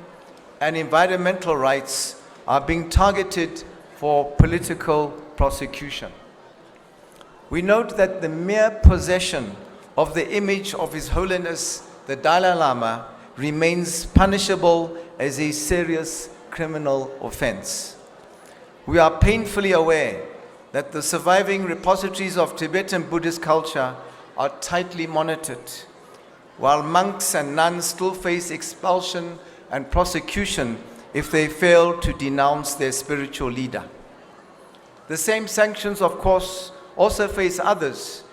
and environmental rights are being targeted for political prosecution. We note that the mere possession of the image of His Holiness the Dalai Lama remains punishable as a serious criminal offense. We are painfully aware that the surviving repositories of Tibetan Buddhist culture are tightly monitored, while monks and nuns still face expulsion and prosecution if they fail to denounce their spiritual leader. The same sanctions, of course, also face others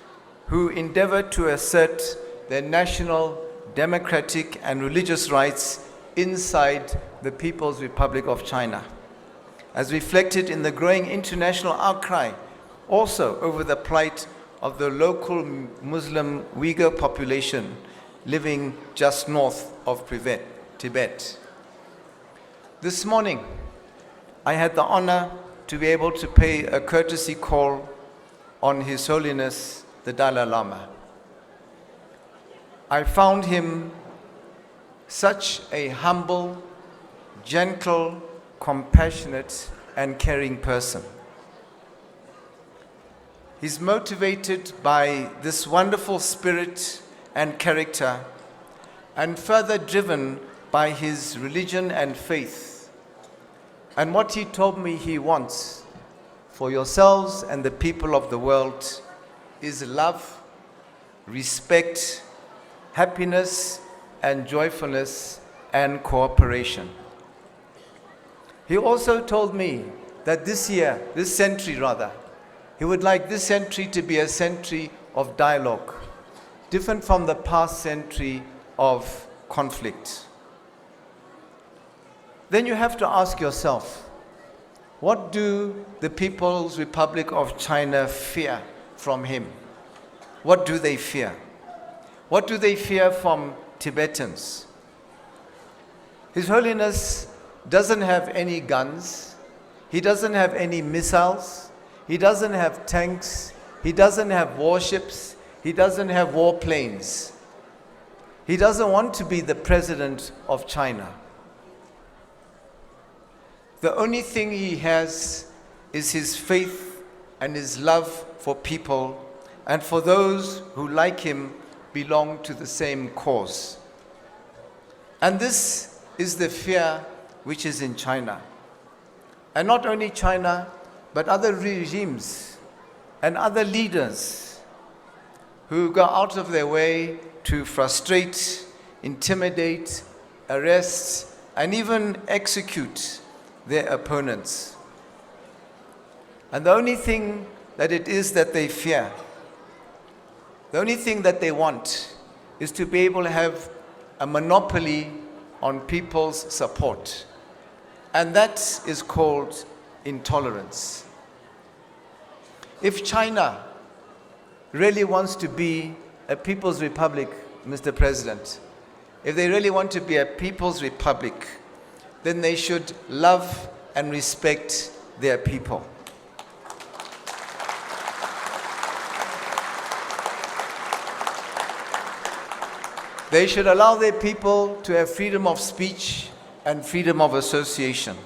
who endeavor to assert their national, democratic, and religious rights inside the People's Republic of China, as reflected in the growing international outcry also over the plight of the local Muslim Uyghur population living just north of Tibet. This morning, I had the honor to be able to pay a courtesy call on His Holiness the Dalai Lama. I found him such a humble, gentle, compassionate, and caring person. He's motivated by this wonderful spirit and character, and further driven by his religion and faith. And what he told me he wants for yourselves and the people of the world is love, respect, happiness, and joyfulness, and cooperation. He also told me that this century, he would like this century to be a century of dialogue, different from the past century of conflict. Then you have to ask yourself, what do the People's Republic of China fear from him? What do they fear? What do they fear from Tibetans? His Holiness doesn't have any guns. He doesn't have any missiles. He doesn't have tanks. He doesn't have warships. He doesn't have warplanes. He doesn't want to be the president of China. The only thing he has is his faith and his love for people, and for those who, like him, belong to the same cause. And this is the fear which is in China. And not only China, but other regimes and other leaders who go out of their way to frustrate, intimidate, arrest, and even execute their opponents. And the only thing that it is that they fear, the only thing that they want, is to be able to have a monopoly on people's support. and that is called intolerance. If China really wants to be a people's republic, Mr. President, if they really want to be a people's republic, then they should love and respect their people. They should allow their people to have freedom of speech and freedom of association.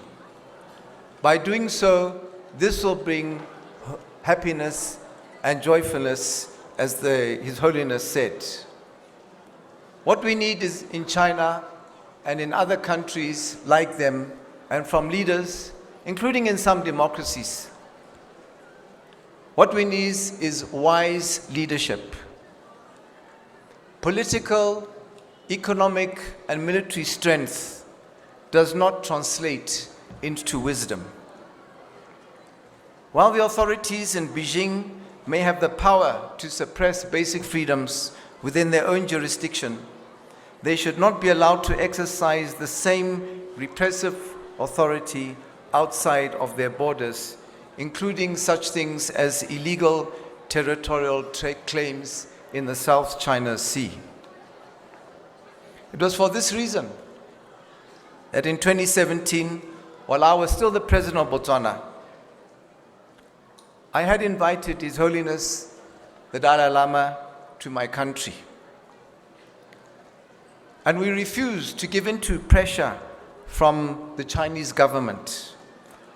By doing so, this will bring happiness and joyfulness, as His Holiness said. What we need is in China and in other countries like them, and from leaders, including in some democracies, what we need is wise leadership. Political, economic, and military strength does not translate into wisdom. While the authorities in Beijing may have the power to suppress basic freedoms within their own jurisdiction, they should not be allowed to exercise the same repressive authority outside of their borders, including such things as illegal territorial claims in the South China Sea. It was for this reason that in 2017, while I was still the President of Botswana, I had invited His Holiness the Dalai Lama to my country. And we refused to give in to pressure from the Chinese government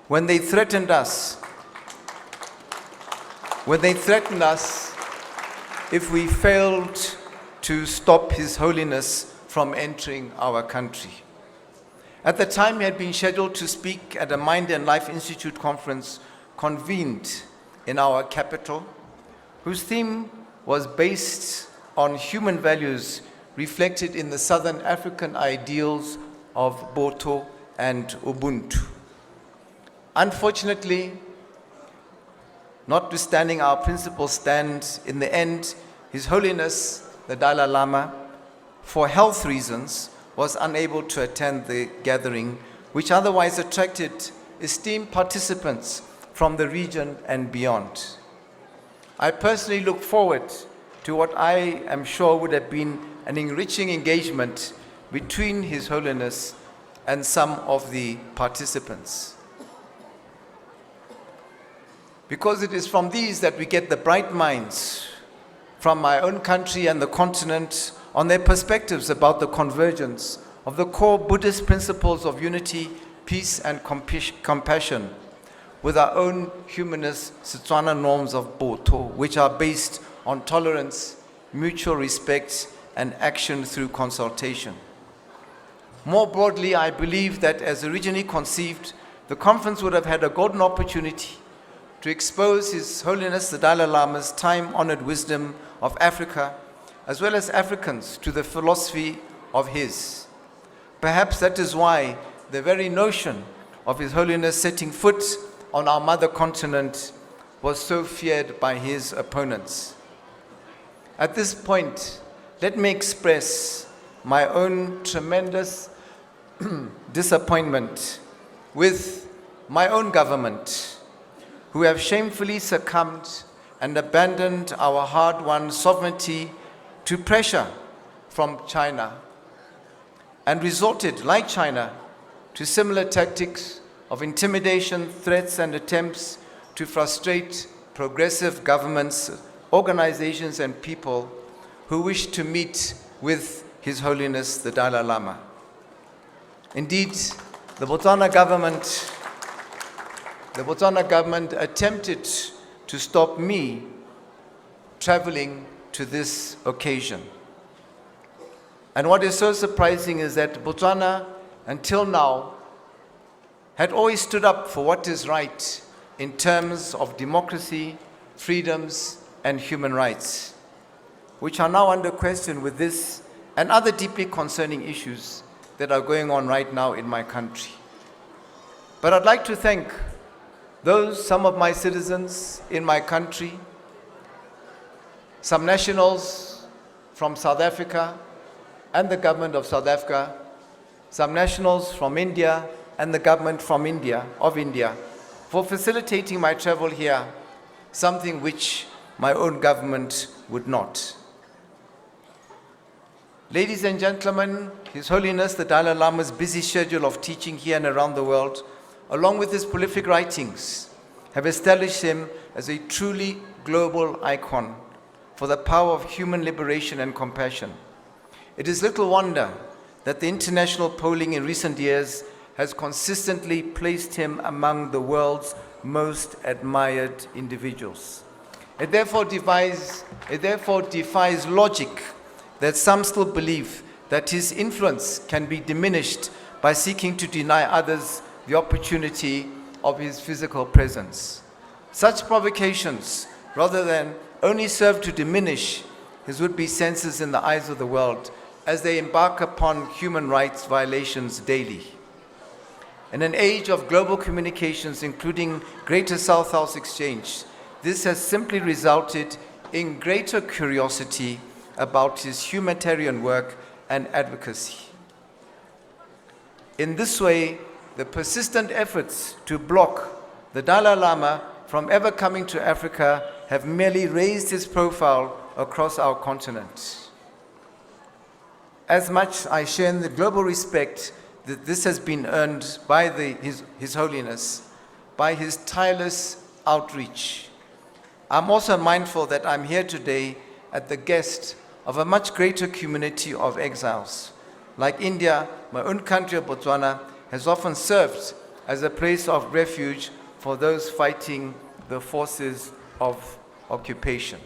when they threatened us. If we failed to stop His Holiness from entering our country. At the time, he had been scheduled to speak at a Mind and Life Institute conference convened in our capital, whose theme was based on human values reflected in the Southern African ideals of Botho and Ubuntu. Unfortunately, notwithstanding our principal stand, in the end, His Holiness the Dalai Lama, for health reasons, was unable to attend the gathering, which otherwise attracted esteemed participants from the region and beyond. I personally look forward to what I am sure would have been an enriching engagement between His Holiness and some of the participants. Because it is from these that we get the bright minds from my own country and the continent on their perspectives about the convergence of the core Buddhist principles of unity, peace, and compassion with our own humanist Setswana norms of Botho, which are based on tolerance, mutual respect, and action through consultation. More broadly, I believe that as originally conceived, the conference would have had a golden opportunity to expose His Holiness the Dalai Lama's time-honored wisdom of Africa, as well as Africans, to the philosophy of his. Perhaps that is why the very notion of His Holiness setting foot on our mother continent was so feared by his opponents. At this point, let me express my own tremendous disappointment with my own government, who have shamefully succumbed and abandoned our hard-won sovereignty to pressure from China, and resorted, like China, to similar tactics of intimidation, threats, and attempts to frustrate progressive governments, organizations, and people who wish to meet with His Holiness the Dalai Lama. Indeed, the Botswana government attempted to stop me traveling to this occasion. And what is so surprising is that Botswana, until now, had always stood up for what is right in terms of democracy, freedoms, and human rights, which are now under question with this and other deeply concerning issues that are going on right now in my country. But I'd like to thank some of my citizens in my country, some nationals from South Africa and the government of South Africa, some nationals from India and the government of India for facilitating my travel here, something which my own government would not. Ladies and gentlemen, His Holiness the Dalai Lama's busy schedule of teaching here and around the world, along with his prolific writings, have established him as a truly global icon for the power of human liberation and compassion. It is little wonder that the international polling in recent years has consistently placed him among the world's most admired individuals. It therefore defies logic that some still believe that his influence can be diminished by seeking to deny others the opportunity of his physical presence. Such provocations, rather than only serve to diminish his would-be senses in the eyes of the world as they embark upon human rights violations daily. In an age of global communications, including Greater South-South exchange, this has simply resulted in greater curiosity about his humanitarian work and advocacy. In this way, the persistent efforts to block the Dalai Lama from ever coming to Africa have merely raised his profile across our continent. As much I share in the global respect that this has been earned by His Holiness, by his tireless outreach. I'm also mindful that I'm here today at the guest of a much greater community of exiles. Like India, my own country of Botswana has often served as a place of refuge for those fighting the forces of occupation.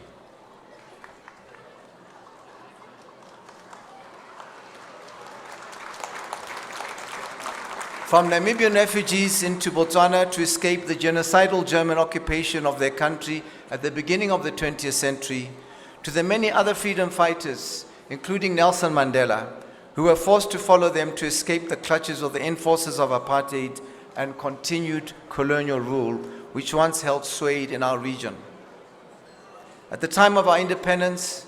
From Namibian refugees into Botswana to escape the genocidal German occupation of their country at the beginning of the 20th century, to the many other freedom fighters, including Nelson Mandela, who were forced to follow them to escape the clutches of the enforcers of apartheid and continued colonial rule, which once held sway in our region. At the time of our independence,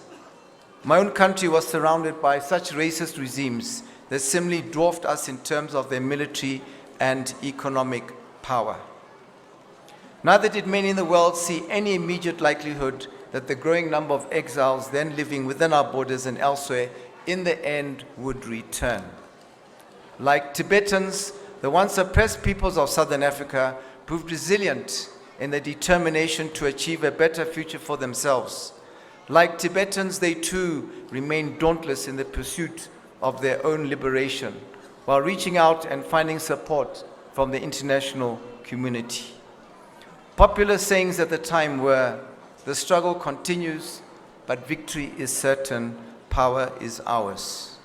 my own country was surrounded by such racist regimes that simply dwarfed us in terms of their military and economic power. Neither did many in the world see any immediate likelihood that the growing number of exiles then living within our borders and elsewhere in the end would return. Like Tibetans, the once oppressed peoples of Southern Africa proved resilient in their determination to achieve a better future for themselves. Like Tibetans, they too remained dauntless in the pursuit of their own liberation, while reaching out and finding support from the international community. Popular sayings at the time were, "The struggle continues, but victory is certain, power is ours."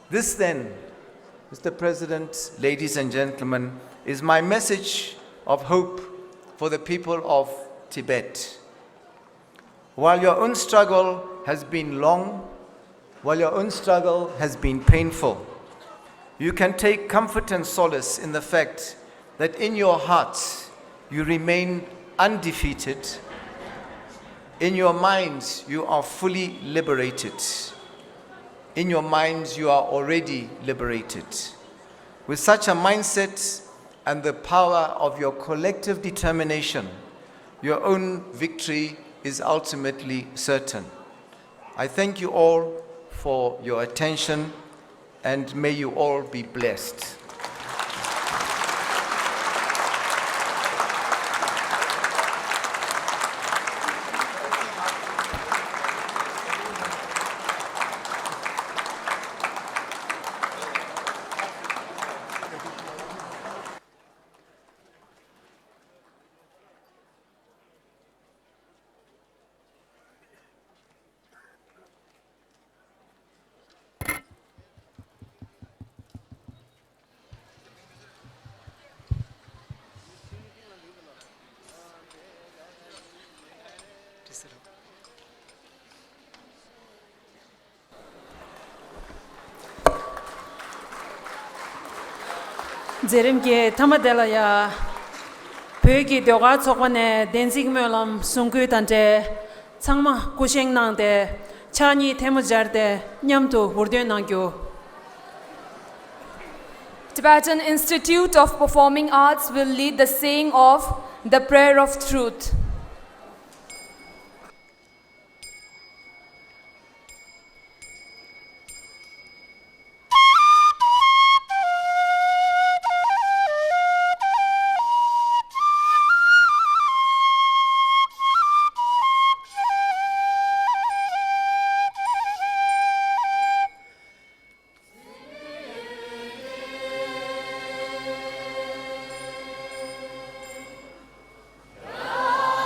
This then, Mr. President, ladies and gentlemen, is my message of hope for the people of Tibet. While your own struggle has been long, while your own struggle has been painful, you can take comfort and solace in the fact that in your hearts you remain undefeated. In your minds you are fully liberated. In your minds you are already liberated. With such a mindset and the power of your collective determination, your own victory is ultimately certain. I thank you all for your attention, and may you all be blessed. 제림게 타마델라야 베기 되가 저번에 덴직멜럼 송규단데 창마 고생난데 차니 테무자르데 냠도 월드난교 Tibetan Institute of Performing Arts will lead the saying of the prayer of truth. Ah!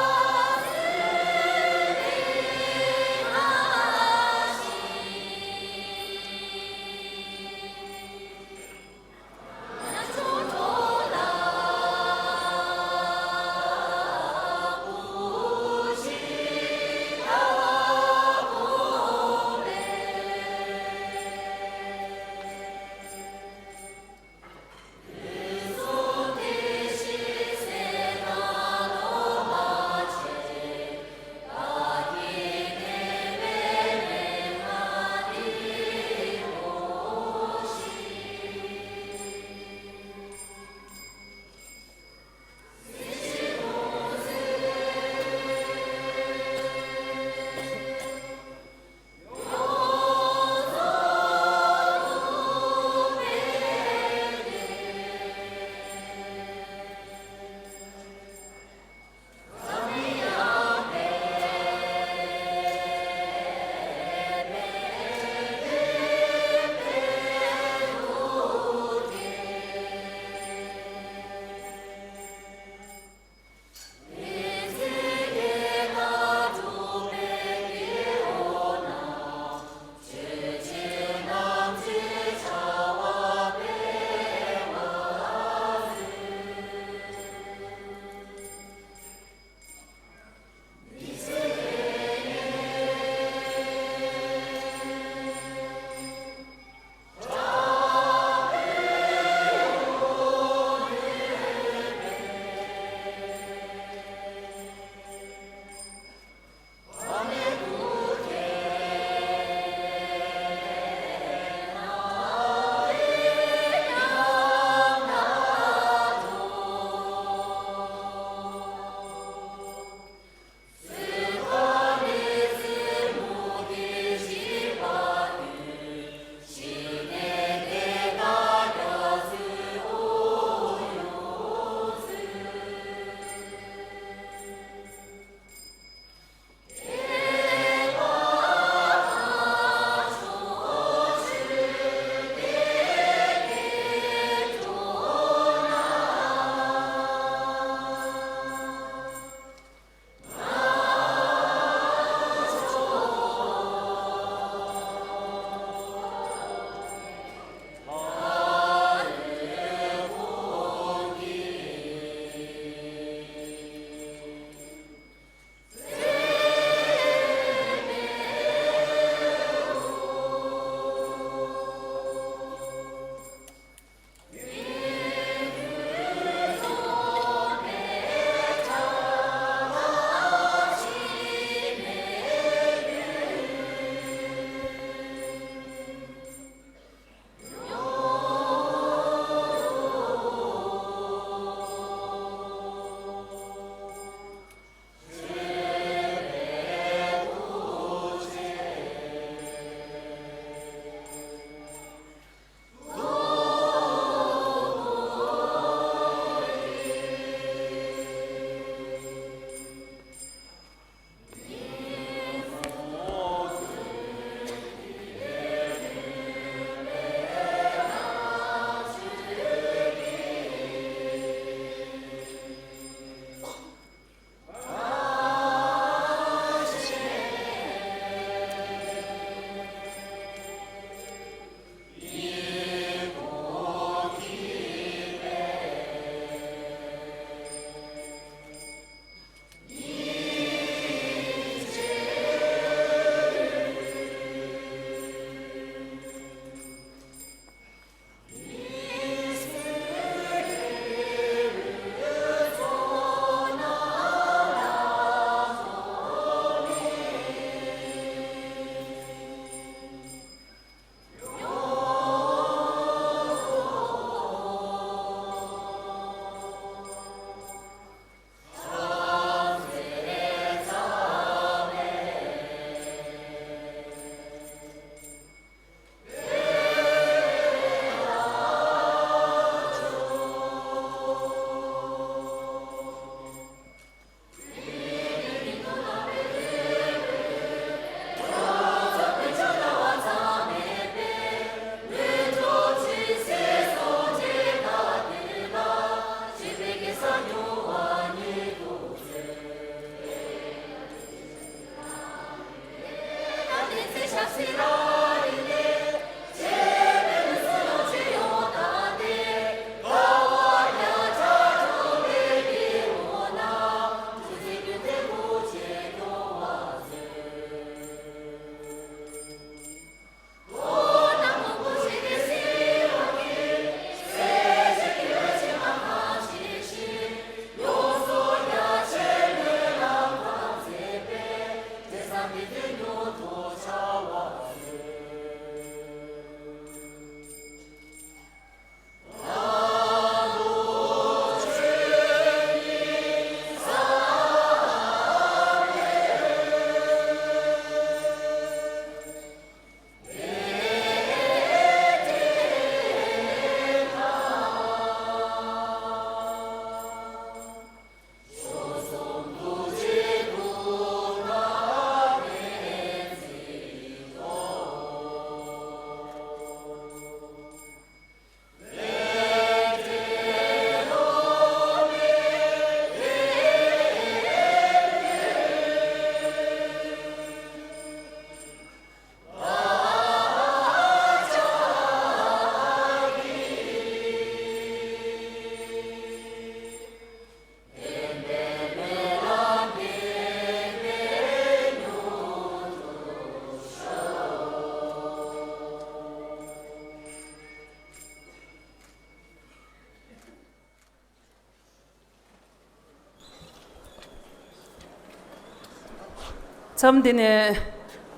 Something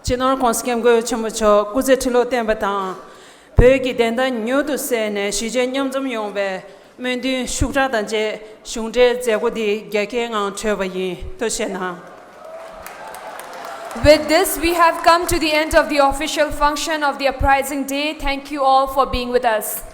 general consciem go chumucho kuze tilo tembata pegi denda nyodu sene shije nyamjam yongbe mendi shukra danje shungje zegodi gyake ngang chebayi to shena. With this, we have come to the end of the official function of the Uprising Day. Thank you all for being with us.